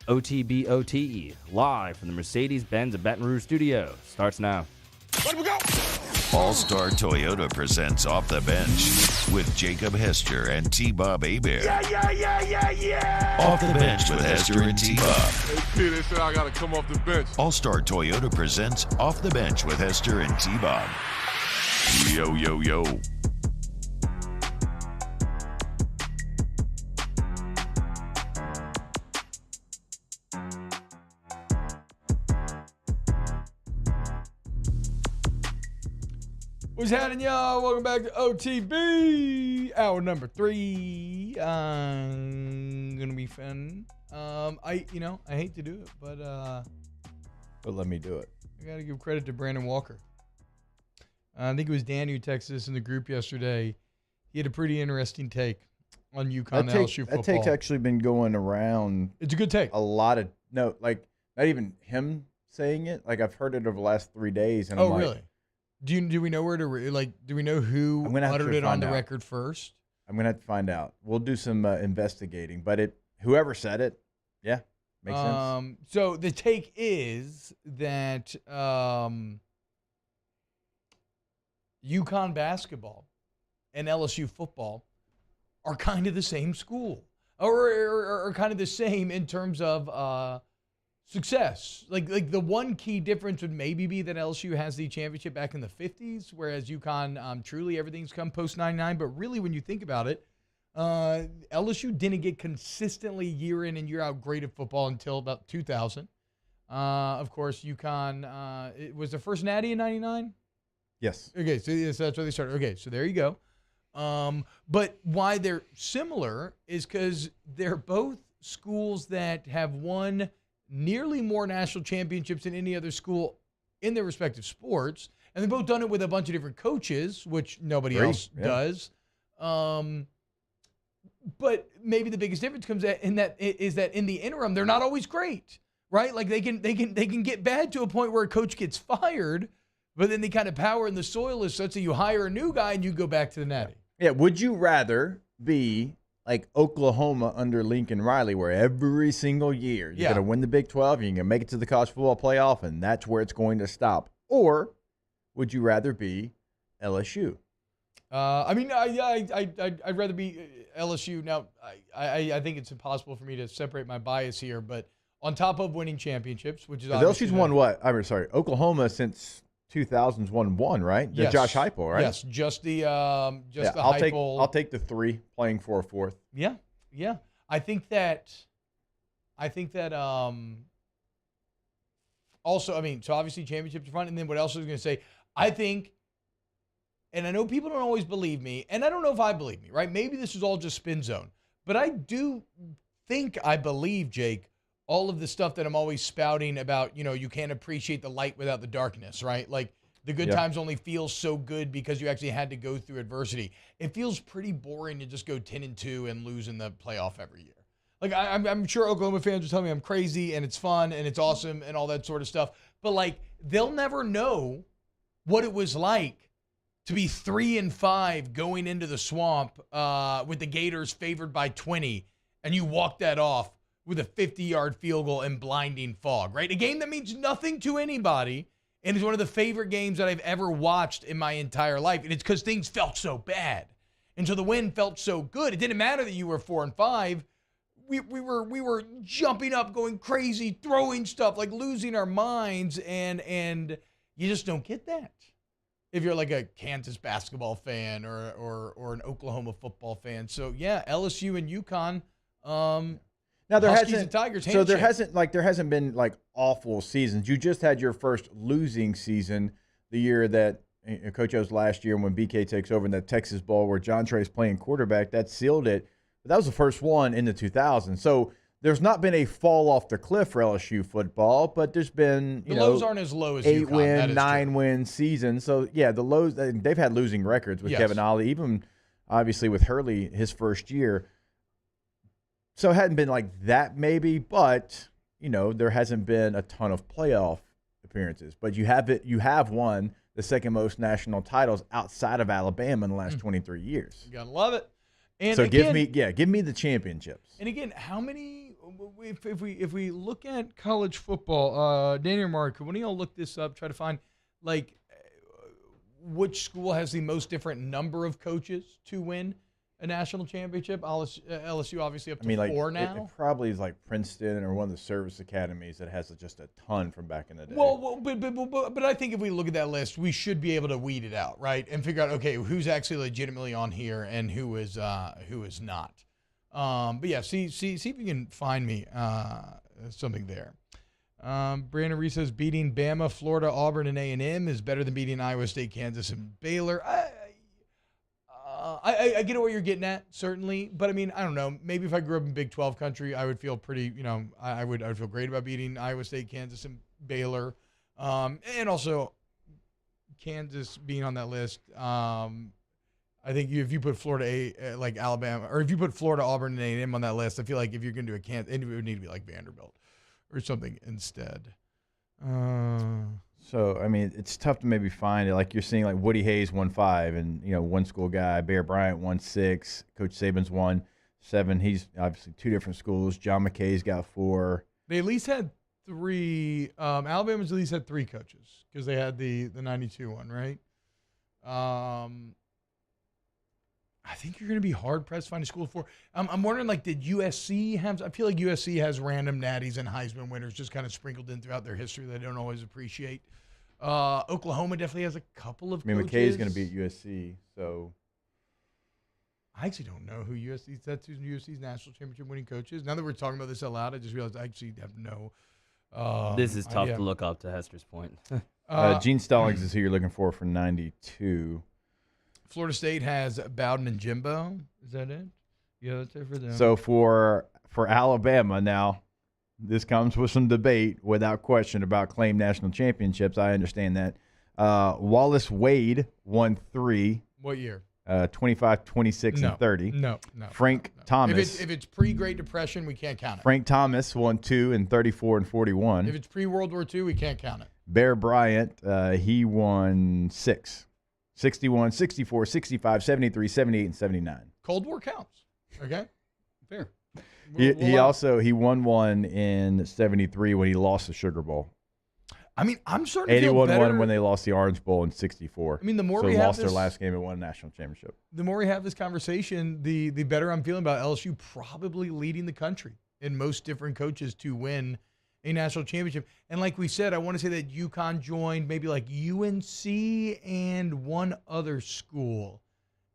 OTBOT, live from the Mercedes-Benz of Baton Rouge studio, starts now. Let we go! All-Star Toyota presents Off the Bench with Jacob Hester and T-Bob Hebert. Yeah. Off the Bench with Hester and T-Bob. Hey, they said I got to come off the bench. All-Star Toyota presents Off the Bench with Hester and T-Bob. Yo, yo, yo. What's happening, y'all? Welcome back to OTB, hour number 3. Gonna be fun. I hate to do it, but let me do it. I gotta give credit to Brandon Walker. I think it was Dan who texted us in the group yesterday. He had a pretty interesting take on UConn LSU football. That take's actually been going around. It's a good take. Not even him saying it. Like, I've heard it over the last 3 days. And really? Do we know where to do we know who uttered it on the record first? I'm gonna have to find out. We'll do some investigating, but whoever said it, yeah, makes sense. So the take is that UConn basketball and LSU football are kind of the same school, or kind of the same in terms of success. Like the one key difference would maybe be that LSU has the championship back in the 50s, whereas UConn, truly everything's come post-99. But really, when you think about it, LSU didn't get consistently year in and year out great at football until about 2000. Of course, UConn, it was their first natty in 99? Yes. Okay, so that's where they started. Okay, so there you go. But why they're similar is because they're both schools that have won nearly more national championships than any other school in their respective sports. And they've both done it with a bunch of different coaches, which nobody else does. But maybe the biggest difference comes in that in the interim, they're not always great, right? Like they can get bad to a point where a coach gets fired, but then the kind of power in the soil is such that you hire a new guy and you go back to the natty. Yeah. Would you rather be like Oklahoma under Lincoln Riley, where every single year you're going to win the Big 12, you're going to make it to the college football playoff, and that's where it's going to stop? Or would you rather be LSU? I'd rather be LSU. Now, I think it's impossible for me to separate my bias here, but on top of winning championships, which is LSU's won what? Oklahoma since 2000's won one, right? Yes. Josh Heupel, right? Yes, just the Heupel. I'll take the 3 playing for a 4th. Yeah. I think that also, so obviously championships are fun, and then what else I was going to say, I think, and I know people don't always believe me, and I don't know if I believe me, right? Maybe this is all just spin zone, but I do think I believe, Jake, all of the stuff that I'm always spouting about, you can't appreciate the light without the darkness, right? Like the good times only feel so good because you actually had to go through adversity. It feels pretty boring to just go 10-2 and lose in the playoff every year. Like I'm sure Oklahoma fans will tell me I'm crazy and it's fun and it's awesome and all that sort of stuff. But like they'll never know what it was like to be 3-5 going into the swamp with the Gators favored by 20, and you walk that off with a 50-yard field goal and blinding fog, right? A game that means nothing to anybody, and is one of the favorite games that I've ever watched in my entire life. And it's because things felt so bad. And so the win felt so good. It didn't matter that you were 4-5. we were jumping up, going crazy, throwing stuff, like losing our minds, and you just don't get that if you're like a Kansas basketball fan or an Oklahoma football fan. So yeah, LSU and UConn. Now there Huskies hasn't and Tigers. so there handshake. hasn't been like awful seasons. You just had your first losing season the year that Coach O's last year when BK takes over in that Texas Bowl where John Trey's playing quarterback. That sealed it. But that was the first one in the 2000s. So there's not been a fall off the cliff for LSU football, but there's been the lows aren't as low as 8-win, 9-win season. So yeah, the lows they've had losing records with Kevin Ollie, even obviously with Hurley his first year. So it hadn't been like that maybe, but there hasn't been a ton of playoff appearances. But you have won the second most national titles outside of Alabama in the last 23 years. You gotta love it. And so again, give me the championships. And again, how many? If we look at college football, Daniel Mark, when y'all look this up, try to find which school has the most different number of coaches to win a national championship. LSU obviously up to 4 now. It probably is like Princeton or one of the service academies that has just a ton from back in the day. Well, but I think if we look at that list, we should be able to weed it out, right, and figure out who's actually legitimately on here and who is not. But yeah, see if you can find me something there. Brandon Reese says beating Bama, Florida, Auburn, and A&M is better than beating Iowa State, Kansas, and Baylor. I get what you're getting at, certainly, but I mean, I don't know. Maybe if I grew up in Big 12 country, I would feel pretty, I would feel great about beating Iowa State, Kansas, and Baylor, and also Kansas being on that list. I think if you put Florida, like Alabama, or if you put Florida, Auburn, and A&M on that list, I feel like if you're going to do a Kansas, it would need to be like Vanderbilt or something instead. So, I mean, it's tough to maybe find it. Like you're seeing like Woody Hayes won 5 and, one school guy. Bear Bryant won 6. Coach Saban's won 7. He's obviously 2 different schools. John McKay's got 4. They at least had 3. Alabama's at least had 3 coaches because they had the 92 one, right? I think you're going to be hard-pressed to find a school for. I'm wondering, did USC have – I feel like USC has random natties and Heisman winners just kind of sprinkled in throughout their history that I don't always appreciate. Oklahoma definitely has a couple of coaches. McKay's going to be at USC, so – I actually don't know who USC's national championship winning coach is. Now that we're talking about this out loud, I just realized I actually have no this is tough to look up, to Hester's point. Gene Stallings is who you're looking for 92. Florida State has Bowden and Jimbo. Is that it? Yeah, that's it for them. So for Alabama now, this comes with some debate without question about claimed national championships. I understand that. Wallace Wade won 3. What year? 25, 26, and 30. No. Frank Thomas. If it's pre-Great Depression, we can't count it. Frank Thomas won 2 in 34 and 41. If it's pre-World War II, we can't count it. Bear Bryant, he won 6. 61, 64, 65, 73, 78, and 79. Cold War counts. Okay? Fair. He won 1 in 73 when he lost the Sugar Bowl. I mean, I'm starting to feel better. 81-1 when they lost the Orange Bowl in 64. I mean, the more we have lost their last game and won a national championship. The more we have this conversation, the better I'm feeling about LSU probably leading the country in most different coaches to win a national championship. And like we said, I want to say that UConn joined maybe like UNC and one other school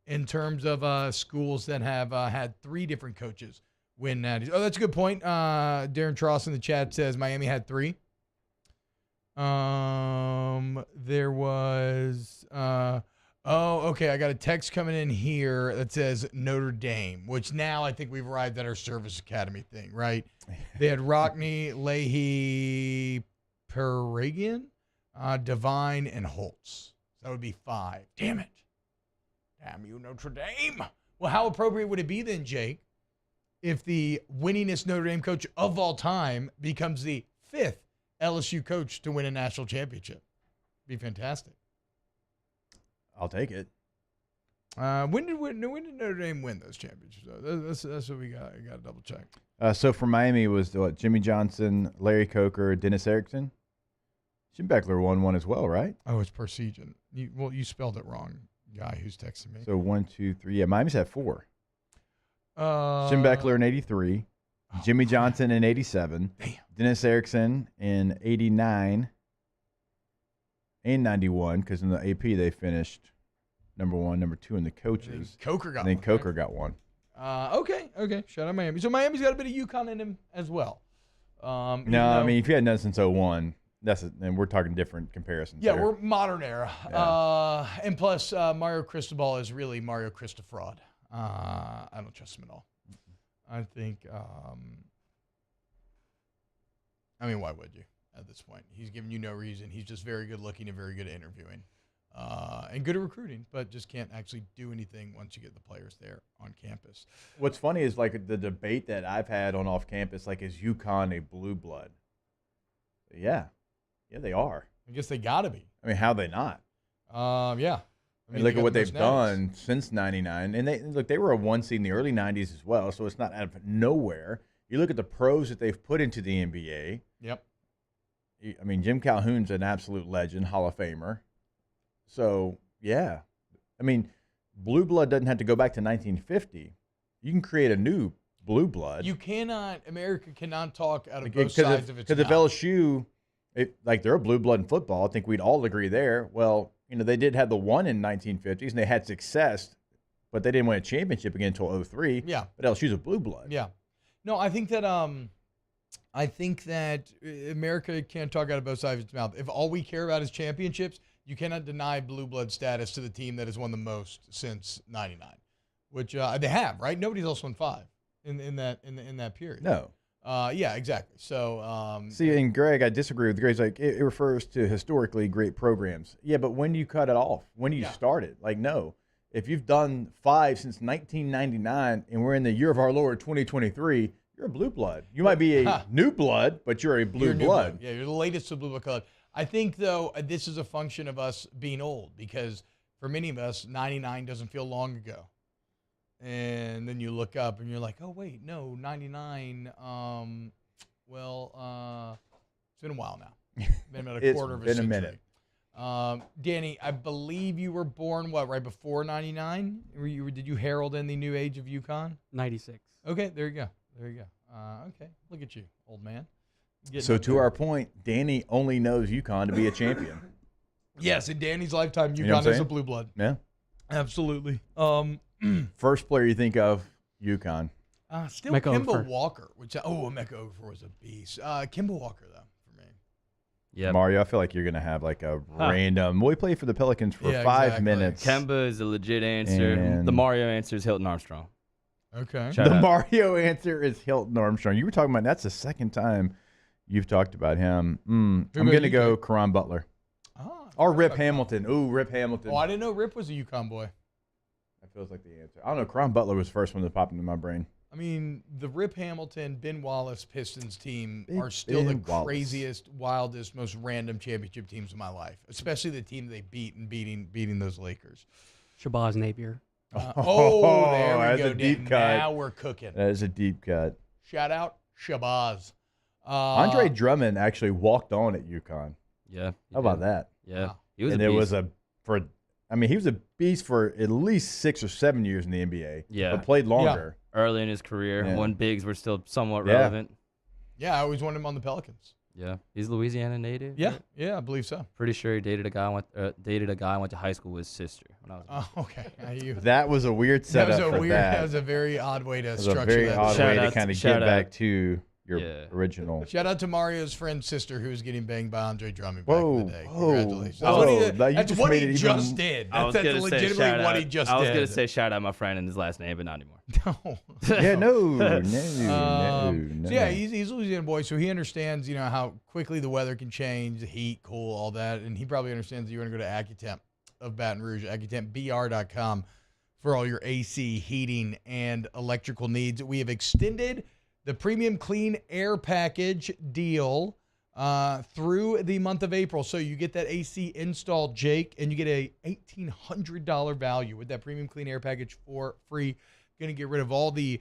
in terms of schools that have had 3 different coaches win natties. Oh, that's a good point. Darren Tross in the chat says Miami had 3. There was okay, I got a text coming in here that says Notre Dame, which now I think we've arrived at our service academy thing, right? They had Rockney, Leahy, Paragian, Devine, and Holtz. That would be 5. Damn it. Damn you, Notre Dame. Well, how appropriate would it be then, Jake, if the winningest Notre Dame coach of all time becomes the 5th LSU coach to win a national championship? Be fantastic. I'll take it. When did Notre Dame win those championships? That's what we got. I got to double check. So for Miami, it was Jimmy Johnson, Larry Coker, Dennis Erickson. Jim Beckler won 1 as well, right? Oh, it's Persigan. You spelled it wrong, guy who's texting me. So 1, 2, 3. Yeah, Miami's had 4. Jim Beckler in 83. Jimmy Johnson in 87. Damn. Dennis Erickson in 89 and 91, because in the AP they finished number 1, number 2 in the coaches. Coker got and then one. Coker got one. Okay. Shout out Miami. So Miami's got a bit of UConn in him as well. I mean, if you had done since 01, and we're talking different comparisons. Yeah, there. we're modern era. Yeah. And plus, Mario Cristobal is really Mario Cristofraud. I don't trust him at all. I think, why would you at this point? He's giving you no reason. He's just very good looking and very good at interviewing. And good at recruiting, but just can't actually do anything once you get the players there on campus. What's funny is like the debate that I've had on off campus, like, is UConn a blue blood? Yeah, they are. I guess they got to be. I mean, how they not? Yeah. I mean, look at what they've done since '99, and they were a 1 seed in the early '90s as well. So it's not out of nowhere. You look at the pros that they've put into the NBA. Yep. I mean, Jim Calhoun's an absolute legend, Hall of Famer. So yeah, I mean, blue blood doesn't have to go back to 1950. You can create a new blue blood. America cannot talk out of both sides of its mouth. Because if LSU, they're a blue blood in football, I think we'd all agree there. Well, they did have the one in 1950s, and they had success, but they didn't win a championship again until 2003. Yeah. But LSU's a blue blood. Yeah. No, I think that America can't talk out of both sides of its mouth. If all we care about is championships, you cannot deny blue blood status to the team that has won the most since '99, which they have, right? Nobody's else won 5 in that period. No. Yeah, exactly. So see, and Greg, I disagree with Greg. He's like, it refers to historically great programs. Yeah, but when do you cut it off? When do you start it? Like, no. If you've done 5 since 1999 and we're in the year of our Lord 2023, you're a blue blood. You might be a new blood, but you're a blue blood. Yeah, you're the latest to blue blood club. I think, though, this is a function of us being old, because for many of us, 99 doesn't feel long ago. And then you look up and you're like, oh, wait, no, 99, it's been a while now. Been about a quarter of a century. It's been a minute. Danny, I believe you were born, right before 99? Did you herald in the new age of UConn? 96. Okay, there you go. Okay, look at you, old man. So to our point, Danny only knows UConn to be a champion. Yes, in Danny's lifetime, UConn is a blue blood. Yeah. Absolutely. First player you think of, UConn. Still Kemba Walker. Emeka Okafor was a beast. Kemba Walker, though, for me. Yeah. Mario, I feel like you're going to have like a random. Well, he played for the Pelicans for 5 minutes. Kemba is a legit answer. And the Mario answer is Hilton Armstrong. Okay. Mario answer is Hilton Armstrong. You were talking about, that's the second time you've talked about him. I'm going to go Caron Butler. Or Rip Hamilton. Ooh, Rip Hamilton. Oh, I didn't know Rip was a UConn boy. That feels like the answer. I don't know. Caron Butler was the first one that popped into my brain. I mean, the Rip Hamilton, Ben Wallace Pistons team are still the craziest, wildest, most random championship teams of my life, especially the team they beat and beating those Lakers. Shabazz Napier. There we go. That's a deep cut. Now we're cooking. That is a deep cut. Shout out Shabazz. Andre Drummond actually walked on at UConn. Yeah. How about that? Yeah. Wow. He was and a beast. it was he was a beast for at least 6 or 7 years in the NBA. Yeah. But played longer. Early in his career, when bigs were still somewhat Yeah. relevant. Yeah, I always wanted him on the Pelicans. Yeah. He's Louisiana native. Yeah, I believe so. Pretty sure he dated a guy I went to high school with his sister when I was. Okay. That was a weird setup That was a very odd way to structure that. That was a very odd way to kind of get back to your original. Shout out to Mario's friend's sister who was getting banged by Andre Drummond back in the day. Congratulations. That's what he just did. That's legitimately what he just did. I was going to say shout out my friend and his last name, but not anymore. No. Yeah, no. So yeah, he's a Louisiana boy, so he understands, how quickly the weather can change, the heat, cool, all that, and he probably understands that you're going to go to AccuTemp of Baton Rouge, AccuTempBR.com for all your AC, heating, and electrical needs. We have extended the premium clean air package deal through the month of April. So you get that AC installed, Jake, and you get a $1,800 value with that premium clean air package for free. Going to get rid of all the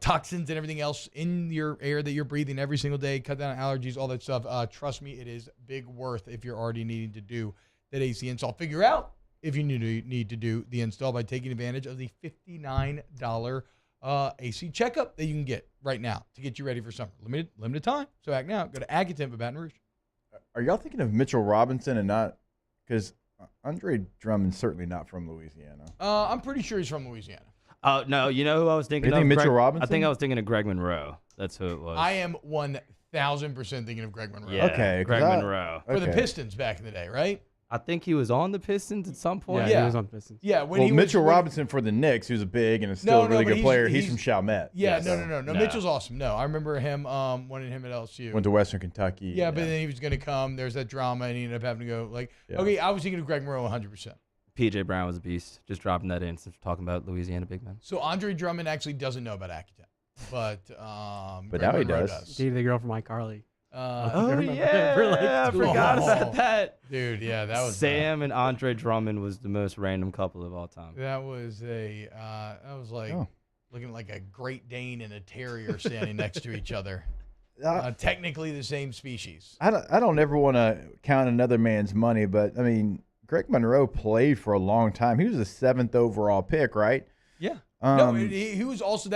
toxins and everything else in your air that you're breathing every single day, cut down on allergies, all that stuff. Trust me, it is big worth if you're already needing to do that AC install. Figure out if you need to do the install by taking advantage of the $59 AC checkup that you can get right now to get you ready for summer. Limited time. So act now. Go to Agatemp at Baton Rouge. Are y'all thinking of Mitchell Robinson and not because Andre Drummond's certainly not from Louisiana? I'm pretty sure he's from Louisiana. No, you know who I was thinking You of? think Mitchell Robinson? I think I was thinking of Greg Monroe. That's who it was. I am 1,000% thinking of Greg Monroe. Yeah, Okay, Greg Monroe. For the Pistons back in the day, right? I think he was on the Pistons at some point. Yeah. He was on Pistons. Yeah, when Well, he Mitchell was, Robinson for the Knicks, who's a big and is still a really but good player. He's from Chalmette. Yeah, Yes. no. Mitchell's awesome. No, I remember him wanting him at LSU. Went to Western Kentucky. Yeah, but then he was going to come. There's that drama, and he ended up having to go. Yeah. Okay, I was thinking of Greg Monroe 100%. PJ Brown was a beast. Just dropping that in since we're talking about Louisiana big men. So Andre Drummond actually doesn't know about Accutane, but Greg now he Monroe does. Dated the girl from iCarly. I forgot about that. Dude, yeah, that was Sam and Andre Drummond was the most random couple of all time. That was like looking like a Great Dane and a Terrier standing next to each other. Technically the same species. I don't ever want to count another man's money, but I mean, Greg Monroe played for a long time. He was the 7th overall pick, right? Yeah. No, he was also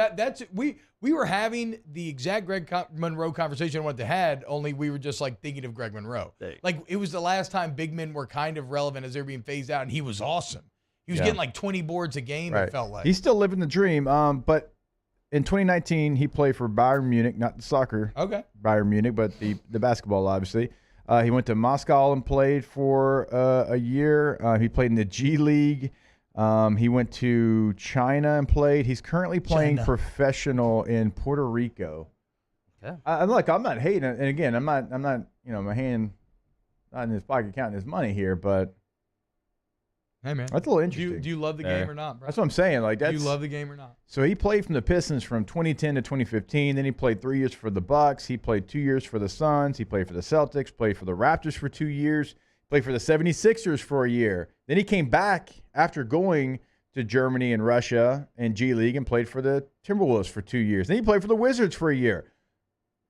we were having the exact Greg Monroe conversation I wanted to had, only we were just like thinking of Greg Monroe. Like it was the last time big men were kind of relevant as they were being phased out, and he was awesome. He was getting like 20 boards a game, it felt like. He's still living the dream. But in 2019, he played for Bayern Munich, not the soccer. Okay. Bayern Munich, but the basketball, obviously. He went to Moscow and played for a year. He played in the G League. He went to China and played. He's currently playing professional in Puerto Rico. Okay. I'm not hating it. And again, I'm not, my hand not in his pocket counting his money here, but hey man, that's a little interesting. Do you love the game or not, bro? That's what I'm saying. Like do you love the game or not? So he played from the Pistons from 2010 to 2015. Then he played 3 years for the Bucks. He played 2 years for the Suns. He played for the Celtics. Played for the Raptors for 2 years. Played for the 76ers for a year. Then he came back after going to Germany and Russia and G League and played for the Timberwolves for 2 years. Then he played for the Wizards for a year.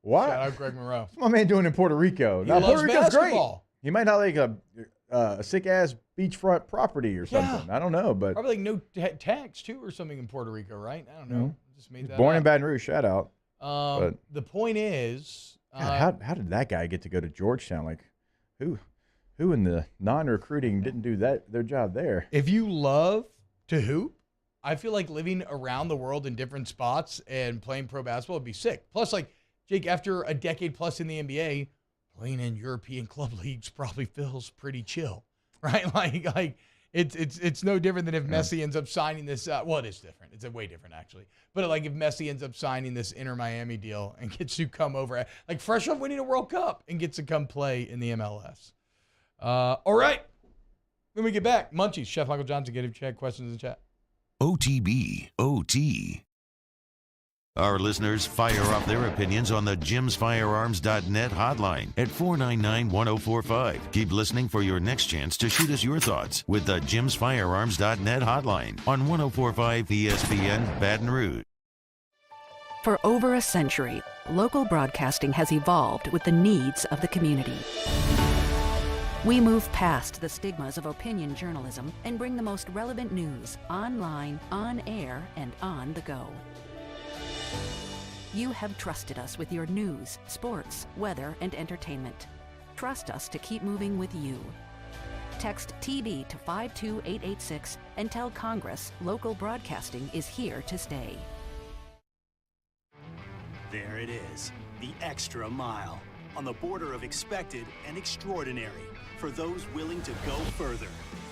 What? Shout out Greg Monroe. What's my man doing in Puerto Rico? He loves Puerto Rico's basketball. great. He might have like a sick-ass beachfront property or something. I don't know, but Probably like no tax too or something in Puerto Rico, right? I don't know. Just made that born up. in Baton Rouge. Shout out. The point is, God, how did that guy get to go to Georgetown? Like, who in the non-recruiting didn't do their job there? if you love to hoop, I feel like living around the world in different spots and playing pro basketball would be sick. Plus, like Jake, after a decade plus in the NBA, playing in European club leagues probably feels pretty chill, right? Like it's no different than if Messi ends up signing this. Well, it is different. It's way different actually. But like if Messi ends up signing this Inter Miami deal and gets to come over, like fresh off winning a World Cup and gets to come play in the MLS. All right. When we get back, Munchies, Chef Michael Johnson, get him check questions in the chat. OTB, OT. Our listeners fire off their opinions on the jimsfirearms.net hotline at 499-1045. Keep listening for your next chance to shoot us your thoughts with the jimsfirearms.net hotline on 1045 ESPN Baton Rouge. For over a century, local broadcasting has evolved with the needs of the community. We move past the stigmas of opinion journalism and bring the most relevant news online, on air, and on the go. You have trusted us with your news, sports, weather, and entertainment. Trust us to keep moving with you. Text TB to 52886 and tell Congress local broadcasting is here to stay. There it is, the extra mile, on the border of expected and extraordinary, for those willing to go further,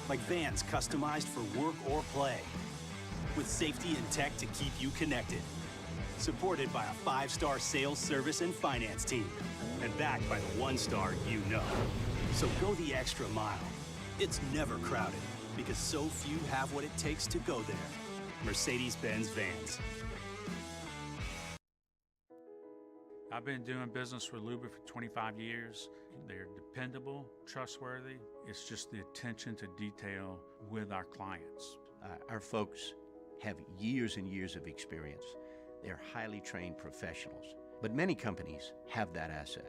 like vans customized for work or play, with safety and tech to keep you connected. Supported by a 5-star sales, service, and finance team, and backed by the 1-star you know. So go the extra mile. It's never crowded, because so few have what it takes to go there. Mercedes-Benz Vans. I've been doing business with Luba for 25 years. They're dependable, trustworthy. It's just the attention to detail with our clients. Our folks have years and years of experience. They're highly trained professionals, but many companies have that asset.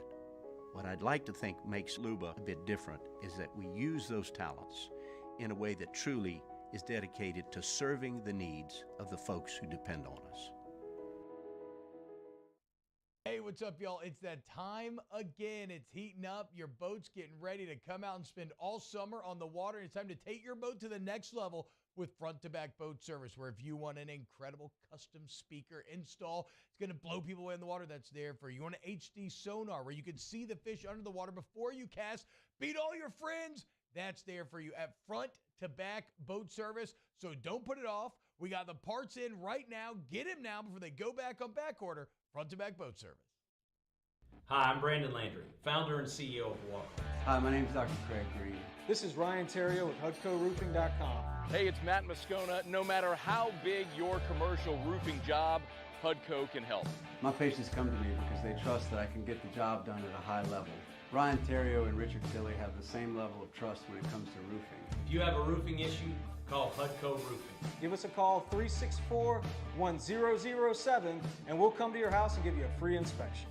What I'd like to think makes Luba a bit different is that we use those talents in a way that truly is dedicated to serving the needs of the folks who depend on us. what's up, y'all? It's that time again. It's heating up. Your boat's getting ready to come out and spend all summer on the water. It's time to take your boat to the next level with front-to-back boat service, where if you want an incredible custom speaker install, it's going to blow people away in the water, that's there for you. You want an HD sonar where you can see the fish under the water before you cast, beat all your friends, that's there for you at front-to-back boat service. So don't put it off. We got the parts in right now. Get them now before they go back on back order. Front-to-back boat service. Hi, I'm Brandon Landry, founder and CEO of Walker. Hi, my name is Dr. Craig Green. This is Ryan Terrio with HUDCORoofing.com. Hey, it's Matt Moscona. No matter how big your commercial roofing job, HUDCO can help. My patients come to me because they trust that I can get the job done at a high level. Ryan Terrio and Richard Tilley have the same level of trust when it comes to roofing. If you have a roofing issue, call HUDCO Roofing. Give us a call, 364-1007, and we'll come to your house and give you a free inspection.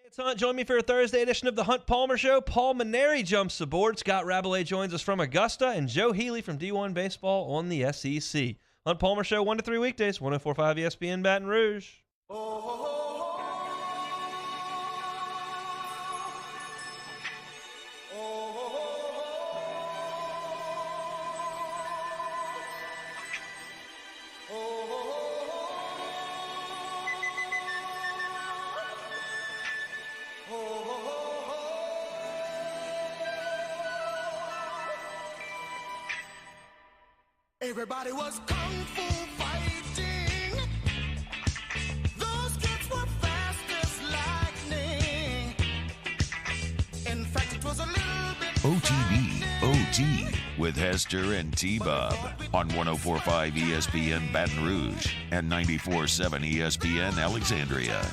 It's Hunt. Join me for a Thursday edition of the Hunt Palmer Show. Paul Maneri jumps aboard. Scott Rabelais joins us from Augusta, and Joe Healy from D1 Baseball on the SEC. Hunt Palmer Show 1 to 3 weekdays, 104.5 ESPN Baton Rouge. Everybody was kung fu fighting. Those kids were fast as lightning. In fact, it was a little bit OTB, OT, with Hester and T-Bob on 104.5 ESPN Baton Rouge and 94.7 ESPN Alexandria.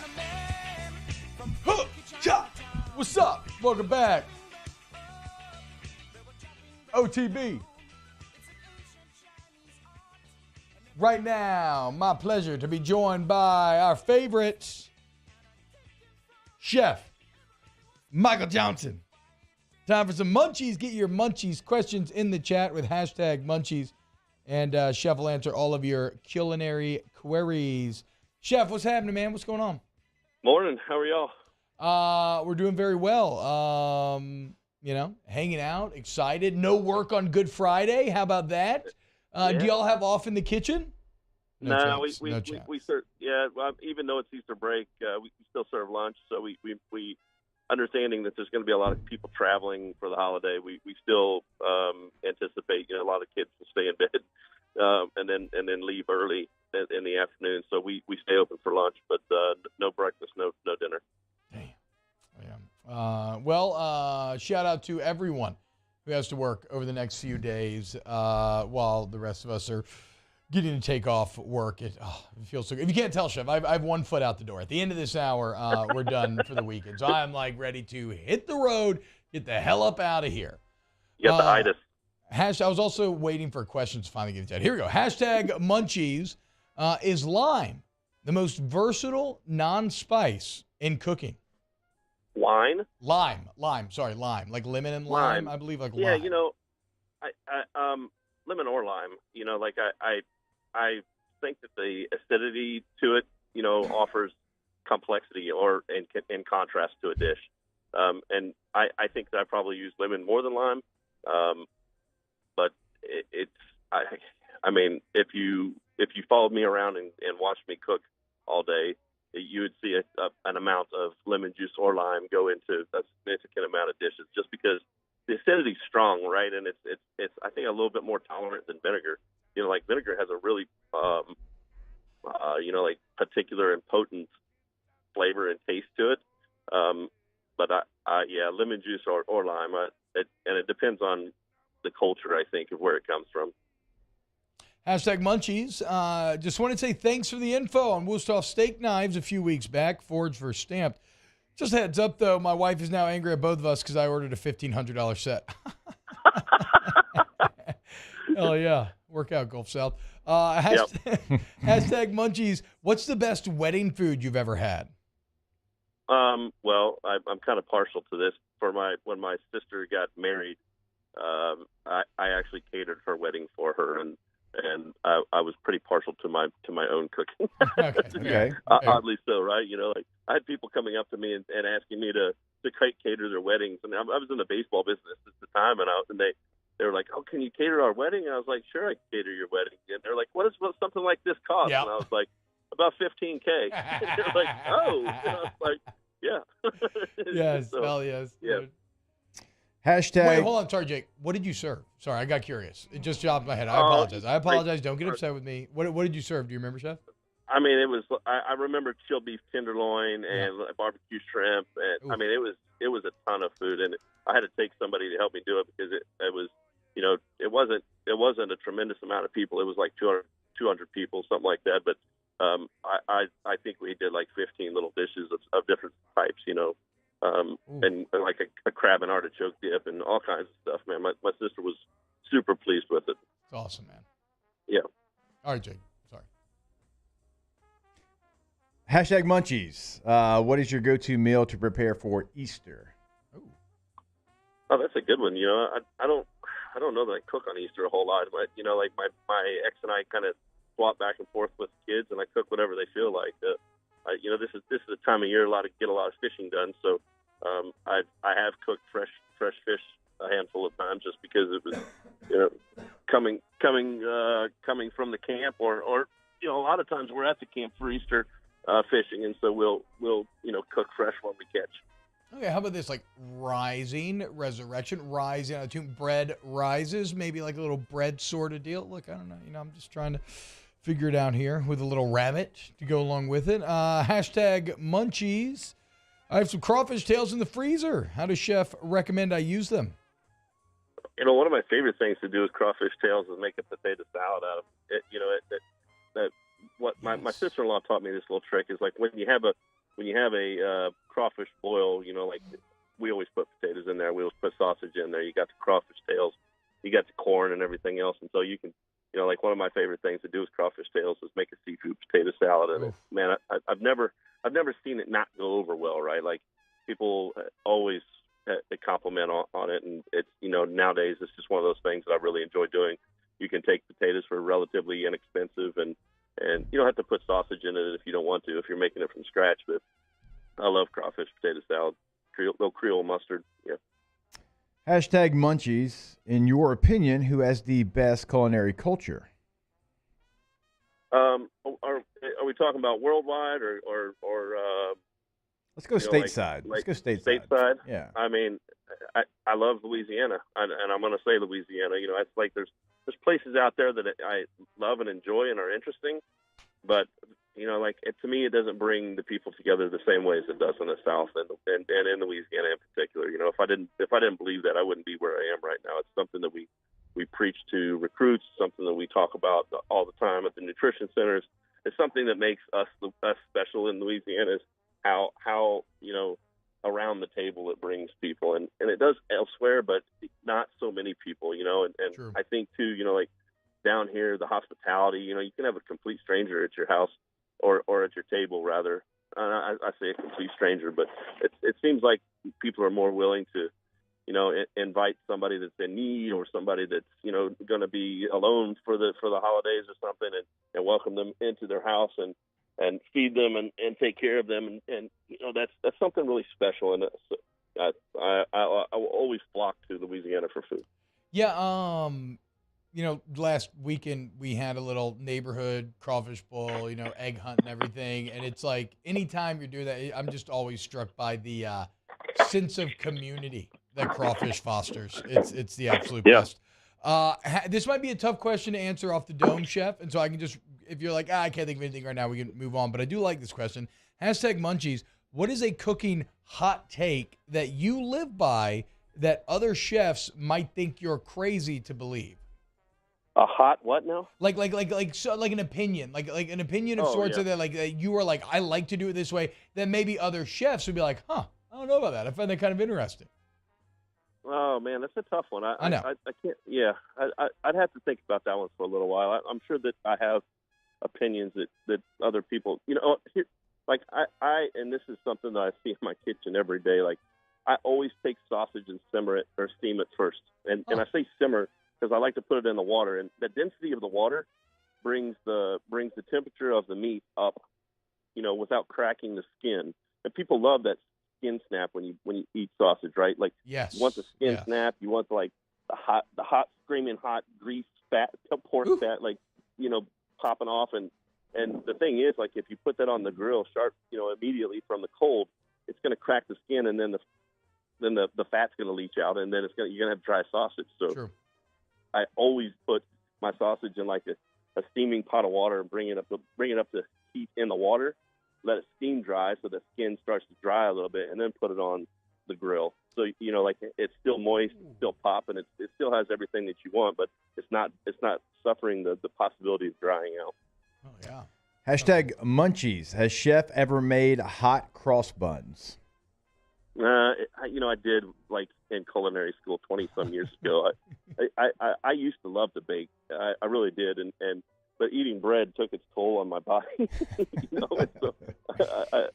What's up? Welcome back. OTB. Right now, my pleasure to be joined by our favorite chef, Michael Johnson. Time for some Munchies. Get your Munchies questions in the chat with hashtag Munchies, and Chef will answer all of your culinary queries. Chef, what's happening, man? What's going on? Morning. How are y'all? We're doing very well. Hanging out, excited. No work on Good Friday. How about that? Do y'all have off in the kitchen? No, we serve. Yeah, well, even though it's Easter break, we still serve lunch. So we understanding that there's going to be a lot of people traveling for the holiday. We still anticipate a lot of kids will stay in bed and then leave early in the afternoon. So we stay open for lunch, but no breakfast, no dinner. Well, shout out to everyone who has to work over the next few days while the rest of us are getting to take off work. It feels so good. If you can't tell, Chef, I have one foot out the door. At the end of this hour, we're done for the weekend. So I'm ready to hit the road, get the hell up out of here. You got the itis. I was also waiting for questions to finally get to that. Here we go. Hashtag Munchies. Is lime the most versatile non-spice in cooking? wine. Lime. Like lemon and lime. I believe like yeah, lime. you know, lemon or lime. You know, like I think that the acidity to it, you know, offers complexity or in contrast to a dish. And I think that I probably use lemon more than lime. But I mean, if you followed me around and watched me cook all day, you would see an amount of lemon juice or lime go into a significant amount of dishes, just because the acidity's strong, right? And it's I think a little bit more tolerant than vinegar. You know, like vinegar has a really you know, like particular and potent flavor and taste to it. But yeah, lemon juice or lime, and it depends on the culture, I think, of where it comes from. Hashtag Munchies. Just want to say thanks for the info on Wusthof steak knives a few weeks back, forged for stamped. Just a heads up, though, my wife is now angry at both of us because I ordered a $1,500 set. Oh, yeah. Workout, Gulf South. Hashtag Munchies. What's the best wedding food you've ever had? Well, I'm kind of partial to this. When my sister got married, I actually catered her wedding for her, and I was pretty partial to my own cooking. Okay. Oddly so, right? You know, like I had people coming up to me and asking me to cater their weddings, and I was in the baseball business at the time, and they were like, "Oh, can you cater our wedding?" And I was like, "Sure, I can cater your wedding." And they're like, "What does something like this cost?" Yep. And I was like, "About $15,000." And they're like, "Oh," and I was like, "Yeah." Yes, So, hell yes. yeah. Hashtag. Wait, hold on. Sorry, Jake. What did you serve? Sorry, I got curious. It just dropped in my head. I apologize. Don't get upset with me. What did you serve? Do you remember, Chef? I mean, it was. I remember chilled beef tenderloin and barbecue shrimp, and I mean, it was a ton of food, and I had to take somebody to help me do it because it was, you know, it wasn't a tremendous amount of people. It was like 200 people, something like that. But I think we did like 15 little dishes of different types, you know. And like a crab and artichoke dip and all kinds of stuff, man. My sister was super pleased with it. It's awesome, man. Yeah. All right, Jake. Sorry. Hashtag Munchies. What is your go-to meal to prepare for Easter? Oh, that's a good one. You know, I don't know that I cook on Easter a whole lot, but you know, like my ex and I kind of swap back and forth with kids, and I cook whatever they feel like. You know, this is a time of year get a lot of fishing done, so I have cooked fresh fish a handful of times just because it was, you know, coming from the camp, or you know, a lot of times we're at the camp for Easter fishing, and so we'll you know, cook fresh when we catch. Okay, how about this? Like resurrection, rising on a tomb, bread rises, maybe like a little bread sort of deal. Look, I don't know. You know, I'm just trying to figure it out here with a little rabbit to go along with it. Hashtag Munchies. I have some crawfish tails in the freezer. How does Chef recommend I use them? You know, one of my favorite things to do with crawfish tails is make a potato salad out of it. You know, what my sister-in-law taught me, this little trick, is like when you have a crawfish boil, you know, like we always put potatoes in there, we always put sausage in there. You got the crawfish tails, you got the corn and everything else, and so you can, you know, like one of my favorite things to do with crawfish tails is make a seafood potato salad. And man, I've never seen it not go over well, right? Like people always compliment on it, and it's, you know, nowadays it's just one of those things that I really enjoy doing. You can take potatoes for relatively inexpensive, and you don't have to put sausage in it if you don't want to, if you're making it from scratch. But I love crawfish potato salad, little Creole mustard. Yeah. Hashtag Munchies. In your opinion, who has the best culinary culture? Are we talking about worldwide or let's go stateside. Let's go stateside. Stateside. Yeah. I mean, I love Louisiana, and I'm going to say Louisiana. You know, it's like there's places out there that I love and enjoy and are interesting, but you know, like to me, it doesn't bring the people together the same way as it does in the South and in Louisiana in particular. You know, if I didn't believe that, I wouldn't be where I am right now. It's something that we preach to recruits, something that we talk about all the time at the nutrition centers. It's something that makes us special in Louisiana, is how you know, around the table it brings people, and it does elsewhere, but not so many people, you know, and I think too, you know, like down here, the hospitality, you know, you can have a complete stranger at your house or at your table rather, I say a complete stranger, but it seems like people are more willing to, invite somebody that's in need or somebody that's, going to be alone for the holidays or something, and welcome them into their house and feed them and take care of them. And that's something really special. And I will always flock to Louisiana for food. Yeah. Last weekend we had a little neighborhood crawfish bowl, egg hunt and everything. And it's like anytime you're doing that, I'm just always struck by the sense of community that crawfish fosters. It's the absolute best. This might be a tough question to answer off the dome, Chef. And so I can just, if you're like, I can't think of anything right now, we can move on. But I do like this question. #Munchies. What is a cooking hot take that you live by that other chefs might think you're crazy to believe? A hot what now? Like an opinion, like an opinion of sorts of that. Like you were like, I like to do it this way. Then maybe other chefs would be like, I don't know about that. I find that kind of interesting. Oh man, that's a tough one. I know. I can't. Yeah, I'd have to think about that one for a little while. I'm sure that I have opinions that other people, like I and this is something that I see in my kitchen every day. Like I always take sausage and simmer it or steam it first, and I say simmer because I like to put it in the water, and the density of the water brings the temperature of the meat up, without cracking the skin. And people love that skin snap when you eat sausage, right? Like, yes, you want the skin snap, you want the hot screaming hot grease fat pork fat, like, popping off. And the thing is, like, if you put that on the grill sharp, immediately from the cold, it's going to crack the skin, and then the fat's going to leach out, and then you're going to have dry sausage. So true. I always put my sausage in like a steaming pot of water and bring it up to heat in the water. Let it steam dry so the skin starts to dry a little bit, and then put it on the grill. So like it's still moist, still popping. It still has everything that you want, but it's not suffering the possibility of drying out. Oh yeah. #Munchies. Has Chef ever made hot cross buns? I did, like, in culinary school 20-some years ago. I used to love to bake. I really did, but eating bread took its toll on my body. So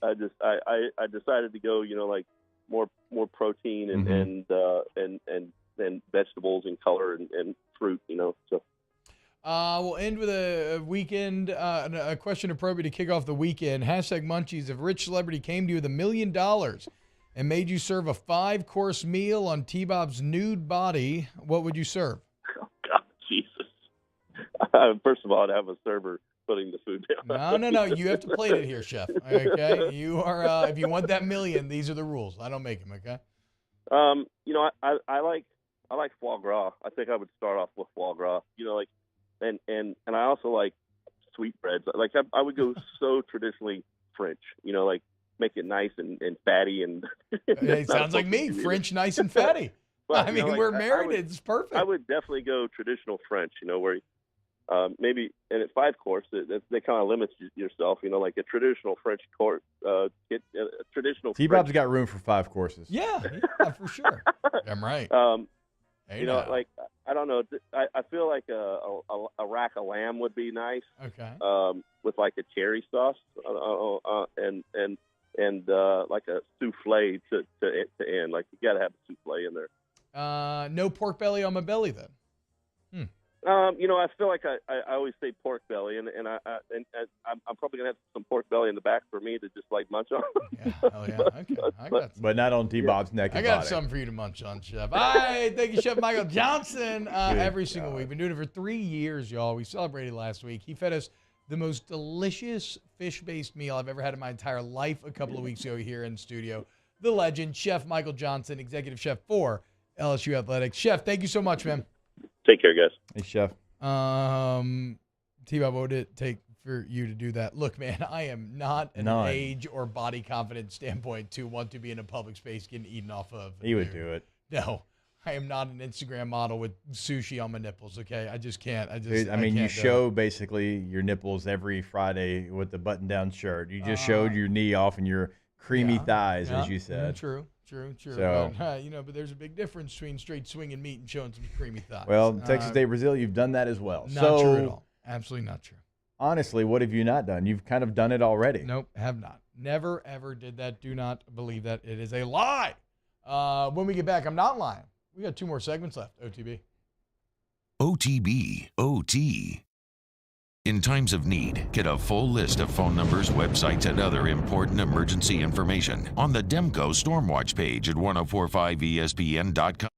I decided to go, like more protein and vegetables and color and fruit, So. We'll end with a weekend, a question appropriate to kick off the weekend. #Munchies. If a rich celebrity came to you with $1 million and made you serve a 5-course meal on T-Bob's nude body, what would you serve? Oh, God, Jesus. First of all, I'd have a server putting the food down. No. You have to plate it here, Chef. Okay? You are, if you want that $1 million, these are the rules. I don't make them, okay? I like foie gras. I think I would start off with foie gras. And I also like sweetbreads. Like I would go so traditionally French, like make it nice and fatty and. It sounds like me, French, nice and fatty. But, we're married. It's perfect. I would definitely go traditional French, where maybe, and at 5-course, they kind of limits yourself, like a traditional French course. Traditional. T-Bob's got room for 5 courses. Yeah, for sure. I'm right. Like, I don't know. I feel like a rack of lamb would be nice. Okay. With like a cherry sauce, and like a souffle to end. Like you gotta have a souffle in there. No pork belly on my belly then. I feel like I always say pork belly, and I'm probably gonna have some pork belly in the back for me to just like munch on. Okay. But not on T-Bob's neck and I got body. something for you to munch on, Chef. All right, thank you, Chef Michael Johnson. Every single week, been doing it for 3 years, y'all. We celebrated last week. He fed us the most delicious fish-based meal I've ever had in my entire life a couple of weeks ago here in studio. The legend, Chef Michael Johnson, executive chef for LSU Athletics. Chef, thank you so much, man. Take care, guys. Hey, Chef. T-Bob, what would it take for you to do that? Look, man, I am not an age or body confidence standpoint to want to be in a public space getting eaten off of. He would do it. No, I am not an Instagram model with sushi on my nipples, okay? I just can't. Dude, I mean, you show basically your nipples every Friday with the button-down shirt. You just showed your knee off and your creamy thighs, as you said. True. So, but there's a big difference between straight swinging meat and showing some creamy thighs. Well, Texas Day Brazil, you've done that as well. Not true at all. Absolutely not true. Honestly, what have you not done? You've kind of done it already. Nope, have not. Never, ever did that. Do not believe that. It is a lie. When we get back, I'm not lying. We got 2 more segments left, OTB. OTB, OT. In times of need, get a full list of phone numbers, websites, and other important emergency information on the Demco Stormwatch page at 1045ESPN.com.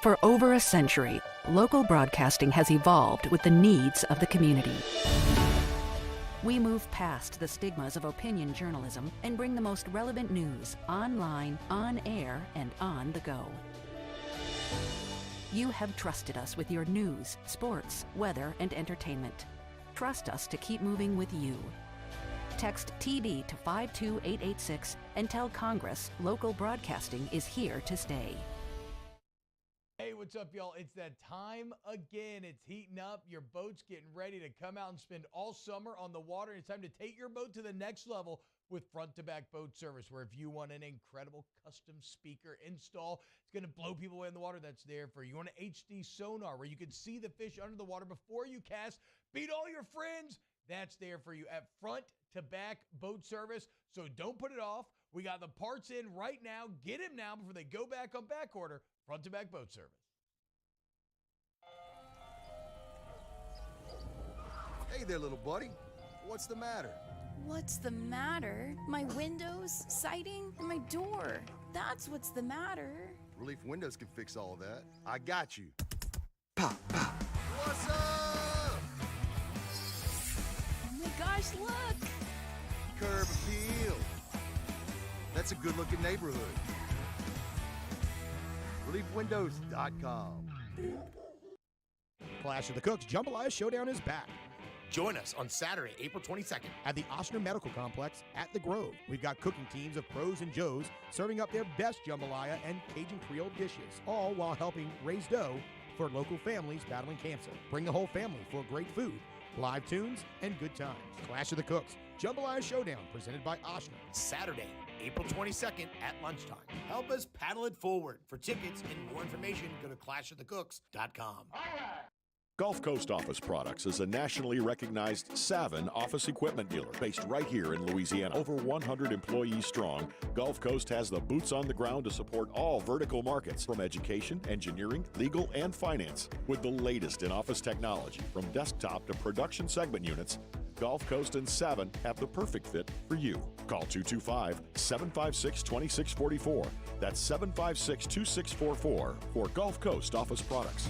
For over a century, local broadcasting has evolved with the needs of the community. We move past the stigmas of opinion journalism and bring the most relevant news online, on air, and on the go. You have trusted us with your news, sports, weather, and entertainment. Trust us to keep moving with you. Text TB to 52886 and tell Congress local broadcasting is here to stay. Hey, what's up, y'all? It's that time again. It's heating up. Your boat's getting ready to come out and spend all summer on the water. It's time to take your boat to the next level with front-to-back boat service, where if you want an incredible custom speaker install, it's going to blow people away in the water, that's there for you. You want an HD sonar where you can see the fish under the water before you cast, beat all your friends, that's there for you at front-to-back boat service. So don't put it off. We got the parts in right now. Get them now before they go back on back order. Front-to-back boat service. Hey there, little buddy. What's the matter? What's the matter? My windows, siding, and my door. That's what's the matter. Relief Windows can fix all of that. I got you. Pop, pop. What's up? Oh my gosh, look! Curb appeal. That's a good-looking neighborhood. ReliefWindows.com. Clash of the Cooks Jambalaya Showdown is back. Join us on Saturday, April 22nd at the Oshner Medical Complex at The Grove. We've got cooking teams of pros and joes serving up their best jambalaya and Cajun Creole dishes, all while helping raise dough for local families battling cancer. Bring the whole family for great food, live tunes, and good times. Clash of the Cooks Jambalaya Showdown presented by Oshner. Saturday, April 22nd at lunchtime. Help us paddle it forward. For tickets and more information, go to clashofthecooks.com. Gulf Coast Office Products is a nationally recognized Savin office equipment dealer based right here in Louisiana. Over 100 employees strong, Gulf Coast has the boots on the ground to support all vertical markets, from education, engineering, legal, and finance. With the latest in office technology, from desktop to production segment units, Gulf Coast and Savin have the perfect fit for you. Call 225-756-2644. That's 756-2644 for Gulf Coast Office Products.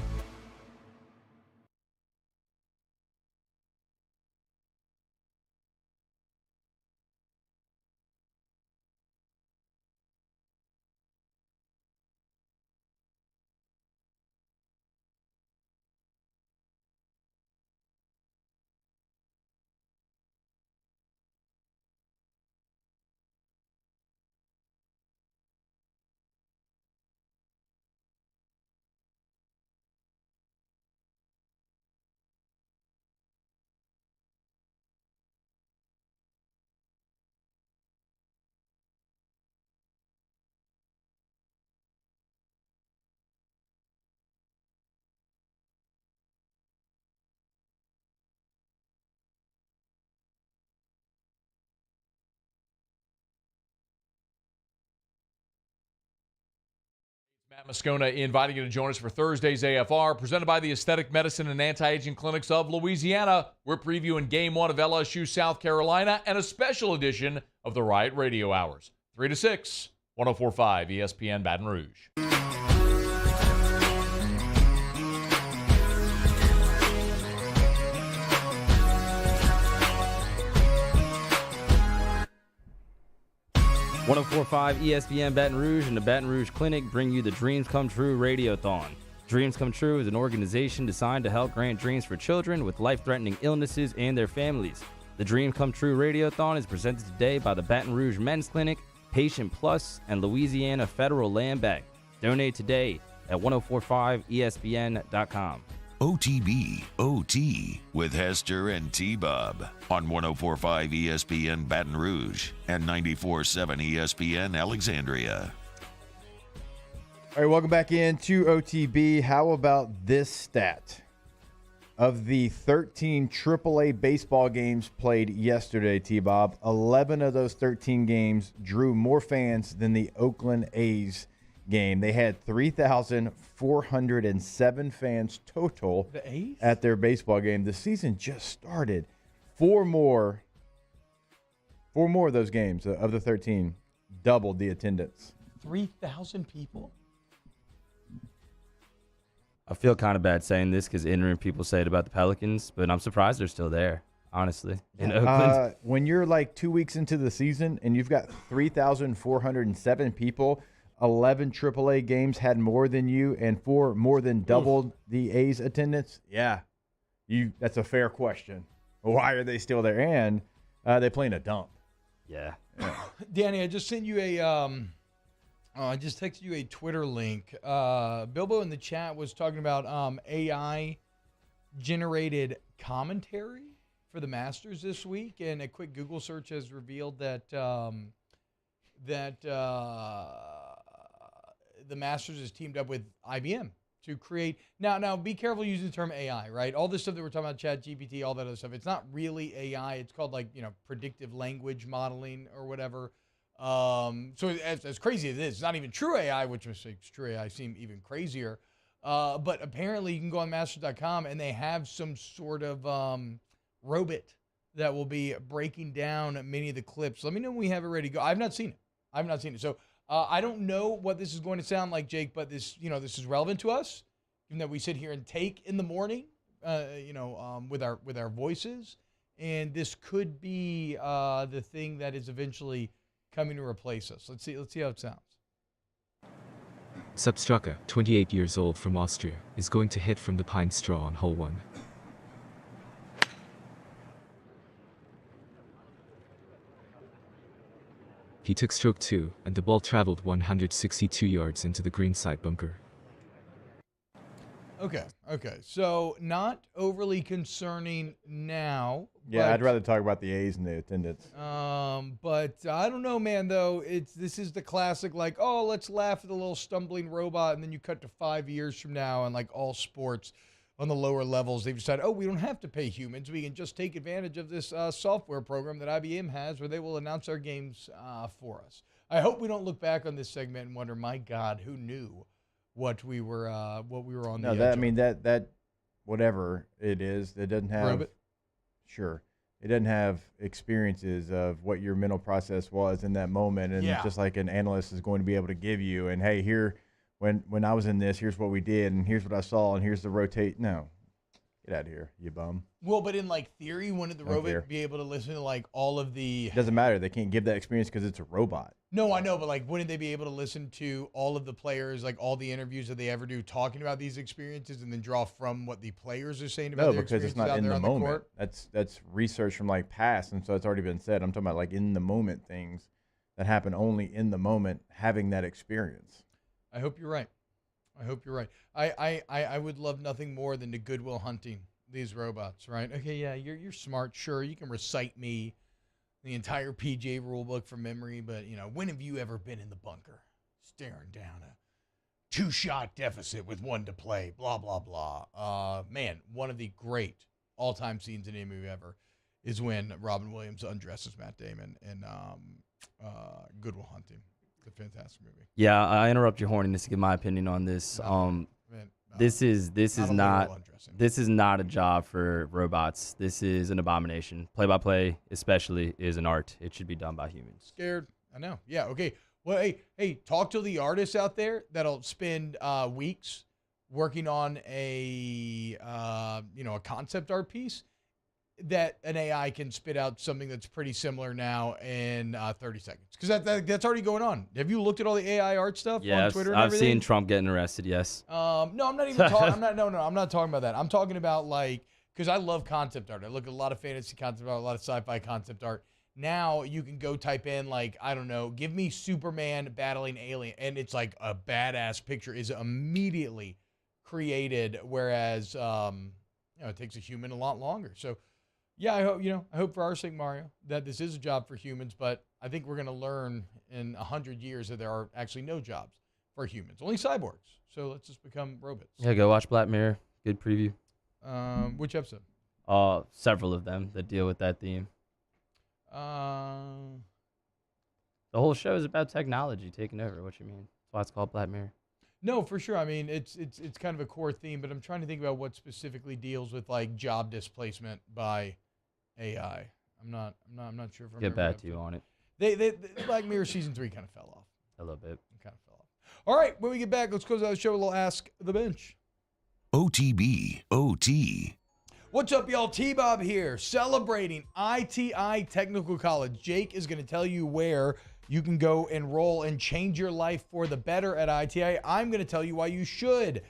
Matt Moscona inviting you to join us for Thursday's AFR, presented by the Aesthetic Medicine and Anti-Aging Clinics of Louisiana. We're previewing Game 1 of LSU South Carolina and a special edition of the Riot Radio Hours. 3 to 6, 104.5 ESPN Baton Rouge. .104.5 ESPN Baton Rouge and the Baton Rouge Clinic bring you the Dreams Come True Radiothon. Dreams Come True is an organization designed to help grant dreams for children with life-threatening illnesses and their families. The Dream Come True Radiothon is presented today by the Baton Rouge Men's Clinic, Patient Plus, and Louisiana Federal Land Bank. Donate today at 1045ESPN.com. OTB OT with Hester and T-Bob on 1045 ESPN Baton Rouge and 94.7 ESPN Alexandria. All right, welcome back into OTB. How about this stat? Of the 13 AAA baseball games played yesterday, T-Bob, 11 of those 13 games drew more fans than the Oakland A's game. They had 3,407 fans total at their baseball game. The season just started. Four more of those games of the 13 doubled the attendance. 3,000 people? I feel kind of bad saying this because ignorant people say it about the Pelicans, but I'm surprised they're still there, honestly, in Oakland. When you're like 2 weeks into the season and you've got 3,407 people, 11 AAA games had more than you, and 4 more than doubled the A's attendance, that's a fair question. Why are they still there? And they play in a dump. Yeah. Danny, I just sent you I just texted you a Twitter link. Bilbo in the chat was talking about AI-generated commentary for the Masters this week, and a quick Google search has revealed that the Masters has teamed up with IBM to create. Now, be careful using the term AI, right? All this stuff that we're talking about, ChatGPT, all that other stuff, it's not really AI. It's called predictive language modeling or whatever. So as crazy as it is, it's not even true AI, which makes true AI seem even crazier. But apparently you can go on masters.com and they have some sort of robot that will be breaking down many of the clips. Let me know when we have it ready to go. I've not seen it. So I don't know what this is going to sound like, Jake, but this is relevant to us, given that we sit here and take in the morning, with our voices. And this could be the thing that is eventually coming to replace us. Let's see how it sounds. Substrucker, 28 years old from Austria, is going to hit from the pine straw on hole 1. He took stroke 2, and the ball traveled 162 yards into the greenside bunker. Okay. So not overly concerning now. Yeah, I'd rather talk about the A's and the attendance. But I don't know, man, though. This is the classic, let's laugh at the little stumbling robot, and then you cut to 5 years from now, and all sports on the lower levels, they've decided, we don't have to pay humans. We can just take advantage of this software program that IBM has where they will announce our games for us. I hope we don't look back on this segment and wonder, my God, who knew what we were on the edge of. That whatever it is, it doesn't have Robot? Sure. It doesn't have experiences of what your mental process was in that moment, and just like an analyst is going to be able to give you, and hey, here when I was in this, here's what we did, and here's what I saw, and here's the rotate. No. Get out of here, you bum. Well, but in theory, wouldn't the robot be able to listen to all of the? It doesn't matter. They can't give that experience because it's a robot. No, I know, but wouldn't they be able to listen to all of the players, all the interviews that they ever do, talking about these experiences, and then draw from what the players are saying about their experiences? No, because it's not in the moment. Court? That's research from past, and so it's already been said. I'm talking about in the moment things that happen only in the moment, having that experience. I hope you're right. I would love nothing more than to Goodwill Hunting these robots, right? Okay, yeah, you're smart. Sure, you can recite me the entire PGA rulebook from memory, but when have you ever been in the bunker staring down a 2-shot deficit with 1 to play? Blah blah blah. Man, one of the great all-time scenes in any movie ever is when Robin Williams undresses Matt Damon in Goodwill Hunting. It's a fantastic movie. Yeah, I interrupt your horniness to give my opinion on this. This is not a job for robots. This is an abomination. Play-by-play, especially, is an art. It should be done by humans. Scared. I know. Yeah. Okay. Well, hey, talk to the artists out there that'll spend weeks working on a concept art piece that an AI can spit out something that's pretty similar now in 30 seconds. Because that's already going on. Have you looked at all the AI art stuff on Twitter and everything? I've seen Trump getting arrested, yes. No, I'm not even talking. I'm not talking about that. I'm talking about because I love concept art. I look at a lot of fantasy concept art, a lot of sci-fi concept art. Now you can go type in, like, I don't know, give me Superman battling alien, and it's like a badass picture is immediately created, whereas it takes a human a lot longer. So yeah, I hope for our sake, Mario, that this is a job for humans, but I think we're going to learn in 100 years that there are actually no jobs for humans, only cyborgs. So let's just become robots. Yeah, go watch Black Mirror. Good preview. Which episode? Several of them that deal with that theme. Uh, The whole show is about technology taking over. What you mean? That's why it's called Black Mirror. No, for sure. I mean, it's kind of a core theme, but I'm trying to think about what specifically deals with like job displacement by AI. I'm not sure if I'm Get back to you on it. They Black Mirror season 3 kind of fell off. A little bit. It kind of fell off. All right, when we get back, let's close out the show with a little Ask the Bench. OTB, OT. What's up, y'all? T-Bob here, celebrating ITI Technical College. Jake is going to tell you where you can go enroll and change your life for the better at ITI. I'm going to tell you why you should.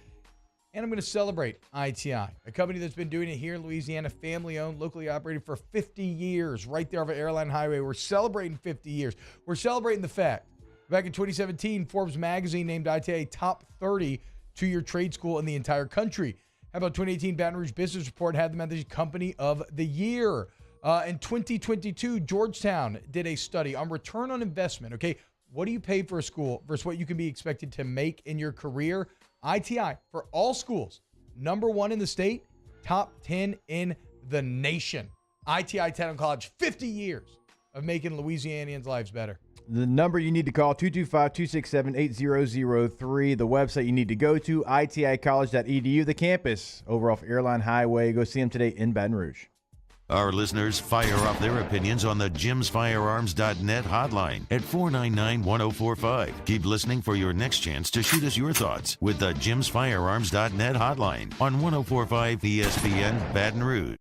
And I'm going to celebrate ITI, a company that's been doing it here in Louisiana, family-owned, locally operated for 50 years, right there off of Airline Highway. We're celebrating 50 years. We're celebrating the fact, back in 2017, Forbes magazine named ITI top 30 two-year trade school in the entire country. How about 2018 Baton Rouge Business Report had them as the Company of the Year. In 2022, Georgetown did a study on return on investment. Okay, what do you pay for a school versus what you can be expected to make in your career? ITI, for all schools, #1 in the state, top 10 in the nation. ITI Technical College, 50 years of making Louisianians' lives better. The number you need to call, 225-267-8003. The website you need to go to, iticollege.edu. The campus over off Airline Highway. Go see them today in Baton Rouge. Our listeners fire off their opinions on the jimsfirearms.net hotline at 499-1045. Keep listening for your next chance to shoot us your thoughts with the jimsfirearms.net hotline on 1045 ESPN Baton Rouge.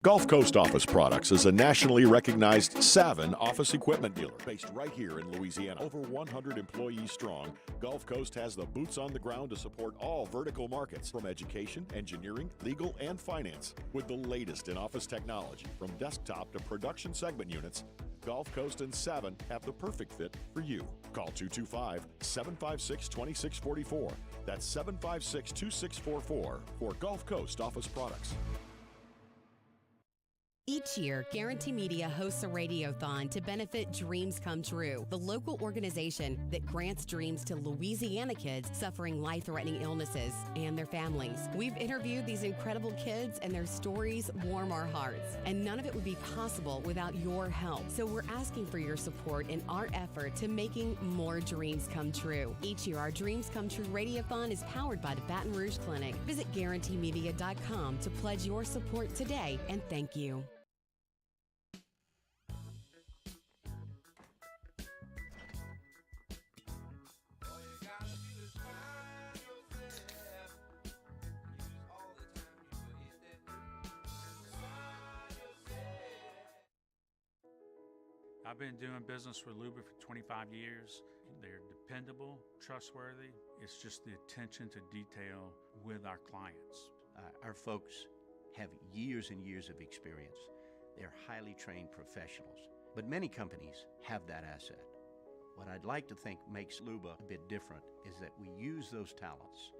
Gulf Coast Office Products is a nationally recognized Savin office equipment dealer based right here in Louisiana. Over 100 employees strong, Gulf Coast has the boots on the ground to support all vertical markets, from education, engineering, legal, and finance. With the latest in office technology, from desktop to production segment units, Gulf Coast and Savin have the perfect fit for you. Call 225-756-2644. That's 756-2644 for Gulf Coast Office Products. Each year, Guarantee Media hosts a radiothon to benefit Dreams Come True, the local organization that grants dreams to Louisiana kids suffering life-threatening illnesses and their families. We've interviewed these incredible kids, and their stories warm our hearts. And none of it would be possible without your help. So we're asking for your support in our effort to making more dreams come true. Each year, our Dreams Come True radiothon is powered by the Baton Rouge Clinic. Visit GuaranteeMedia.com to pledge your support today, and thank you. I've been doing business with Luba for 25 years. They're dependable, trustworthy. It's just the attention to detail with our clients. Our folks have years and years of experience. They're highly trained professionals, but many companies have that asset. What I'd like to think makes Luba a bit different is that we use those talents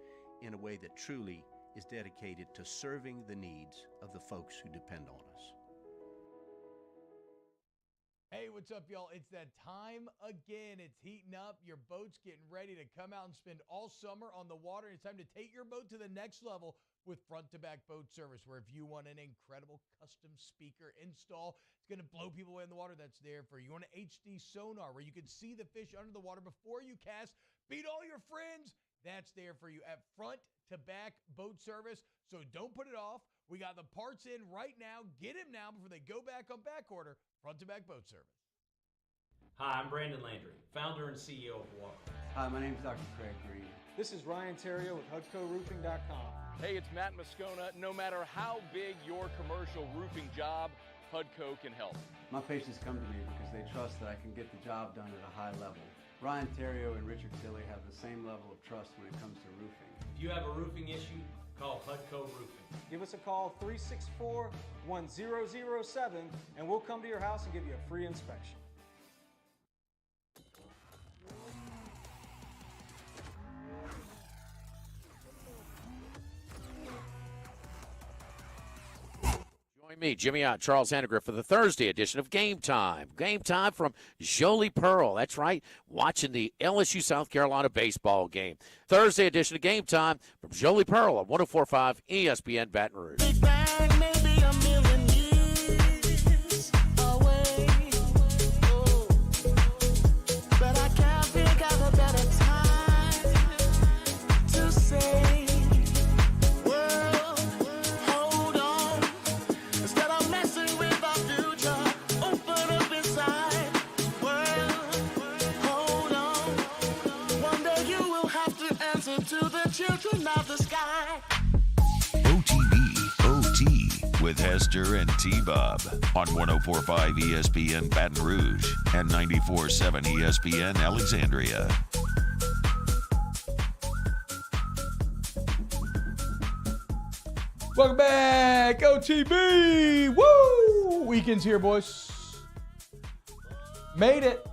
in a way that truly is dedicated to serving the needs of the folks who depend on us. Hey, what's up, y'all? It's that time again. It's heating up. Your boat's getting ready to come out and spend all summer on the water. It's time to take your boat to the next level with front-to-back boat service, where if you want an incredible custom speaker install, it's going to blow people away in the water, that's there for you. You want an HD sonar where you can see the fish under the water before you cast, beat all your friends, that's there for you at front-to-back boat service. So don't put it off. We got the parts in right now. Get them now before they go back on back order. Front-to-back boat service. Hi, I'm Brandon Landry, founder and CEO of Walk. Hi, my name is Dr. Craig Green. This is Ryan Terrio with HUDCORoofing.com. Hey, it's Matt Moscona. No matter how big your commercial roofing job, HUDCO can help. My patients come to me because they trust that I can get the job done at a high level. Ryan Terrio and Richard Tilley have the same level of trust when it comes to roofing. If you have a roofing issue, Call Hudco Roofing. Give us a call 364-1007 and we'll come to your house and give you a free inspection. Join me, Jimmy Ott, Charles Hannegriff, for the Thursday edition of Game Time. Game Time from Jolie Pearl. That's right, watching the LSU South Carolina baseball game. Thursday edition of Game Time from Jolie Pearl on 104.5 ESPN Baton Rouge. To the children of the sky. OTB, OT, with Hester and T-Bob on 104.5 ESPN Baton Rouge and 94.7 ESPN Alexandria. Welcome back, OTB. Woo! Weekend's here, boys. Made it.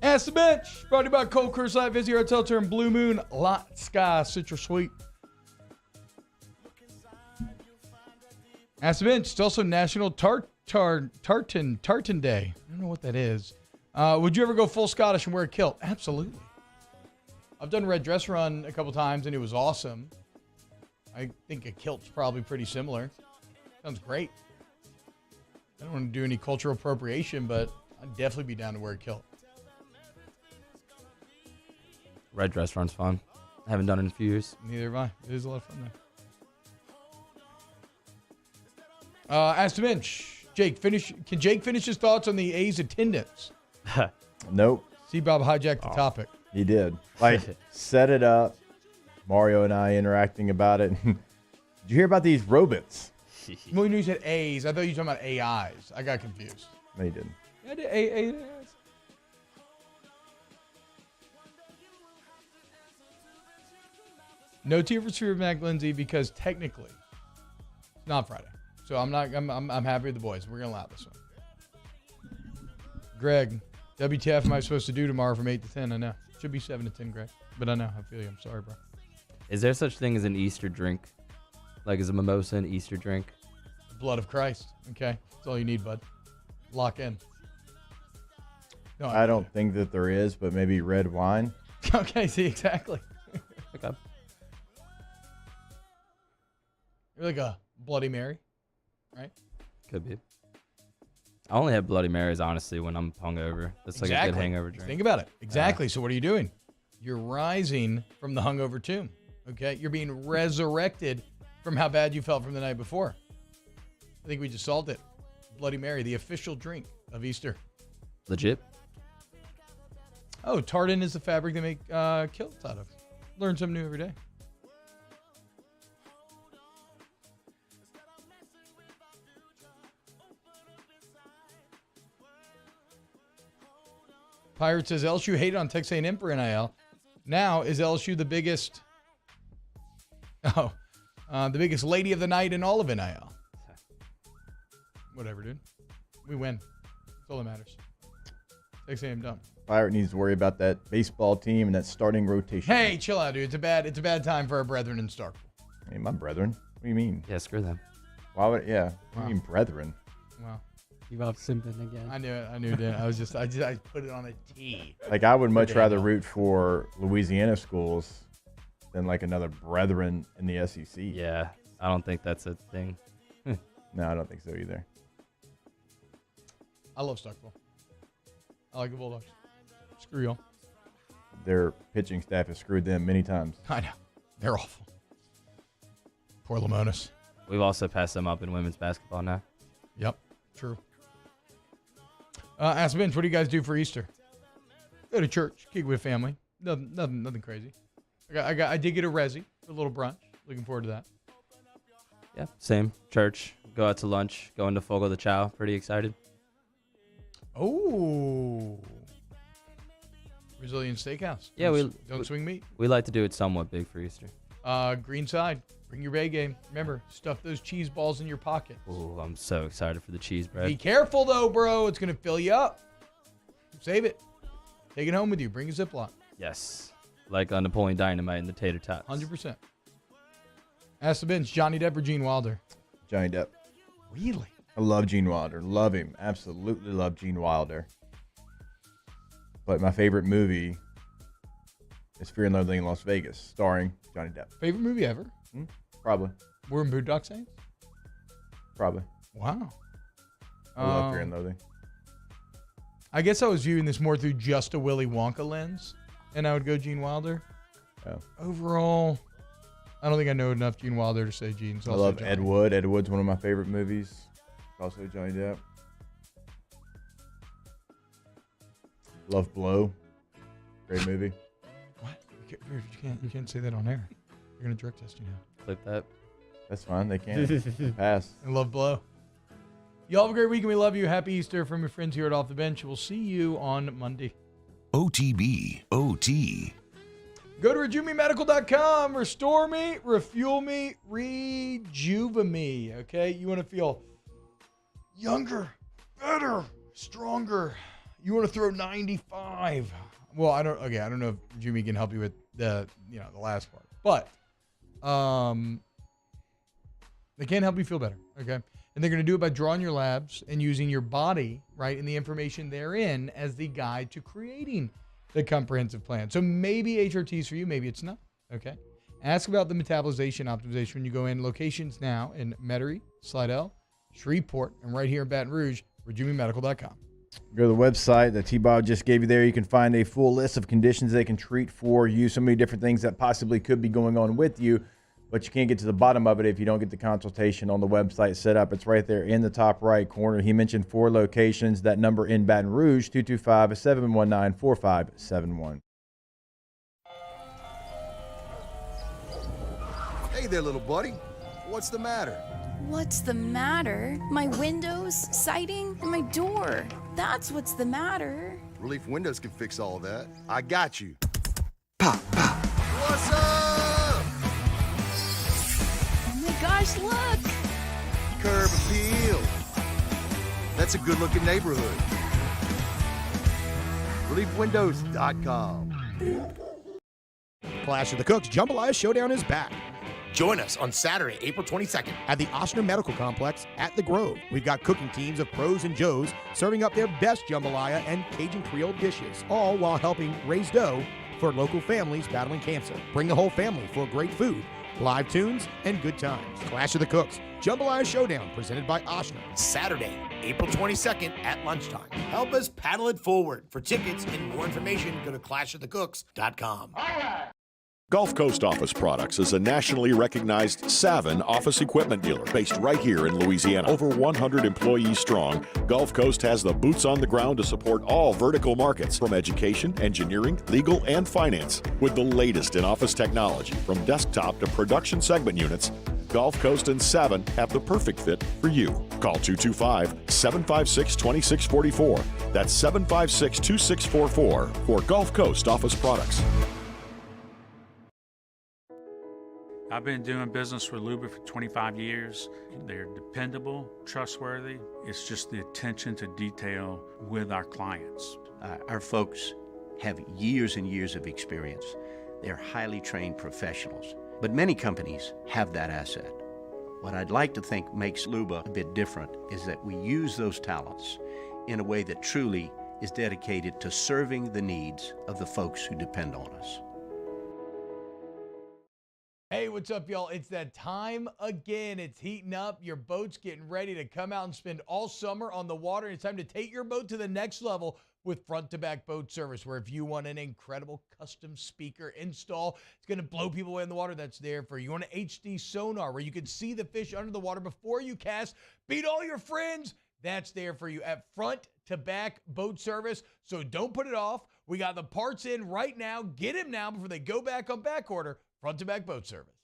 Ask the Bench, brought to you by Cold Curse Light, Visit Your Hotel Turn, Blue Moon, Lot Sky, Citrus Sweet. Ask the Bench, it's also National Tartan Day. I don't know what that is. Would you ever go full Scottish and wear a kilt? Absolutely. I've done Red Dress Run a couple times, and it was awesome. I think a kilt's probably pretty similar. Sounds great. I don't want to do any cultural appropriation, but I'd definitely be down to wear a kilt. Red Dress Run's fun. I haven't done it in a few years. Neither have I. It is a lot of fun there. Ask the Bench. Can Jake finish his thoughts on the A's attendance? Nope. C-Bob hijacked the topic. He did. Like, set it up. Mario and I interacting about it. Did you hear about these robots? When you said A's, I thought you were talking about AIs. I got confused. No, you didn't. I did AIs. No tier for Mac Lindsay because technically it's not Friday. So I'm happy with the boys. We're gonna allow this one. Greg, WTF am I supposed to do tomorrow from 8 to 10? I know. Should be 7 to 10, Greg. But I know. I feel you. I'm sorry, bro. Is there such thing as an Easter drink? Like, is a mimosa an Easter drink? Blood of Christ. Okay. That's all you need, bud. Lock in. No, I don't think that there is, but maybe red wine. Okay, see, exactly. Okay. You're like a Bloody Mary, right? Could be. I only have Bloody Marys, honestly, when I'm hungover. That's like a good hangover drink. Think about it. Exactly. So what are you doing? You're rising from the hungover tomb, okay? You're being resurrected from how bad you felt from the night before. I think we just solved it. Bloody Mary, the official drink of Easter. Legit? Oh, tartan is the fabric they make kilts out of. Learn something new every day. Pirate says LSU hated on Texas A&M for NIL. Now is LSU the biggest? Oh, the biggest lady of the night in all of NIL. Whatever, dude. We win. That's all that matters. Texas A&M done. Pirate needs to worry about that baseball team and that starting rotation. Hey, chill out, dude. It's a bad time for our brethren in Starkville. Hey, my brethren. What do you mean? Yeah, screw them. Why would? Yeah. What do you mean, brethren? Wow. You off simping again. I knew it. I put it on a T. Like, I would much rather root for Louisiana schools than like another brethren in the SEC. Yeah, I don't think that's a thing. No, I don't think so either. I love Starkville. I like the Bulldogs. Screw y'all. Their pitching staff has screwed them many times. I know. They're awful. Poor Lamonis. We've also passed them up in women's basketball now. Yep, true. Ask Vince, what do you guys do for Easter? Go to church, kick with family. Nothing crazy. I did get a resi for a little brunch. Looking forward to that. Yeah, same. Church. Go out to lunch. Going to Fogo de Chao. Pretty excited. Oh. Brazilian steakhouse. Yeah, don't swing meat. We like to do it somewhat big for Easter. Green side. Bring your Bay game. Remember, stuff those cheese balls in your pocket. Oh, I'm so excited for the cheese bread. Be careful, though, bro. It's going to fill you up. Save it. Take it home with you. Bring a Ziploc. Yes. Like Napoleon Dynamite and the tater tots. 100%. Ask the bench, Johnny Depp or Gene Wilder? Johnny Depp. Really? I love Gene Wilder. Love him. Absolutely love Gene Wilder. But my favorite movie is Fear and Loathing in Las Vegas, starring Johnny Depp. Favorite movie ever? Probably. We're in Boondock Saints? Probably. Wow. I love Fear and Loathing. I guess I was viewing this more through just a Willy Wonka lens, and I would go Gene Wilder. Oh. Overall, I don't think I know enough Gene Wilder to say Gene. So I love Ed Wood. Ed Wood's one of my favorite movies. Also Johnny Depp. Love Blow. Great movie. What? You can't say that on air. You're going to drug test you now. Clip that. That's fine. They can't. Pass. I love Blow. Y'all have a great week, and we love you. Happy Easter from your friends here at Off the Bench. We'll see you on Monday. OTB, OT. Go to RejuveMeMedical.com. Restore me, refuel me, rejuve me. Okay? You want to feel younger, better, stronger. You want to throw 95. Well, I don't know if Rejuve can help you with the last part. But they can help you feel better. Okay? And they're going to do it by drawing your labs and using your body, right, and the information therein as the guide to creating the comprehensive plan. So maybe HRT is for you, maybe it's not. Okay. Ask about the metabolization optimization when you go in. Locations now in Metairie, Slidell, Shreveport, and right here in Baton Rouge, RejuveMeMedical.com. Go to the website that T-Bob just gave you there. You can find a full list of conditions they can treat for you. So many different things that possibly could be going on with you. But you can't get to the bottom of it if you don't get the consultation on the website set up. It's right there in the top right corner. He mentioned 4 locations. That number in Baton Rouge, 225-719-4571. Hey there, little buddy. What's the matter? What's the matter? My windows, siding, and my door. That's what's the matter. Relief Windows can fix all that. I got you. Pop, pop. What's up? Gosh, look! Curb appeal. That's a good-looking neighborhood. ReliefWindows.com. Clash of the Cooks Jambalaya Showdown is back. Join us on Saturday, April 22nd at the Oshner Medical Complex at the Grove. We've got cooking teams of pros and Joes serving up their best jambalaya and Cajun Creole dishes, all while helping raise dough for local families battling cancer. Bring the whole family for great food, live tunes, and good times. Clash of the Cooks Jambalaya Showdown presented by Oshner. Saturday, April 22nd at lunchtime. Help us paddle it forward. For tickets and more information, go to clashofthecooks.com. Gulf Coast Office Products is a nationally recognized Savin office equipment dealer based right here in Louisiana. Over 100 employees strong, Gulf Coast has the boots on the ground to support all vertical markets, from education, engineering, legal, and finance. With the latest in office technology, from desktop to production segment units, Gulf Coast and Savin have the perfect fit for you. Call 225-756-2644. That's 756-2644 for Gulf Coast Office Products. I've been doing business with Luba for 25 years. They're dependable, trustworthy. It's just the attention to detail with our clients. Our folks have years and years of experience. They're highly trained professionals, but many companies have that asset. What I'd like to think makes Luba a bit different is that we use those talents in a way that truly is dedicated to serving the needs of the folks who depend on us. Hey, what's up, y'all? It's that time again. It's heating up. Your boat's getting ready to come out and spend all summer on the water. It's time to take your boat to the next level with front-to-back boat service, where if you want an incredible custom speaker install, it's going to blow people away in the water, that's there for you. You want an HD sonar where you can see the fish under the water before you cast, beat all your friends, that's there for you at front-to-back boat service. So don't put it off. We got the parts in right now. Get them now before they go back on back order. Front-to-back boat service.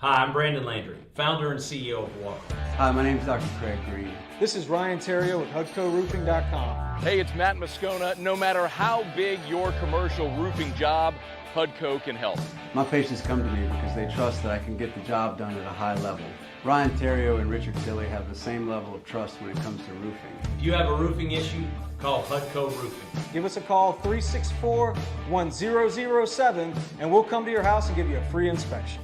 Hi, I'm Brandon Landry, founder and CEO of Walker. Hi, my name is Dr. Craig Green. This is Ryan Terrio with HUDCORoofing.com. Hey, it's Matt Moscona. No matter how big your commercial roofing job, HUDCO can help. My patients come to me because they trust that I can get the job done at a high level. Ryan Terrio and Richard Tilley have the same level of trust when it comes to roofing. If you have a roofing issue, call HUDCO Roofing. Give us a call, 364-1007, and we'll come to your house and give you a free inspection.